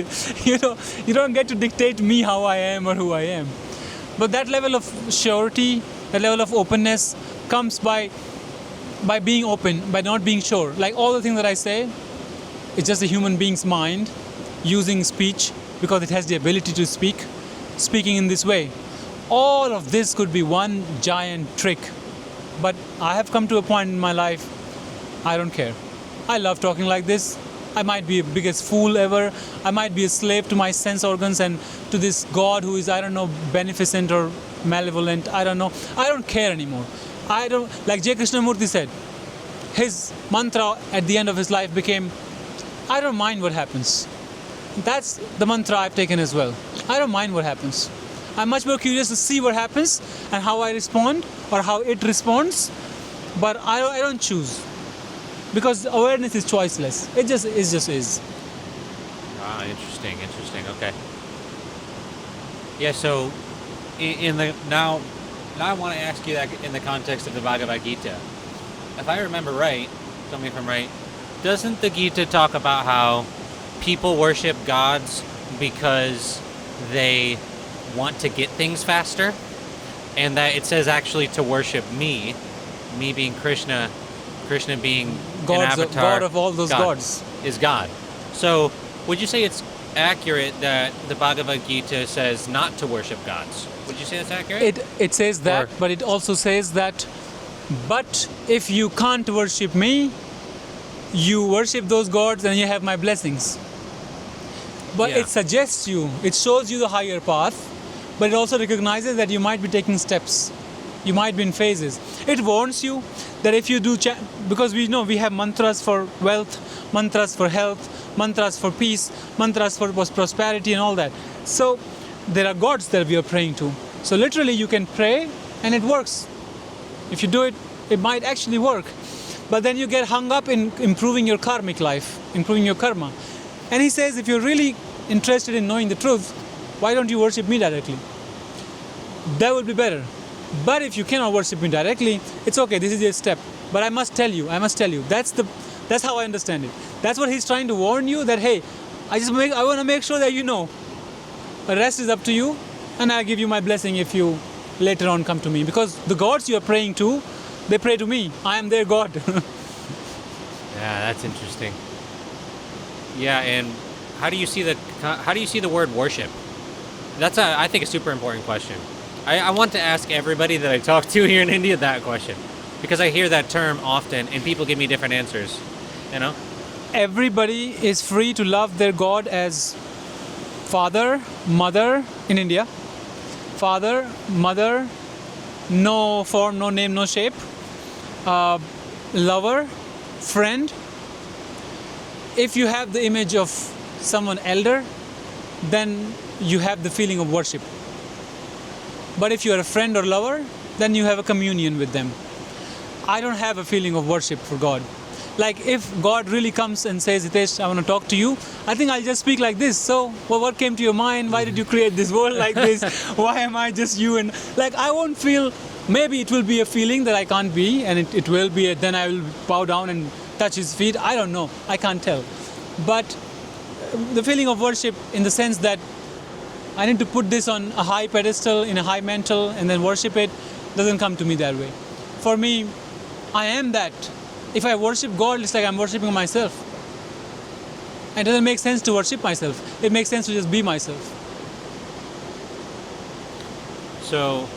You don't get to dictate me how I am or who I am. But that level of surety, that level of openness comes by being open, by not being sure. Like all the things that I say, it's just a human being's mind using speech because it has the ability to speak, speaking in this way. All of this could be one giant trick. But I have come to a point in my life, I don't care. I love talking like this. I might be the biggest fool ever. I might be a slave to my sense organs and to this God who is, I don't know, beneficent or malevolent. I don't know. I don't care anymore. Like J. Krishnamurti said, his mantra at the end of his life became, I don't mind what happens. That's the mantra I've taken as well. I don't mind what happens. I'm much more curious to see what happens and how I respond or how it responds, but I don't choose. Because awareness is choiceless. It just is. Ah, interesting. Okay. Yeah. So, now I want to ask you that in the context of the Bhagavad Gita. If I remember right, tell me if I'm right. Doesn't the Gita talk about how people worship gods because they want to get things faster, and that it says actually to worship me being Krishna being an avatar, God of all those gods, is God. So would you say it's accurate that the Bhagavad Gita says not to worship gods? Would you say that's accurate? It says that, but it also says that, but if you can't worship me, you worship those gods and you have my blessings. But it suggests you, it shows you the higher path, but it also recognizes that you might be taking steps. You might be in phases. It warns you that if you do, because we know we have mantras for wealth, mantras for health, mantras for peace, mantras for prosperity and all that. So there are gods that we are praying to. So literally you can pray and it works. If you do it, it might actually work. But then you get hung up in improving your karmic life, improving your karma. And he says, if you're really interested in knowing the truth, why don't you worship me directly? That would be better. But if you cannot worship me directly, it's okay, this is a step. But I must tell you. That's how I understand it. That's what he's trying to warn you, that hey, I want to make sure that you know. The rest is up to you, and I'll give you my blessing if you later on come to me. Because the gods you are praying to, they pray to me. I am their God. Yeah, that's interesting. Yeah, and how do you see the word worship? That's I think a super important question. I want to ask everybody that I talk to here in India that question, because I hear that term often and people give me different answers, Everybody is free to love their God as father, mother in India. Father, mother, no form, no name, no shape. Lover, friend. If you have the image of someone elder, then you have the feeling of worship. But if you are a friend or lover, then you have a communion with them. I don't have a feeling of worship for God. Like if God really comes and says, Hitesh, I want to talk to you, I think I'll just speak like this. So, well, what came to your mind? Why did you create this world like this? Why am I just you? And like, I won't feel, maybe it will be a feeling that I can't be, and it will be, then I will bow down and touch his feet. I don't know. I can't tell. But the feeling of worship in the sense that I need to put this on a high pedestal, in a high mantle, and then worship it, doesn't come to me that way. For me, I am that. If I worship God, it's like I'm worshiping myself. And it doesn't make sense to worship myself. It makes sense to just be myself. So,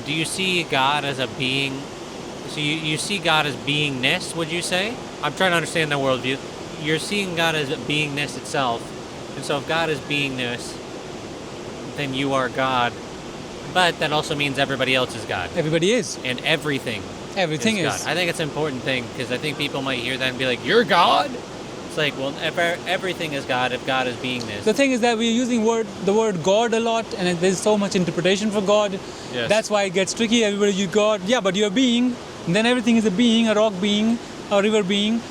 do you see God as a being? So you see God as beingness, would you say? I'm trying to understand the worldview. You're seeing God as a beingness itself. And so if God is beingness, then you are God. But that also means everybody else is God. Everybody is. And everything is. God. I think it's an important thing, because I think people might hear that and be like, you're God? It's It's like, well, if everything is God, if God is beingness. The thing is that we're using the word God a lot, and there's so much interpretation for God. Yes. That's why it gets tricky. Everybody use God. Yeah, but you're a being. And then everything is a being, a rock being, a river being.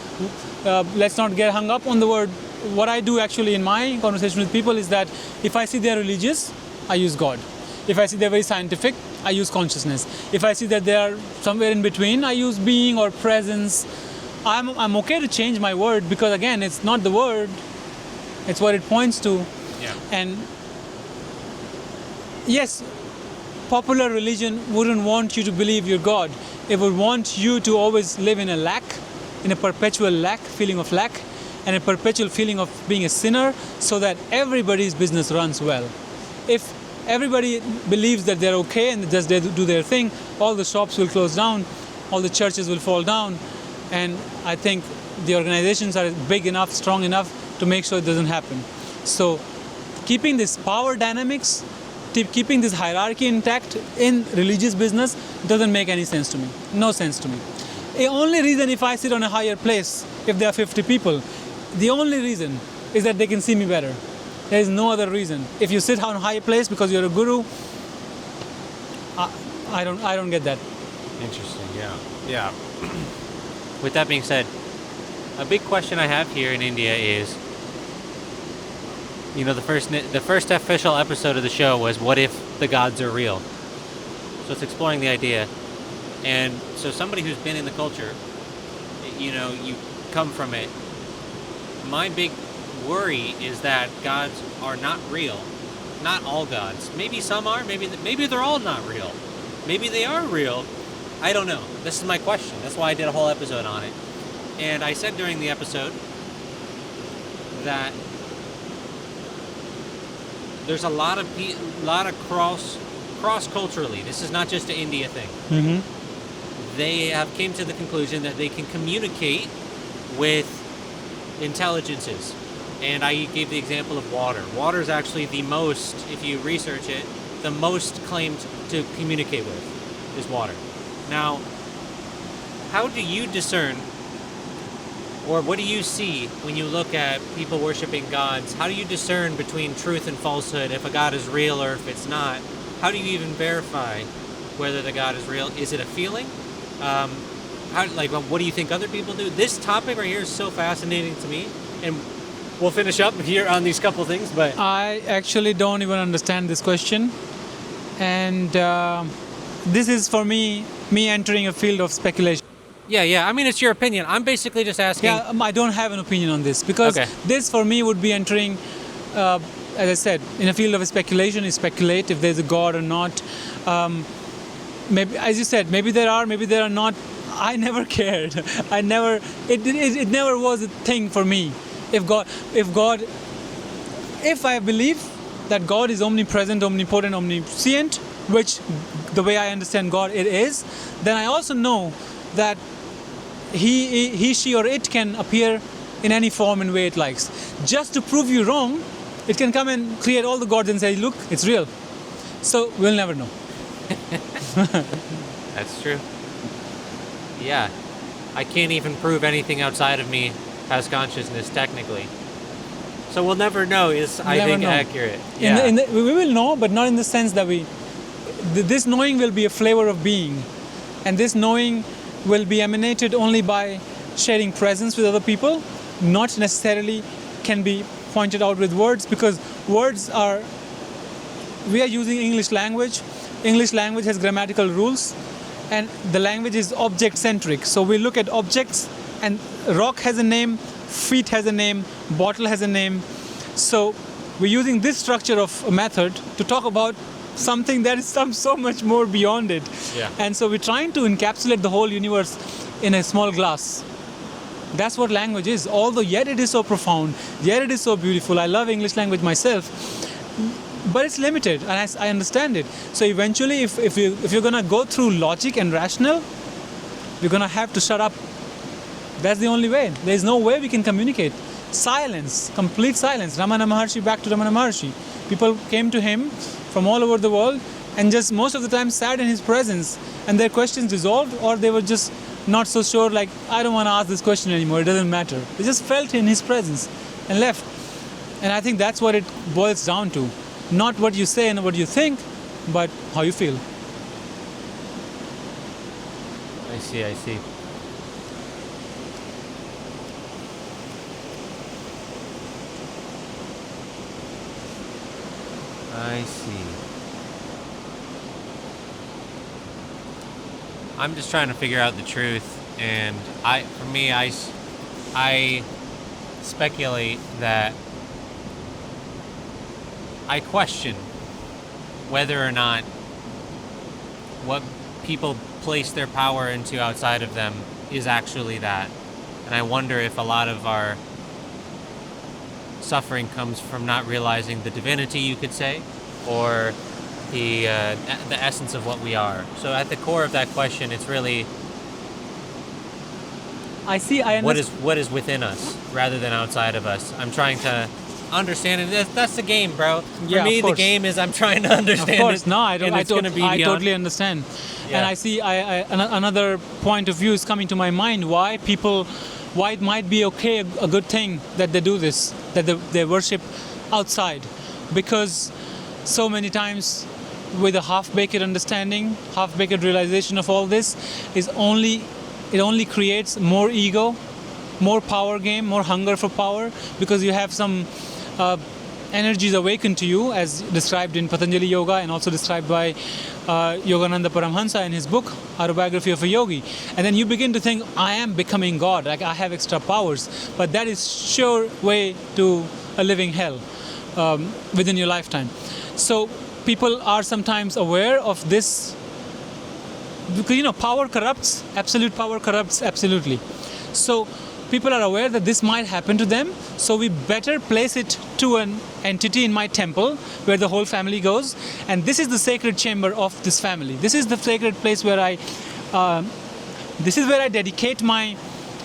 Let's not get hung up on the word. What I do actually in my conversation with people is that if I see they're religious, I use God. If I see they're very scientific, I use consciousness. If I see that they are somewhere in between, I use being or presence. I'm okay to change my word because again, it's not the word, it's what it points to. Yeah. And yes, popular religion wouldn't want you to believe you're God. It would want you to always live in a lack, in a perpetual lack, feeling of lack, and a perpetual feeling of being a sinner, so that everybody's business runs well. If everybody believes that they're okay and just they do their thing, all the shops will close down, all the churches will fall down, and I think the organizations are big enough, strong enough to make sure it doesn't happen. So keeping this power dynamics, keeping this hierarchy intact in religious business doesn't make any sense to me. No sense to me. The only reason if I sit on a higher place, if there are 50 people, the only reason is that they can see me better. There is no other reason. If you sit on a higher place because you're a guru, I don't get that. Interesting. Yeah. With that being said, a big question I have here in India is, the first official episode of the show was, what if the gods are real? So it's exploring the idea. And so somebody who's been in the culture, you come from it. My big worry is that gods are not real. Not all gods. Maybe some are. Maybe they're all not real. Maybe they are real. I don't know. This is my question. That's why I did a whole episode on it. And I said during the episode that there's a lot of cross culturally. This is not just an India thing. Mm-hmm. They have came to the conclusion that they can communicate with intelligences. And I gave the example of water. Water is actually the most, if you research it, the most claimed to communicate with is water. Now, how do you discern, or what do you see when you look at people worshiping gods? How do you discern between truth and falsehood, if a god is real or if it's not? How do you even verify whether the god is real? Is it a feeling? What do you think other people do? This topic right here is so fascinating to me, and we'll finish up here on these couple things. But I actually don't even understand this question, and this is for me entering a field of speculation. Yeah. I mean, it's your opinion. I'm basically just asking. Yeah, I don't have an opinion on this because this for me would be entering, as I said, in a field of speculation. You speculate if there's a god or not. Maybe, as you said, maybe there are, maybe there are not. I never cared. It never was a thing for me. If I believe that God is omnipresent, omnipotent, omniscient, which the way I understand God it is, then I also know that he, she, or it can appear in any form and way it likes. Just to prove you wrong, it can come and create all the gods and say, look, it's real. So we'll never know. That's true. Yeah. I can't even prove anything outside of me has consciousness, technically. So we'll never know is, I think, accurate. Yeah. We will know, but not in the sense that this knowing will be a flavor of being. And this knowing will be emanated only by sharing presence with other people, not necessarily can be pointed out with words, because we are using English language. English language has grammatical rules, and the language is object-centric. So we look at objects, and rock has a name, feet has a name, bottle has a name. So we're using this structure of a method to talk about something that is so much more beyond it. Yeah. And so we're trying to encapsulate the whole universe in a small glass. That's what language is. Although yet it is so profound, yet it is so beautiful. I love English language myself, but it's limited, and I understand it. So eventually, if you're gonna go through logic and rational, we're gonna have to shut up. That's the only way. There's no way we can communicate. Silence, complete silence. Ramana Maharshi, back to Ramana Maharshi. People came to him from all over the world and just most of the time sat in his presence, and their questions resolved, or they were just not so sure, like, I don't want to ask this question anymore, it doesn't matter. They just felt in his presence and left. And I think that's what it boils down to. Not what you say and what you think, but how you feel. I see. I see. I'm just trying to figure out the truth, and I speculate that I question whether or not what people place their power into outside of them is actually that. And I wonder if a lot of our suffering comes from not realizing the divinity, you could say, or the essence of what we are. So at the core of that question, it's really what is within us rather than outside of us. I'm trying to understand it. That's the game, bro. For me, the game is I'm trying to understand it. Of course, no, I don't. I totally understand. Yeah. And I see another point of view is coming to my mind. Why it might be okay, a good thing that they do this, that they worship outside, because so many times with a half-baked understanding, half-baked realization of all this, it only creates more ego, more power game, more hunger for power, because you have some energies awakened to you, as described in Patanjali Yoga and also described by Yogananda Paramhansa in his book Autobiography of a Yogi. And then you begin to think, I am becoming God, like I have extra powers. But that is sure way to a living hell within your lifetime. So people are sometimes aware of this, because power corrupts, absolute power corrupts absolutely. So people are aware that this might happen to them, so we better place it to an entity in my temple where the whole family goes, and this is the sacred chamber of this family. This is the sacred place where I dedicate my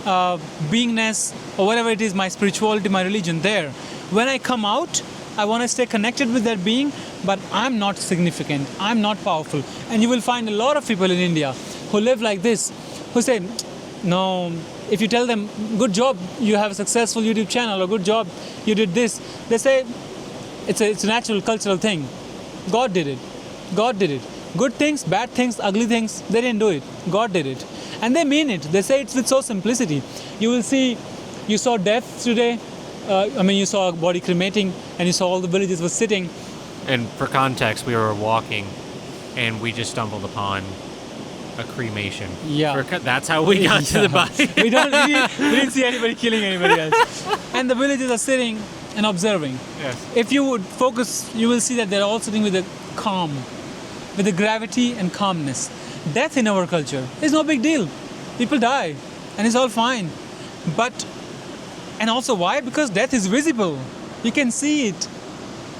beingness, or whatever it is, my spirituality, my religion there. When I come out, I want to stay connected with that being, but I'm not significant, I'm not powerful. And you will find a lot of people in India who live like this, who say, no, if you tell them, good job, you have a successful YouTube channel, or good job, you did this, they say, it's a natural cultural thing. God did it. God did it. Good things, bad things, ugly things, they didn't do it. God did it. And they mean it. They say it with so simplicity. You will see, you saw death today, you saw a body cremating, and you saw all the villagers were sitting. And for context, we were walking, and we just stumbled upon a cremation. Yeah. That's how we got to the body. we didn't see anybody killing anybody else. And the villagers are sitting and observing. Yes. If you would focus, you will see that they're all sitting with a calm, with a gravity and calmness. Death in our culture is no big deal. People die, and it's all fine. And also why? Because death is visible. You can see it.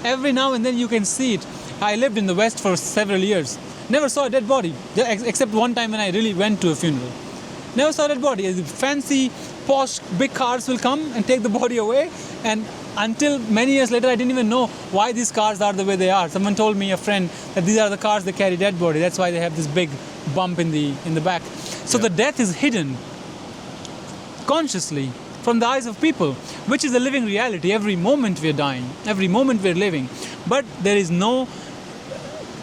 Every now and then you can see it. I lived in the West for several years. Never saw a dead body, except one time when I really went to a funeral. Never saw a dead body. Fancy, posh, big cars will come and take the body away. And until many years later, I didn't even know why these cars are the way they are. Someone told me, a friend, that these are the cars that carry dead body. That's why they have this big bump in the back. So the death is hidden consciously from the eyes of people, which is a living reality. Every moment we're dying, every moment we're living. But there is no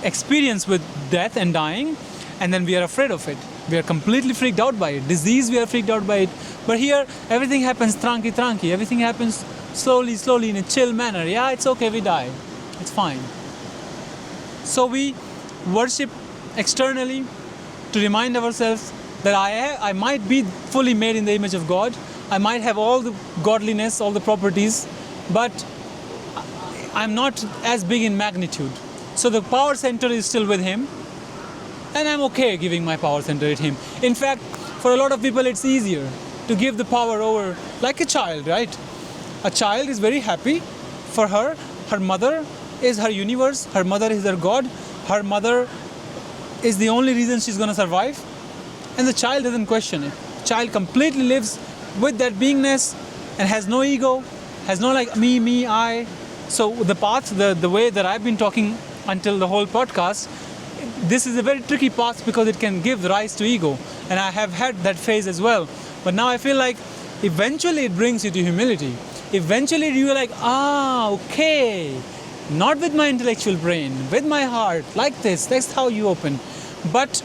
experience with death and dying, and then we are afraid of it. We are completely freaked out by it. Disease, we are freaked out by it. But here, everything happens tranqui. Everything happens slowly in a chill manner. Yeah, it's okay, we die. It's fine. So we worship externally to remind ourselves that I might be fully made in the image of God. I might have all the godliness, all the properties, but I'm not as big in magnitude. So the power center is still with him, and I'm okay giving my power center at him. In fact, for a lot of people, it's easier to give the power over, like a child, right? A child is very happy. For her mother is her universe, her mother is her God, her mother is the only reason she's going to survive, and the child doesn't question it. Child completely lives with that beingness and has no ego, has no like me, I. So the path, the way that I've been talking until the whole podcast, this is a very tricky path because it can give rise to ego. And I have had that phase as well. But now I feel like eventually it brings you to humility. Eventually you're like, okay, not with my intellectual brain, with my heart, like this. That's how you open. But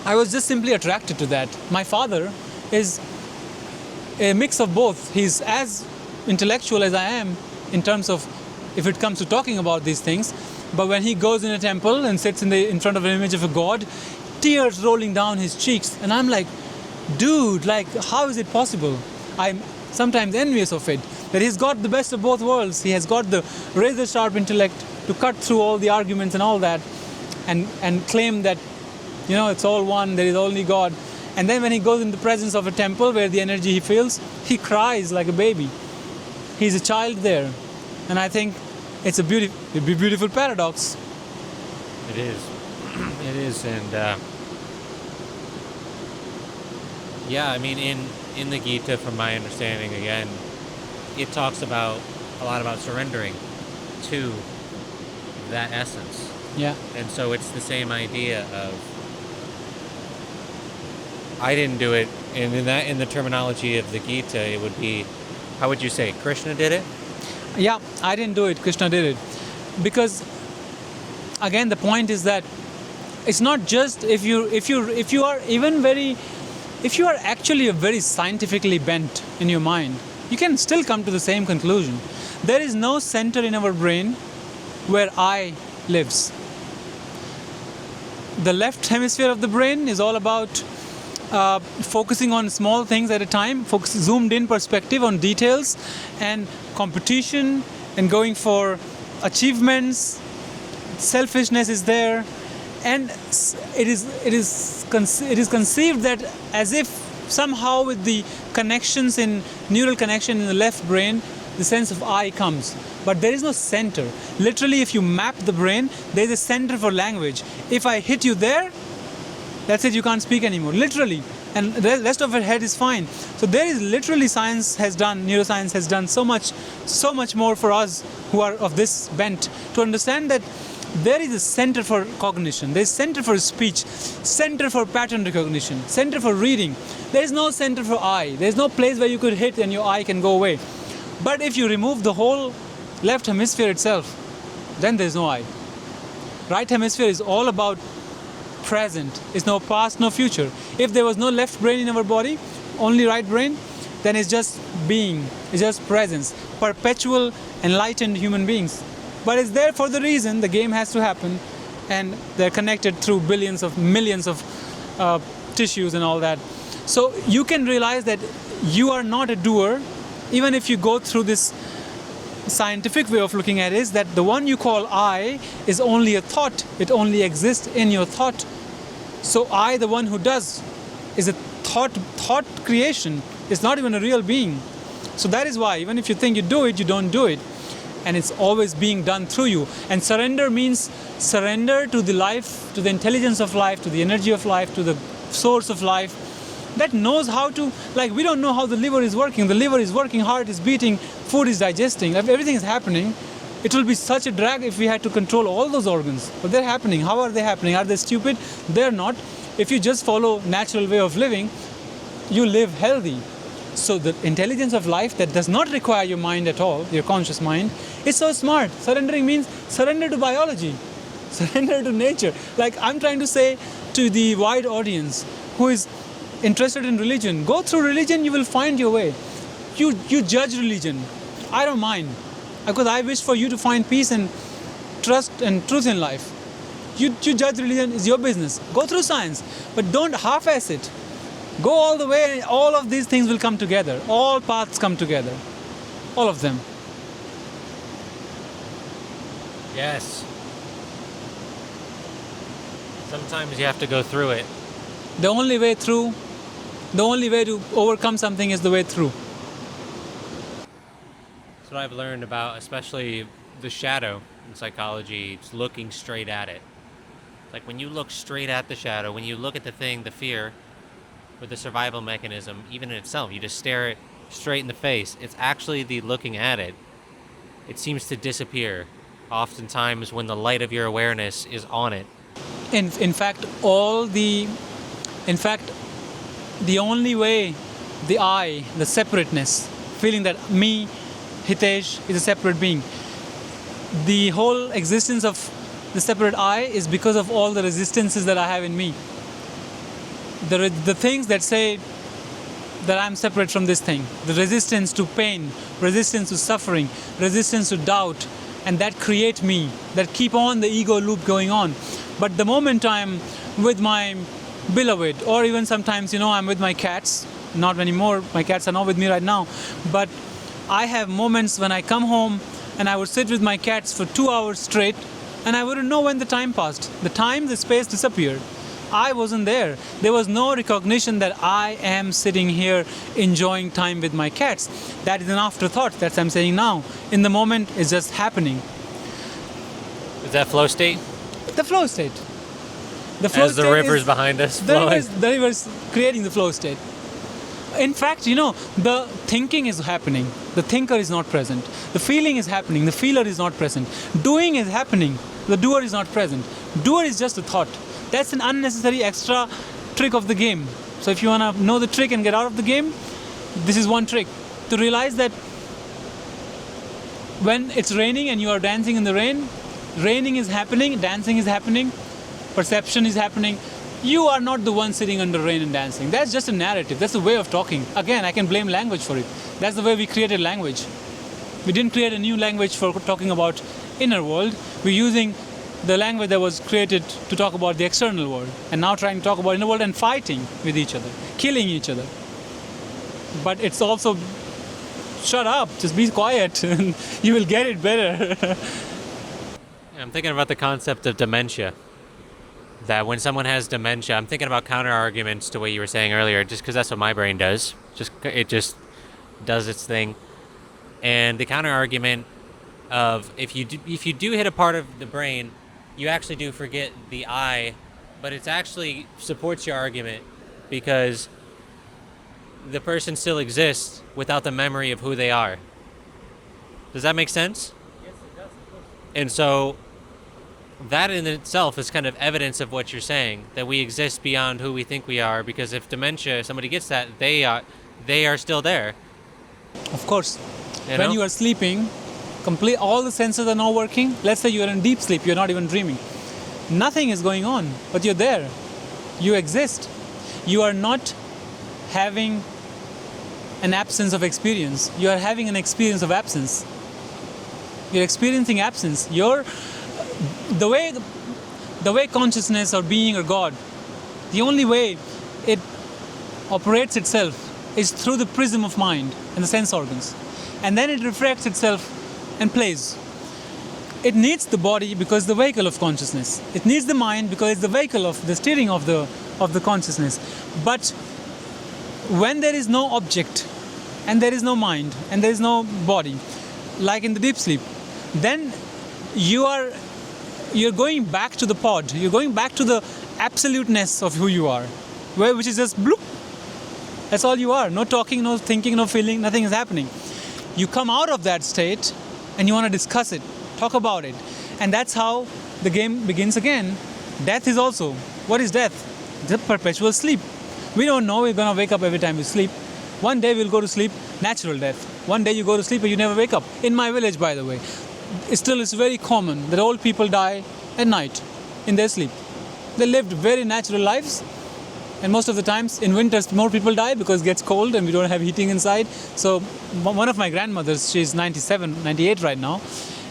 I was just simply attracted to that. My father is a mix of both. He's as intellectual as I am in terms of if it comes to talking about these things. But when he goes in a temple and sits in front of an image of a god, tears rolling down his cheeks, and I'm like, dude, like, how is it possible? I'm sometimes envious of it, that he's got the best of both worlds. He has got the razor sharp intellect to cut through all the arguments and all that, and claim that, it's all one, there is only God. And then when he goes in the presence of a temple where the energy he feels, he cries like a baby. He's a child there. And I think it's a beautiful paradox. It is. It is. And yeah, I mean, in the Gita, from my understanding, again, it talks a lot about surrendering to that essence. Yeah. And so it's the same idea of, I didn't do it, and in the terminology of the Gita, it would be, how would you say, Krishna did it? Yeah, I didn't do it, Krishna did it. Because again, the point is that it's not just if you are actually a very scientifically bent in your mind, you can still come to the same conclusion. There is no center in our brain where I lives. The left hemisphere of the brain is all about focusing on small things at a time, zoomed in perspective on details and competition and going for achievements. Selfishness is there, and it is conceived that as if somehow with the neural connection in the left brain, the sense of I comes. But there is no center. Literally, if you map the brain, there is a center for language. If I hit you there, that's it, you can't speak anymore, literally. And the rest of your head is fine. So there is literally neuroscience has done so much more for us who are of this bent to understand that there is a center for cognition, there is center for speech, center for pattern recognition, center for reading. There is no center for I. There is no place where you could hit and your eye can go away. But if you remove the whole left hemisphere itself, then there is no I. Right hemisphere is all about present. It's no past, no future. If there was no left brain in our body, only right brain, then it's just being, it's just presence. Perpetual, enlightened human beings. But it's there for the reason the game has to happen, and they're connected through millions of tissues and all that. So you can realize that you are not a doer, even if you go through this scientific way of looking at it, is that the one you call I is only a thought. It only exists in your thought. So I, the one who does, is a thought creation. It's not even a real being. So that is why even if you think you do it, you don't do it. And it's always being done through you. And surrender means surrender to the life, to the intelligence of life, to the energy of life, to the source of life that knows how to, like, we don't know how the liver is working. The liver is working, heart is beating, food is digesting, everything is happening. It will be such a drag if we had to control all those organs. But they're happening. How are they happening? Are they stupid? They're not. If you just follow natural way of living, you live healthy. So the intelligence of life that does not require your mind at all, your conscious mind, is so smart. Surrendering means surrender to biology, surrender to nature. Like I'm trying to say to the wide audience who is interested in religion, go through religion, you will find your way. You judge religion. I don't mind, because I wish for you to find peace and trust and truth in life. You judge religion, is your business. Go through science, but don't half-ass it. Go all the way, and all of these things will come together. All paths come together. All of them. Yes. Sometimes you have to go through it. The only way to overcome something is the way through. That's what I've learned about, especially the shadow in psychology. It's looking straight at it. Like when you look straight at the shadow, when you look at the thing, the fear, or the survival mechanism, even in itself, you just stare it straight in the face. It's actually the looking at it. It seems to disappear oftentimes when the light of your awareness is on it. In fact, all the only way the I, the separateness, feeling that me, Hitesh, is a separate being, the whole existence of the separate I is because of all the resistances that I have in me. The things that say that I'm separate from this thing, the resistance to pain, resistance to suffering, resistance to doubt, and that create me, that keep on the ego loop going on. But the moment I'm with my beloved, or even sometimes, I'm with my cats, not anymore, my cats are not with me right now, but I have moments when I come home and I would sit with my cats for 2 hours straight, and I wouldn't know when the time passed. The space disappeared. I wasn't there. There was no recognition that I am sitting here enjoying time with my cats. That is an afterthought. That's what I'm saying now. In the moment, it's just happening. Is that flow state? The flow state. The flow As the state river's is, behind us flowing. the river's creating the flow state. In fact, the thinking is happening. The thinker is not present. The feeling is happening. The feeler is not present. Doing is happening. The doer is not present. Doer is just a thought. That's an unnecessary extra trick of the game. So if you want to know the trick and get out of the game, this is one trick. To realize that when it's raining and you are dancing in the rain, raining is happening, dancing is happening, perception is happening. You are not the one sitting under rain and dancing. That's just a narrative. That's a way of talking. Again, I can blame language for it. That's the way we created language. We didn't create a new language for talking about inner world. We're using the language that was created to talk about the external world, and now trying to talk about inner world and fighting with each other, killing each other. But it's also, shut up, just be quiet, and you will get it better. I'm thinking about the concept of dementia. That when someone has dementia, I'm thinking about counter arguments to what you were saying earlier, just because that's what my brain does. It just does its thing. And the counter argument of if you do hit a part of the brain, you actually do forget the I, but it actually supports your argument because the person still exists without the memory of who they are. Does that make sense? Yes, it does, of course. And so that in itself is kind of evidence of what you're saying, that we exist beyond who we think we are, because if dementia, somebody gets that, they are still there. Of course. You When know? you are sleeping, all the senses are not working. Let's say you are in deep sleep, you're not even dreaming. Nothing is going on, but you're there. You exist. You are not having an absence of experience. You are having an experience of absence. You're experiencing absence. The way consciousness or being or God, the only way it operates itself is through the prism of mind and the sense organs. And then it reflects itself and plays. It needs the body because the vehicle of consciousness. It needs the mind because it's the vehicle of the steering of the consciousness. But when there is no object and there is no mind and there is no body, like in the deep sleep, then you're going back to the pod. You're going back to the absoluteness of who you are, which is just bloop. That's all you are. No talking, no thinking, no feeling, nothing is happening. You come out of that state and you want to discuss it, talk about it. And that's how the game begins again. Death is also, what is death? It's a perpetual sleep. We don't know we're going to wake up every time we sleep. One day we'll go to sleep, natural death. One day you go to sleep and you never wake up. In my village, by the way, it's very common that old people die at night in their sleep. They lived very natural lives. And most of the times in winters, more people die because it gets cold and we don't have heating inside. So one of my grandmothers, she's 97, 98 right now.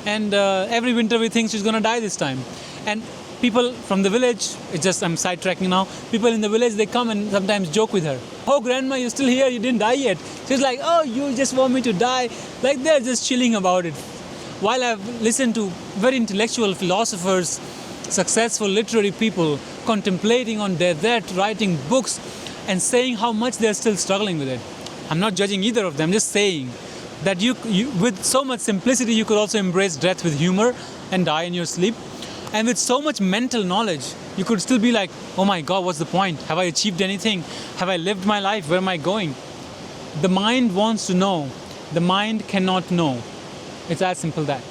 And every winter we think she's going to die this time. And people from the village, I'm sidetracking now. People in the village, they come and sometimes joke with her. Oh, grandma, you're still here. You didn't die yet. She's like, oh, you just want me to die. Like they're just chilling about it. While I've listened to very intellectual philosophers, successful literary people contemplating on their death, writing books and saying how much they're still struggling with it. I'm not judging either of them, just saying that you with so much simplicity you could also embrace death with humor and die in your sleep. And with so much mental knowledge, you could still be like, oh my God, what's the point? Have I achieved anything? Have I lived my life? Where am I going? The mind wants to know. The mind cannot know. It's as simple that.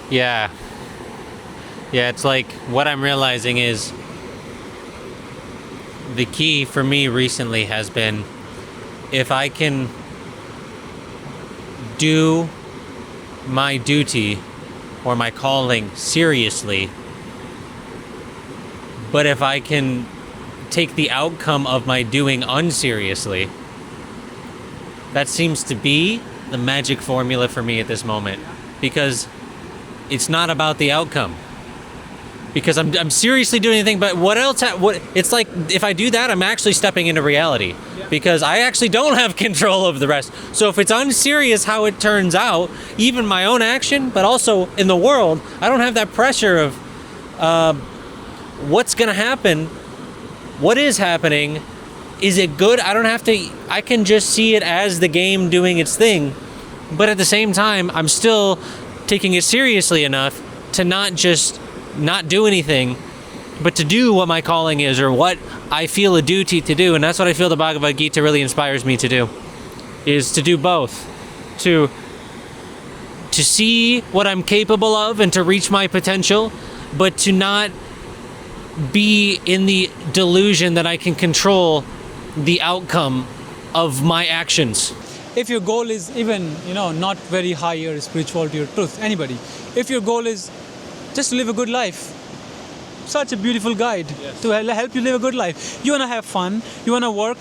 Yeah, it's like what I'm realizing is the key for me recently has been, if I can do my duty or my calling seriously, but if I can take the outcome of my doing unseriously, that seems to be the magic formula for me at this moment, because it's not about the outcome. Because I'm seriously doing anything, but what else? It's like, if I do that, I'm actually stepping into reality, because I actually don't have control of the rest. So if it's unserious how it turns out, even my own action, but also in the world, I don't have that pressure of what's gonna happen, what is happening, is it good? I don't have to. I can just see it as the game doing its thing, but at the same time, I'm still taking it seriously enough to not just not do anything, but to do what my calling is, or what I feel a duty to do. And that's what I feel the Bhagavad Gita really inspires me to do, is to do both, to see what I'm capable of and to reach my potential, but to not be in the delusion that I can control the outcome of my actions. If your goal is even, not very higher spirituality or truth, anybody, if your goal is just to live a good life, such a beautiful guide to help you live a good life. You want to have fun, you want to work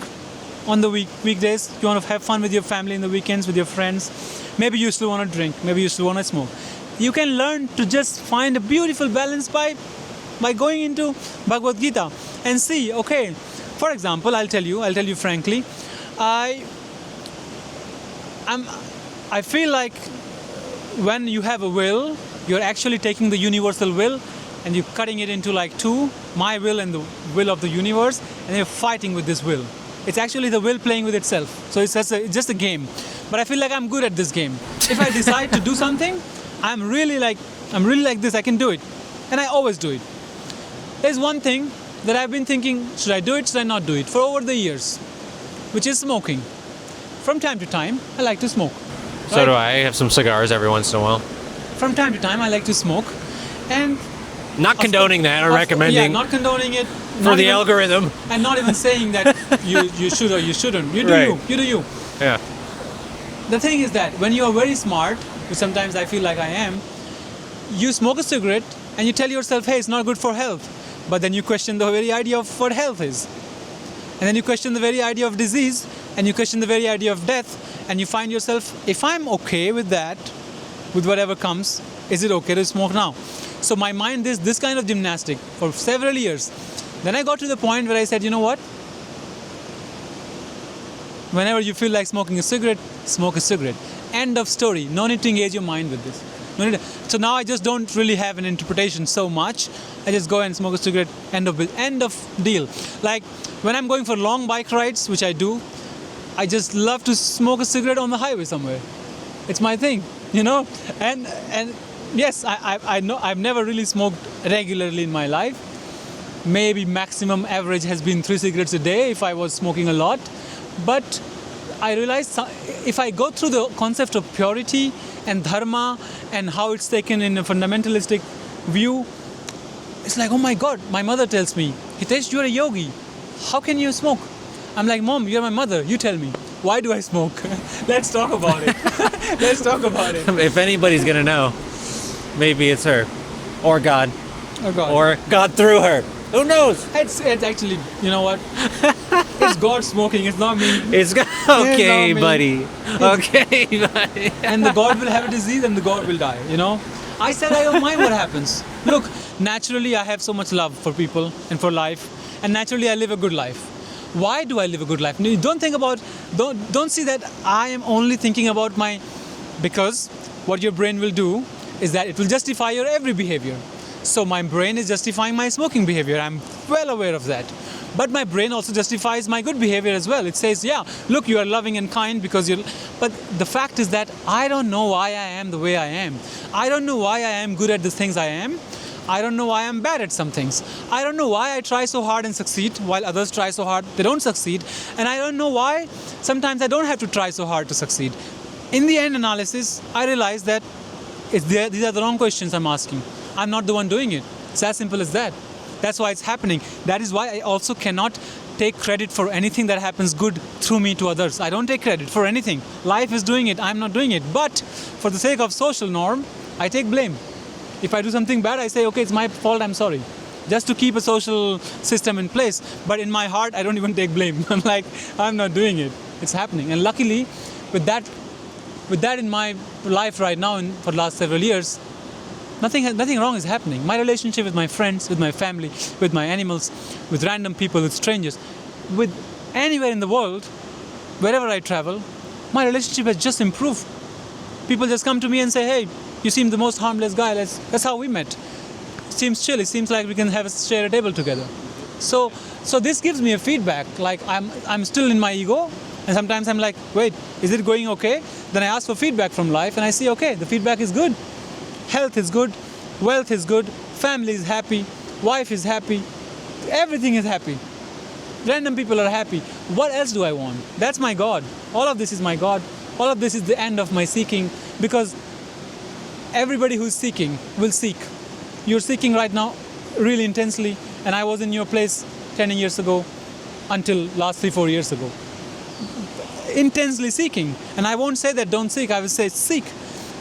on the weekdays, you want to have fun with your family in the weekends, with your friends. Maybe you still want to drink, maybe you still want to smoke. You can learn to just find a beautiful balance by going into Bhagavad Gita and see, okay, for example, I'll tell you frankly, I feel like when you have a will, you're actually taking the universal will and you're cutting it into like two, my will and the will of the universe, and you're fighting with this will. It's actually the will playing with itself. So it's just a game. But I feel like I'm good at this game. If I decide to do something, I'm really like this, I can do it. And I always do it. There's one thing that I've been thinking, should I do it, should I not do it, for over the years, which is smoking. From time to time, I like to smoke. So do I. I have some cigars every once in a while. From time to time, I like to smoke. And not condoning that or recommending. Yeah, not condoning it. For the algorithm. And not even saying that you should or you shouldn't. You do you. You do you. Yeah. The thing is that when you are very smart, which sometimes I feel like I am, you smoke a cigarette and you tell yourself, hey, it's not good for health. But then you question the very idea of what health is. And then you question the very idea of disease, and you question the very idea of death, and you find yourself, if I'm okay with that, with whatever comes, is it okay to smoke now? So my mind is this kind of gymnastic for several years. Then I got to the point where I said, you know what? Whenever you feel like smoking a cigarette, smoke a cigarette. End of story. No need to engage your mind with this. So now I just don't really have an interpretation so much. I just go and smoke a cigarette, end of deal. Like when I'm going for long bike rides, which I do, I just love to smoke a cigarette on the highway somewhere. It's my thing, And yes, I know I've never really smoked regularly in my life. Maybe maximum average has been 3 cigarettes a day if I was smoking a lot. But I realized if I go through the concept of purity and Dharma and how it's taken in a fundamentalistic view, it's like, oh my God, my mother tells me, Hitesh, you're a yogi. How can you smoke? I'm like, Mom, you're my mother. You tell me. Why do I smoke? Let's talk about it. Let's talk about it. If anybody's going to know, maybe it's her. Or God. Or God through her. Who knows? It's actually, you know what? It's God smoking. It's not me. Okay, buddy. Okay, buddy. And the God will have a disease and the God will die, I said I don't mind what happens. Look, naturally I have so much love for people and for life. And naturally I live a good life. Why do I live a good life? Don't see that I am only thinking about because what your brain will do is that it will justify your every behavior. So my brain is justifying my smoking behavior. I'm well aware of that. But my brain also justifies my good behavior as well. It says, yeah, look, you are loving and kind because you're... But the fact is that I don't know why I am the way I am. I don't know why I am good at the things I am. I don't know why I'm bad at some things. I don't know why I try so hard and succeed while others try so hard, they don't succeed. And I don't know why sometimes I don't have to try so hard to succeed. In the end analysis, I realize that these are the wrong questions I'm asking. I'm not the one doing it. It's as simple as that. That's why it's happening. That is why I also cannot take credit for anything that happens good through me to others. I don't take credit for anything. Life is doing it, I'm not doing it. But for the sake of social norm, I take blame. If I do something bad, I say, okay, it's my fault, I'm sorry. Just to keep a social system in place. But in my heart, I don't even take blame. I'm like, I'm not doing it. It's happening. And luckily, with that in my life right now and for the last several years, nothing wrong is happening. My relationship with my friends, with my family, with my animals, with random people, with strangers, with anywhere in the world, wherever I travel, my relationship has just improved. People just come to me and say, hey, you seem the most harmless guy. That's how we met. Seems chill. It seems like we can share a table together. So this gives me a feedback. Like I'm still in my ego, and sometimes I'm like, wait, is it going okay? Then I ask for feedback from life, and I see, okay, the feedback is good. Health is good, wealth is good, family is happy, wife is happy, everything is happy. Random people are happy. What else do I want? That's my God. All of this is my God. All of this is the end of my seeking, because everybody who's seeking will seek. You're seeking right now really intensely, and I was in your place 10 years ago until last 3-4 years ago. Intensely seeking. And I won't say that don't seek, I will say seek.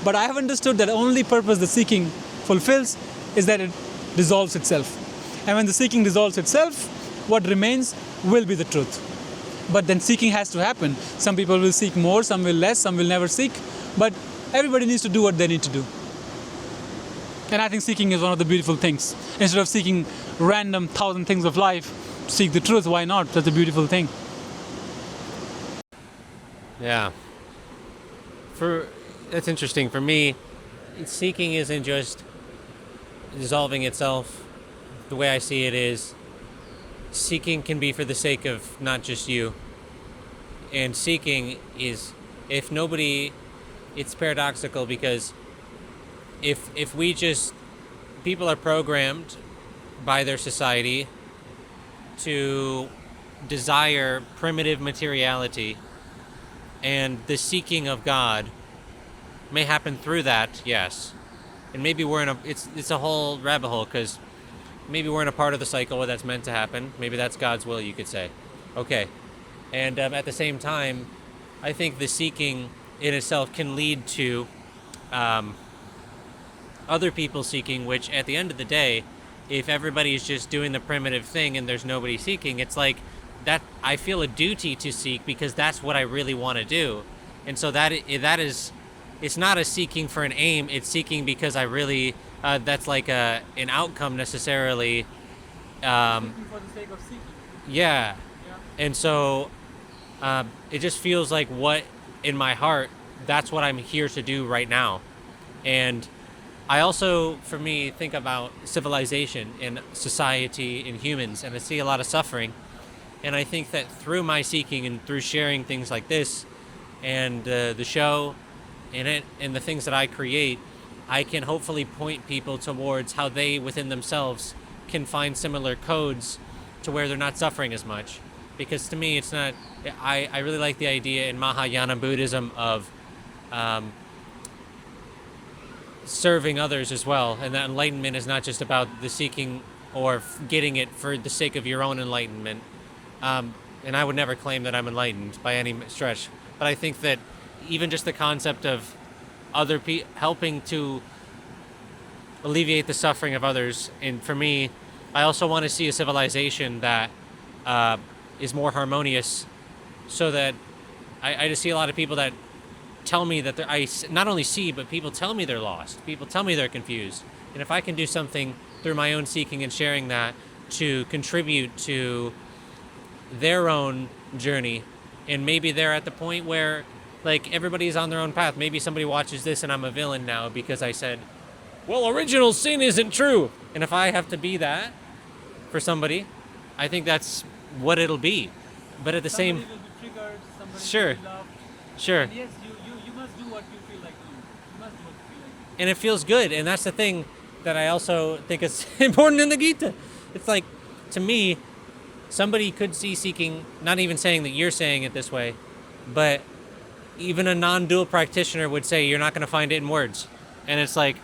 But I have understood that only purpose the seeking fulfills is that it dissolves itself. And when the seeking dissolves itself, what remains will be the truth. But then seeking has to happen. Some people will seek more, some will less, some will never seek. But everybody needs to do what they need to do. And I think seeking is one of the beautiful things. Instead of seeking random 1,000 things of life, seek the truth. Why not? That's a beautiful thing. Yeah. That's interesting. For me, seeking isn't just dissolving itself. The way I see it is, seeking can be for the sake of not just you. And seeking is, if nobody, it's paradoxical, because if we just, people are programmed by their society to desire primitive materiality, and the seeking of God may happen through that, yes. And maybe we're in it's a whole rabbit hole, because maybe we're in a part of the cycle where that's meant to happen. Maybe that's God's will, you could say. Okay. And at the same time, I think the seeking in itself can lead to other people seeking, which at the end of the day, if everybody's just doing the primitive thing and there's nobody seeking, it's like that I feel a duty to seek because that's what I really want to do. And so that is, it's not a seeking for an aim, it's seeking because I really, that's like an outcome necessarily. Seeking for the sake of seeking. Yeah. And so it just feels like what in my heart, that's what I'm here to do right now. And I also, for me, think about civilization and society and humans, and I see a lot of suffering. And I think that through my seeking and through sharing things like this and the show and the things that I create, I can hopefully point people towards how they within themselves can find similar codes to where they're not suffering as much. Because to me, it's not, I really like the idea in Mahayana Buddhism of serving others as well. And that enlightenment is not just about the seeking or getting it for the sake of your own enlightenment. And I would never claim that I'm enlightened by any stretch. But I think that even just the concept of other helping to alleviate the suffering of others, and for me, I also want to see a civilization that is more harmonious, so that I just see a lot of people that tell me that I not only see, but people tell me they're lost. People tell me they're confused. And if I can do something through my own seeking and sharing that to contribute to their own journey, and maybe they're at the point where like everybody's on their own path. Maybe somebody watches this and I'm a villain now because I said, well, original sin isn't true. And if I have to be that for somebody, I think that's what it'll be. But at the same, will be triggered, somebody sure, will be loved. sure. And yes, you must do what you feel like doing. You must do what you feel like doing. And it feels good. And that's the thing that I also think is important in the Gita. It's like, to me, somebody could see seeking, not even saying that you're saying it this way, but even a non-dual practitioner would say you're not going to find it in words. And it's like,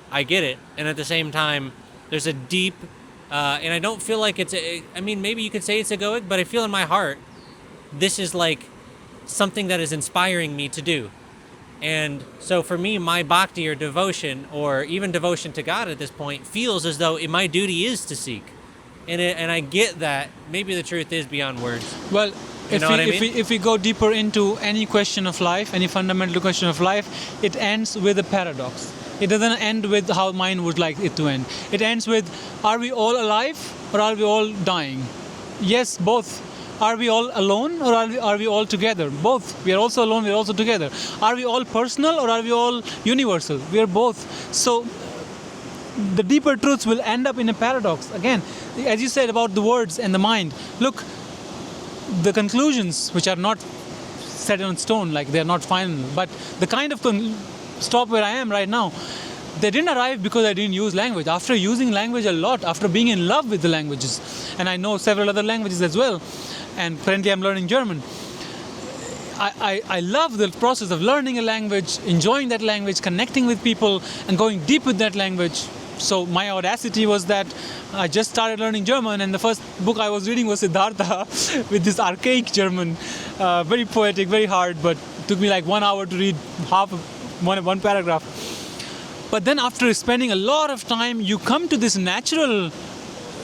I get it. And at the same time, there's a deep And I don't feel like I mean, maybe you could say it's egoic, but I feel in my heart, this is like something that is inspiring me to do. And so for me, my bhakti or devotion, or even devotion to God at this point, feels as though my duty is to seek. And I get that maybe the truth is beyond words. Well, You know what I mean? if we go deeper into any question of life, any fundamental question of life, it ends with a paradox. It doesn't end with how mind would like it to end. It ends with, are we all alive or are we all dying? Yes, both. Are we all alone or are we all together? Both. We are also alone, we are also together. Are we all personal or are we all universal? We are both. So the deeper truths will end up in a paradox. Again, as you said about the words and the mind, look, the conclusions which are not set in stone, like they are not final, but the kind of stop where I am right now, they didn't arrive because I didn't use language. After using language a lot, after being in love with the languages, and I know several other languages as well, and currently I'm learning German. I love the process of learning a language, enjoying that language, connecting with people, and going deep with that language. So my audacity was that I just started learning German, and the first book I was reading was Siddhartha with this archaic German, very poetic, very hard, but it took me like 1 hour to read one paragraph. But then after spending a lot of time, you come to this natural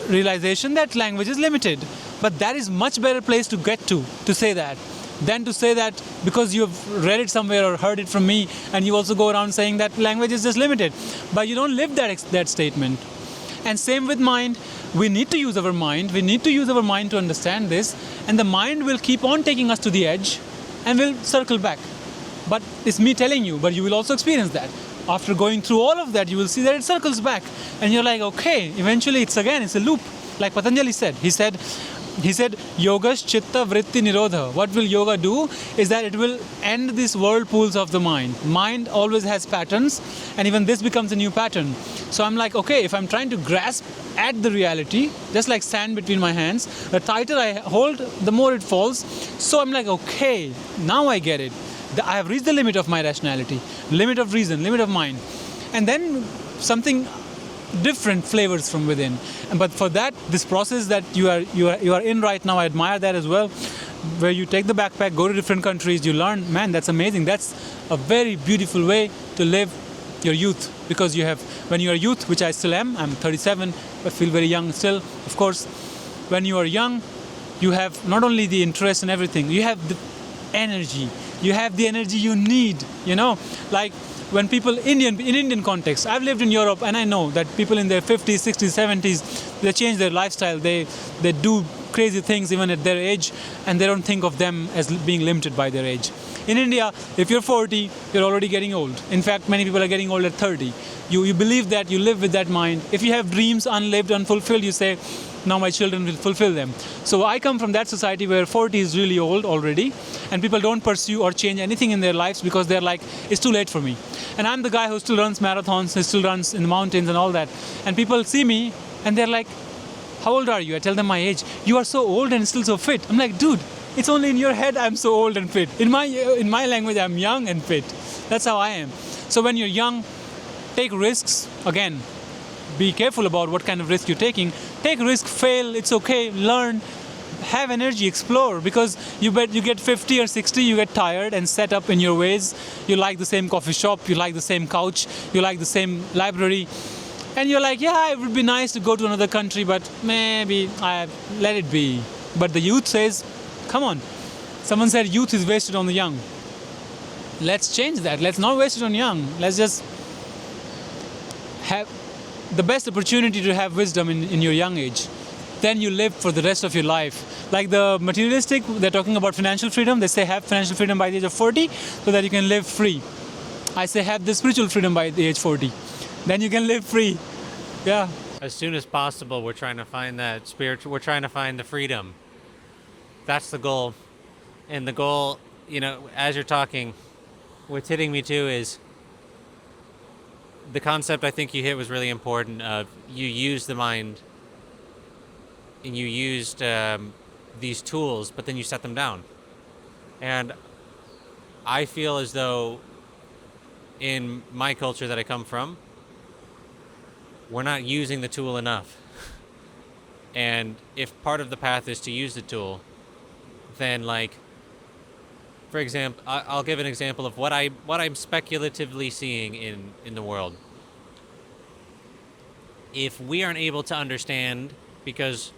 realization that language is limited. But that is much better place to get to say that, than to say that because you've read it somewhere or heard it from me, and you also go around saying that language is just limited. But you don't live that statement. And same with mind. We need to use our mind. We need to use our mind to understand this. And the mind will keep on taking us to the edge and will circle back. But it's me telling you, but you will also experience that. After going through all of that, you will see that it circles back. And you're like, okay, eventually it's a loop. Like Patanjali said. He said, Yoga's Chitta Vritti Nirodha. What will yoga do is that it will end these whirlpools of the mind. Mind always has patterns, and even this becomes a new pattern. So I'm like, okay, if I'm trying to grasp at the reality, just like sand between my hands, the tighter I hold, the more it falls. So I'm like, okay, now I get it. I have reached the limit of my rationality, limit of reason, limit of mind. And then something different flavors from within. But for that, this process that you are in right now, I admire that as well, where you take the backpack, go to different countries, you learn. Man, that's amazing. That's a very beautiful way to live your youth, because you have, when you are youth, which I still am, I'm 37, I feel very young still, of course. When you are young, you have not only the interest and everything, you have the energy. You have the energy you need, like when people, in Indian context, I've lived in Europe, and I know that people in their 50s, 60s, 70s, they change their lifestyle, they do crazy things even at their age, and they don't think of them as being limited by their age. In India, if you're 40, you're already getting old. In fact, many people are getting old at 30. You believe that, you live with that mind. If you have dreams unlived, unfulfilled, you say, now my children will fulfill them. So I come from that society where 40 is really old already, and people don't pursue or change anything in their lives because they're like, it's too late for me. And I'm the guy who still runs marathons, who still runs in the mountains and all that. And people see me and they're like, how old are you? I tell them my age. You are so old and still so fit. I'm like, dude, it's only in your head I'm so old and fit. In my language, I'm young and fit. That's how I am. So when you're young, take risks. Again, be careful about what kind of risk you're taking. Take risk, fail, it's okay, learn, have energy, explore, because you get 50 or 60, you get tired and set up in your ways. You like the same coffee shop, you like the same couch, you like the same library, and you're like, yeah, it would be nice to go to another country, but maybe I let it be. But the youth says, come on. Someone said youth is wasted on the young. Let's change that. Let's not waste it on young. Let's just have the best opportunity to have wisdom in your young age. Then you live for the rest of your life. Like the materialistic, they're talking about financial freedom. They say have financial freedom by the age of 40 so that you can live free. I say have the spiritual freedom by the age 40. Then you can live free. Yeah. As soon as possible, we're trying to find that spiritual, we're trying to find the freedom. That's the goal. And the goal, as you're talking, what's hitting me too is the concept I think you hit was really important of you use the mind and you used these tools, but then you set them down. And I feel as though in my culture that I come from, we're not using the tool enough. And if part of the path is to use the tool, then like, for example, I'll give an example of what I'm speculatively seeing in the world. If we aren't able to understand, because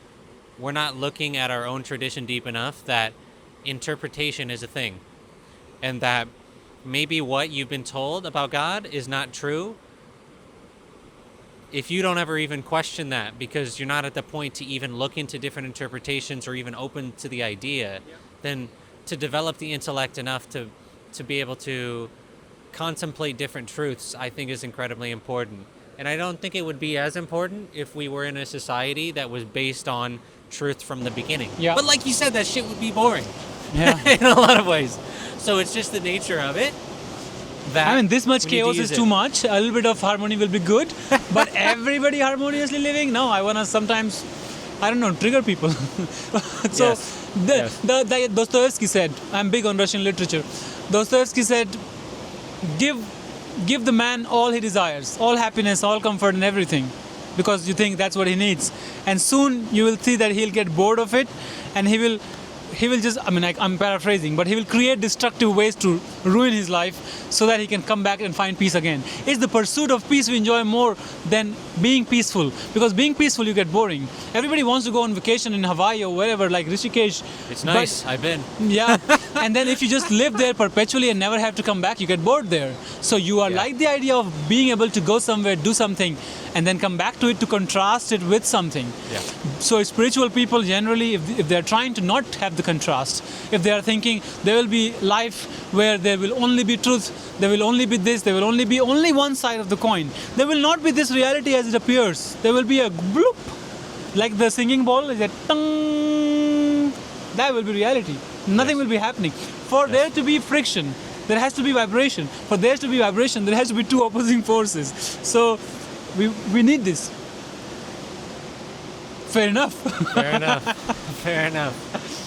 we're not looking at our own tradition deep enough, that interpretation is a thing, and that maybe what you've been told about God is not true, if you don't ever even question that because you're not at the point to even look into different interpretations or even open to the idea, then to develop the intellect enough to be able to contemplate different truths, I think is incredibly important. And I don't think it would be as important if we were in a society that was based on truth from the beginning. Yeah. But like you said, that shit would be boring. Yeah. In a lot of ways. So it's just the nature of it. That I mean, this much we need to chaos use is it. too much. A little bit of harmony will be good, but everybody harmoniously living? No, I wanna sometimes, I don't know, trigger people. So, Yes. the Dostoevsky said, I'm big on Russian literature. Dostoevsky said, give the man all he desires, all happiness, all comfort and everything, because you think that's what he needs. And soon you will see that he'll get bored of it, and he will just, I mean, I'm paraphrasing, but he will create destructive ways to ruin his life so that he can come back and find peace again. It's the pursuit of peace we enjoy more than being peaceful, because being peaceful you get boring. Everybody wants to go on vacation in Hawaii or wherever, like Rishikesh. It's nice. I've been. Yeah, and then if you just live there perpetually and never have to come back, you get bored there. So you are like the idea of being able to go somewhere, do something, and then come back to it to contrast it with something. Yeah. So spiritual people generally, if they're trying to not have the contrast, if they are thinking there will be life where there will only be truth, there will only be this, there will only be only one side of the coin, there will not be this reality as it appears. There will be a bloop, like the singing ball is a tung. That will be reality. Nothing will be happening. For there to be friction, there has to be vibration. For there to be vibration, there has to be two opposing forces. So we need this. Fair enough. Fair enough. Fair enough.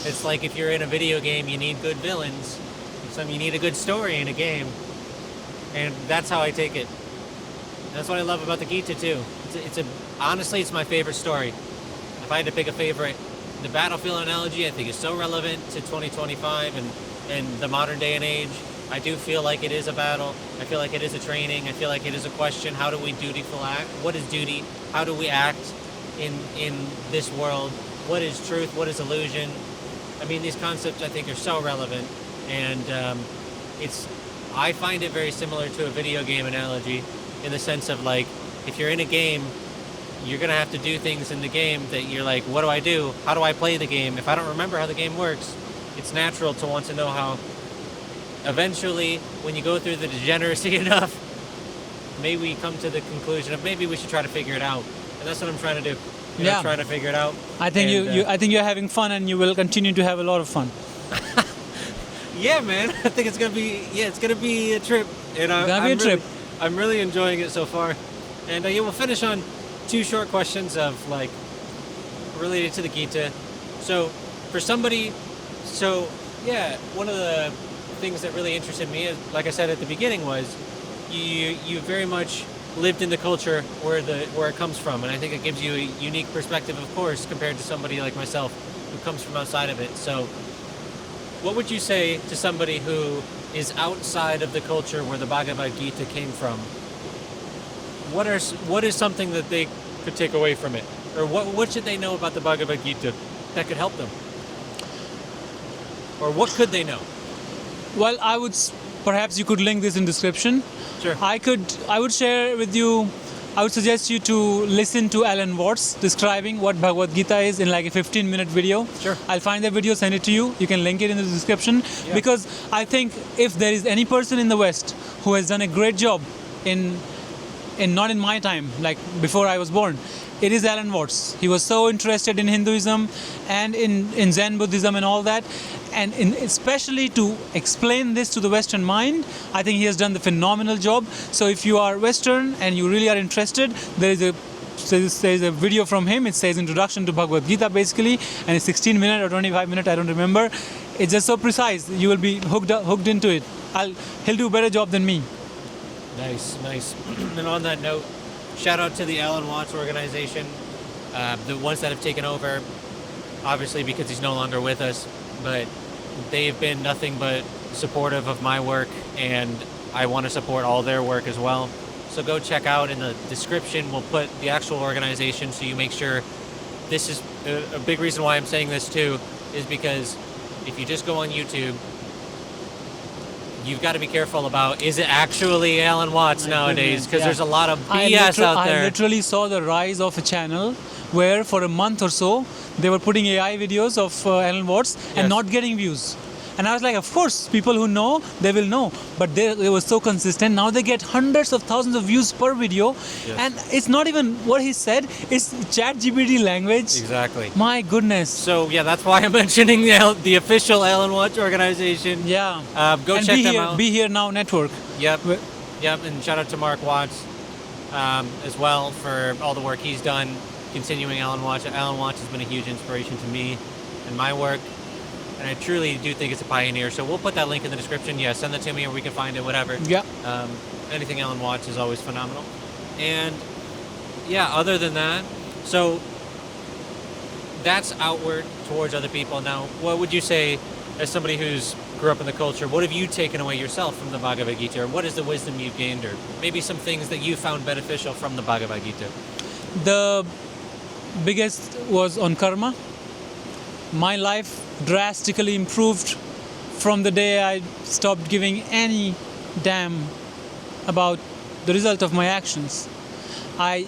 It's like if you're in a video game, you need good villains. You need a good story in a game. And that's how I take it. That's what I love about the Gita too. Honestly, it's my favorite story. If I had to pick a favorite, the battlefield analogy I think is so relevant to 2025 and the modern day and age. I do feel like it is a battle. I feel like it is a training. I feel like it is a question. How do we dutiful act? What is duty? How do we act in this world? What is truth? What is illusion? I mean, these concepts I think are so relevant, and I find it very similar to a video game analogy in the sense of like, if you're in a game, you're gonna have to do things in the game that you're like, what do I do? How do I play the game? If I don't remember how the game works, it's natural to want to know how. Eventually, when you go through the degeneracy enough, maybe we come to the conclusion of maybe we should try to figure it out. And that's what I'm trying to do. I'm trying to figure it out. I think I think you're having fun, and you will continue to have a lot of fun. Yeah, man. I think it's gonna be a trip. And I'm really enjoying it so far. And we'll finish on two short questions of like related to the Gita. So for somebody, one of the things that really interested me, like I said at the beginning, was you very much lived in the culture where it comes from, and I think it gives you a unique perspective, of course, compared to somebody like myself who comes from outside of it. So what would you say to somebody who is outside of the culture where the Bhagavad Gita came from? What is something that they could take away from it, or what should they know about the Bhagavad Gita that could help them, or what could they know? Well, perhaps you could link this in description. Sure. I would share with you, I would suggest you to listen to Alan Watts describing what Bhagavad Gita is in like a 15-minute video. Sure. I'll find the video, send it to you. You can link it in the description. Yeah. Because I think if there is any person in the West who has done a great job in not in my time, like before I was born, it is Alan Watts. He was so interested in Hinduism and in Zen Buddhism and all that. And especially to explain this to the Western mind, I think he has done the phenomenal job. So if you are Western and you really are interested, there is a video from him. It says Introduction to Bhagavad Gita basically, and it's 16 minutes or 25 minutes, I don't remember. It's just so precise. You will be hooked into it. He'll do a better job than me. Nice. And on that note, shout out to the Alan Watts organization. The ones that have taken over, obviously because he's no longer with us, but they've been nothing but supportive of my work, and I want to support all their work as well. So go check out in the description. We'll put the actual organization so you make sure. This is a big reason why I'm saying this too, is because if you just go on YouTube, you've got to be careful about, is it actually Alan Watts nowadays? Because there's a lot of BS out there. I literally saw the rise of a channel where for a month or so, they were putting AI videos of Alan Watts and not getting views. And I was like, of course, people who know, they will know. But they were so consistent. Now they get hundreds of thousands of views per video. Yes. And it's not even what he said, it's ChatGPT language. Exactly. My goodness. So, yeah, that's why I'm mentioning the official Alan Watts organization. Yeah. Go and check them out. Be Here Now Network. Yep. And shout out to Mark Watts as well for all the work he's done, continuing Alan Watts. Alan Watts has been a huge inspiration to me and my work. And I truly do think it's a pioneer. So we'll put that link in the description. Yeah, send that to me or we can find it, whatever. Yeah. Anything Alan Watts is always phenomenal. And yeah, other than that, so that's outward towards other people. Now, what would you say, as somebody who's grew up in the culture, what have you taken away yourself from the Bhagavad Gita? Or what is the wisdom you've gained? Or maybe some things that you found beneficial from the Bhagavad Gita? The biggest was on karma. My life drastically improved from the day I stopped giving any damn about the result of my actions. I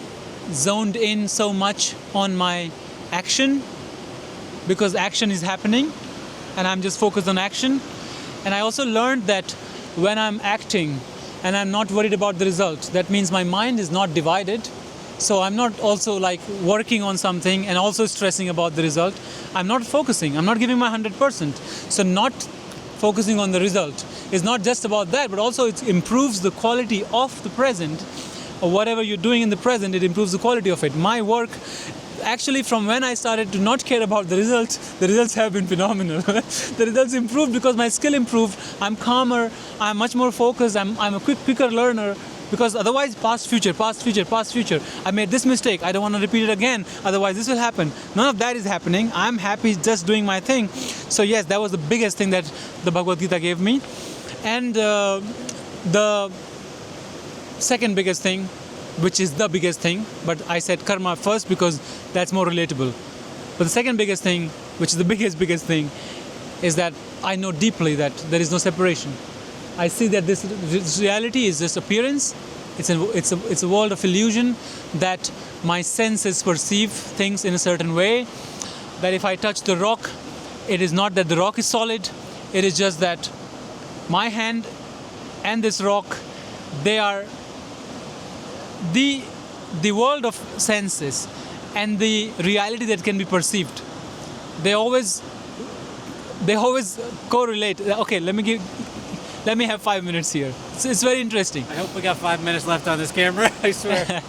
zoned in so much on my action because action is happening and I'm just focused on action. And I also learned that when I'm acting and I'm not worried about the result, that means my mind is not divided. So I'm not also like working on something and also stressing about the result. I'm not focusing. I'm not giving my 100%. So not focusing on the result is not just about that, but also it improves the quality of the present, or whatever you're doing in the present, it improves the quality of it. My work, actually from when I started to not care about the results have been phenomenal. The results improved because my skill improved. I'm calmer. I'm much more focused. I'm a quicker learner. Because otherwise, past, future. I made this mistake. I don't want to repeat it again. Otherwise, this will happen. None of that is happening. I'm happy just doing my thing. So yes, that was the biggest thing that the Bhagavad Gita gave me. And the second biggest thing, which is the biggest thing, but I said karma first because that's more relatable. But the second biggest thing, which is the biggest thing, is that I know deeply that there is no separation. I see that this reality is just appearance. It's a world of illusion, that my senses perceive things in a certain way. That if I touch the rock, it is not that the rock is solid. It is just that my hand and this rock, they are the world of senses and the reality that can be perceived. They always correlate. Okay, let me have 5 minutes here. It's very interesting. I hope we got 5 minutes left on this camera. I swear.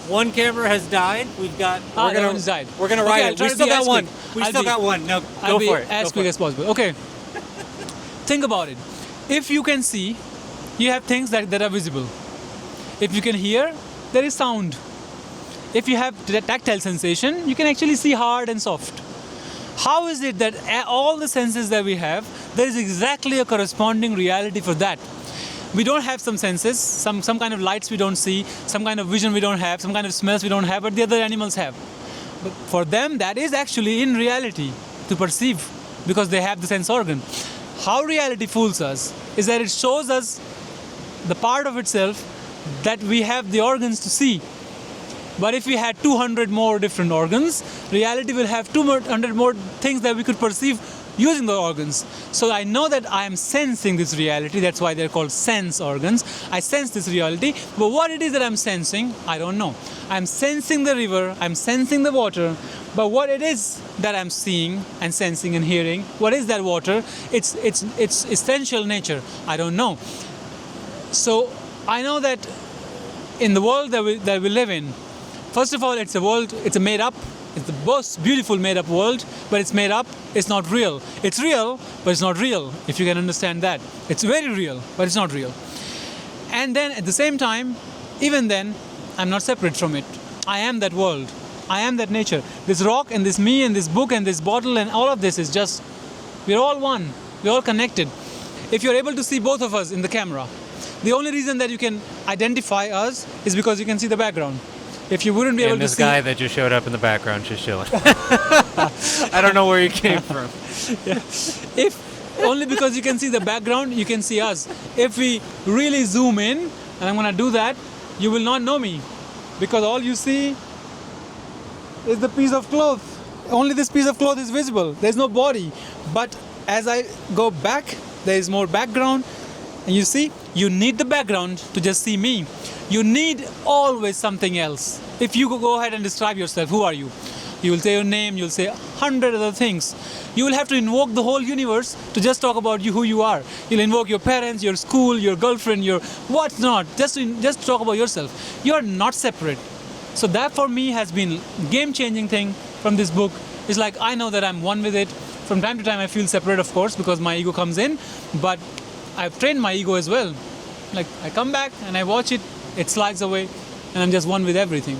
One camera has died. We've got. That one's died. We're gonna ride it. We still got one. We still got one. No, go for it. As quick as possible. Okay. Think about it. If you can see, you have things that are visible. If you can hear, there is sound. If you have tactile sensation, you can actually see hard and soft. How is it that all the senses that we have, there is exactly a corresponding reality for that? We don't have some senses, some kind of lights we don't see, some kind of vision we don't have, some kind of smells we don't have, but the other animals have. But for them, that is actually in reality to perceive, because they have the sense organ. How reality fools us is that it shows us the part of itself that we have the organs to see. But if we had 200 more different organs, reality will have 200 more things that we could perceive using the organs. So I know that I am sensing this reality. That's why they're called sense organs. I sense this reality. But what it is that I'm sensing, I don't know. I'm sensing the river. I'm sensing the water. But what it is that I'm seeing and sensing and hearing, what is that water? It's essential nature. I don't know. So I know that in the world that we live in, first of all, it's a made up, it's the most beautiful made up world, but it's made up, it's not real. It's real, but it's not real, if you can understand that. It's very real, but it's not real. And then at the same time, even then, I'm not separate from it. I am that world. I am that nature. This rock and this me and this book and this bottle and all of this is just, we're all one. We're all connected. If you're able to see both of us in the camera, the only reason that you can identify us is because you can see the background. If you wouldn't be able And to this see... guy that just showed up in the background just chilling. I don't know where he came from. Yeah. If only because you can see the background, you can see us. If we really zoom in, and I'm going to do that, you will not know me. Because all you see is the piece of cloth. Only this piece of cloth is visible. There's no body. But as I go back, there is more background. And you see, you need the background to just see me. You need always something else. If you go ahead and describe yourself, who are you? You will say your name, you'll say 100 other things. You will have to invoke the whole universe to just talk about you, who you are. You'll invoke your parents, your school, your girlfriend, your whatnot, just talk about yourself. You are not separate. So that for me has been game-changing thing from this book. It's like I know that I'm one with it. From time to time I feel separate, of course, because my ego comes in, but I've trained my ego as well. Like I come back and I watch it, it slides away, and I'm just one with everything.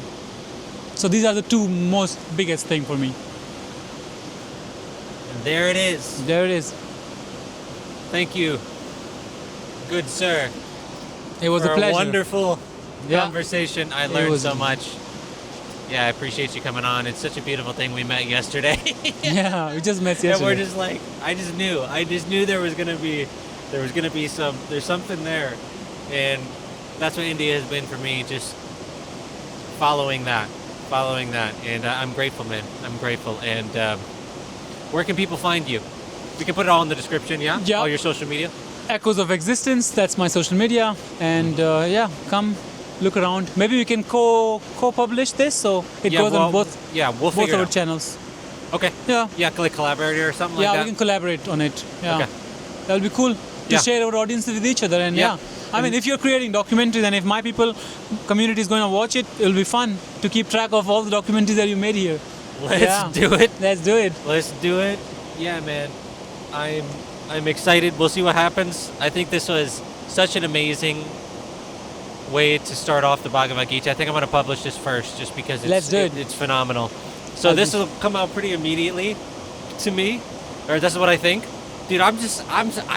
So these are the two most biggest thing for me. And there it is. There it is. Thank you, good sir. It was for a pleasure. Wonderful Yeah. conversation. I It learned was- so much. Yeah, I appreciate you coming on. It's such a beautiful thing. We met yesterday. Yeah, we just met And we're yesterday. just like, I just knew there's something there. And that's what India has been for me, just following that. And I'm grateful, man. I'm grateful. And where can people find you? We can put it all in the description, yeah? Yeah. All your social media? Echoes of Existence, that's my social media. And yeah, come look around. Maybe we can co-publish this, so it goes on both we'll figure it our out. channels. Okay. Yeah. Yeah, like collaborate or something like Yeah, that. we can collaborate on it. Yeah. Okay. That'll be cool to Yeah. share our audience with each other. And Yeah. I mean, if you're creating documentaries and if my community is going to watch it, it'll be fun to keep track of all the documentaries that you made here. Let's do it. Let's do it. Let's do it. Yeah, man. I'm excited. We'll see what happens. I think this was such an amazing way to start off the Bhagavad Gita. I think I'm going to publish this first just because Let's do it. it's phenomenal. So this will come out pretty immediately to me, or that's what I think. Dude, I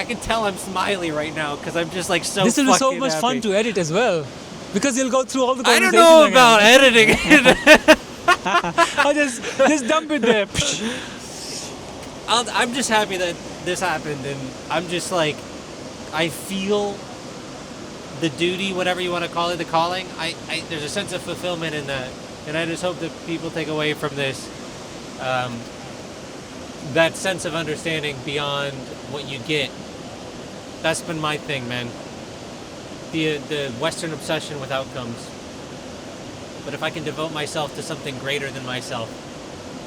can tell I'm smiley right now because I'm just like so This will be so fucking much fun happy. to edit as well. Because you'll go through all the I conversations. don't know again. about editing it. I'll just dump it there. I'm just happy that this happened, and I'm just like, I feel the duty, whatever you want to call it, the calling. There's a sense of fulfillment in that, and I just hope that people take away from this that sense of understanding beyond what you get. That's been my thing, man. The Western obsession with outcomes. But if I can devote myself to something greater than myself,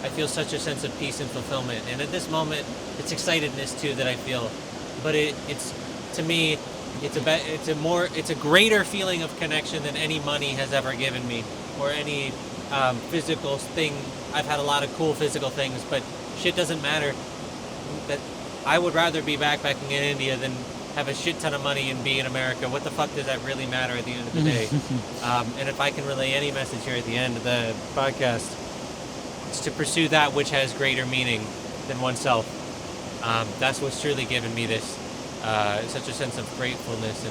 I feel such a sense of peace and fulfillment. And at this moment, it's excitedness too that I feel. But it's to me, it's a greater feeling of connection than any money has ever given me, or any physical thing. I've had a lot of cool physical things, but shit doesn't matter. That I would rather be backpacking in India than have a shit ton of money and be in America. What the fuck does that really matter at the end of the day? And if I can relay any message here at the end of the podcast, it's to pursue that which has greater meaning than oneself. That's what's truly given me this, such a sense of gratefulness.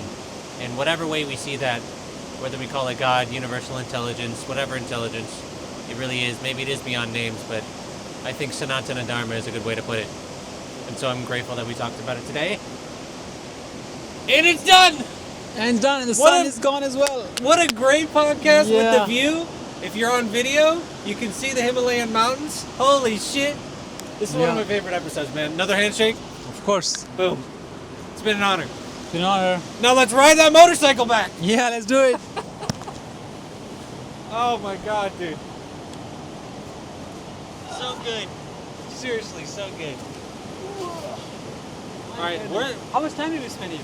And whatever way we see that, whether we call it God, universal intelligence, whatever intelligence it really is, maybe it is beyond names, but I think Sanatana Dharma is a good way to put it. And so I'm grateful that we talked about it today. And it's done! And it's done, and the What sun a- is gone as well. What a great podcast with Yeah. the view. If you're on video, you can see the Himalayan mountains. Holy shit. This is one of Yeah. my favorite episodes, man. Another handshake. Of course. Boom. It's been an honor. It's an honor. Now let's ride that motorcycle back. Yeah, let's do it. Oh my god, dude. So good. Seriously, so good. Alright, How much time did we spend here?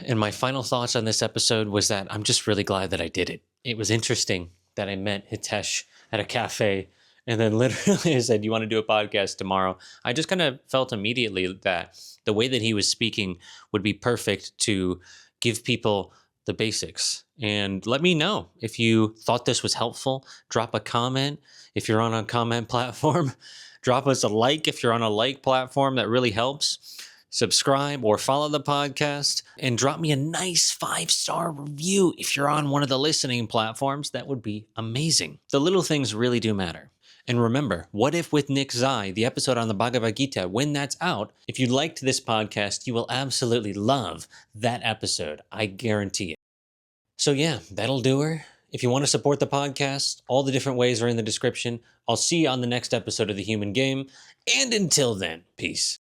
And my final thoughts on this episode was that I'm just really glad that I did it. It was interesting that I met Hitesh at a cafe and then literally I said, "You want to do a podcast tomorrow?" I just kind of felt immediately that the way that he was speaking would be perfect to give people the basics. And let me know if you thought this was helpful. Drop a comment if you're on a comment platform. Drop us a like if you're on a like platform. That really helps. Subscribe or follow the podcast, and drop me a nice 5-star review if you're on one of the listening platforms. That would be amazing. The little things really do matter. And remember, What If with Nick Zai, the episode on the Bhagavad Gita, when that's out, if you liked this podcast, you will absolutely love that episode. I guarantee it. So yeah, that'll do her. If you want to support the podcast, all the different ways are in the description. I'll see you on the next episode of The Human Game. And until then, peace.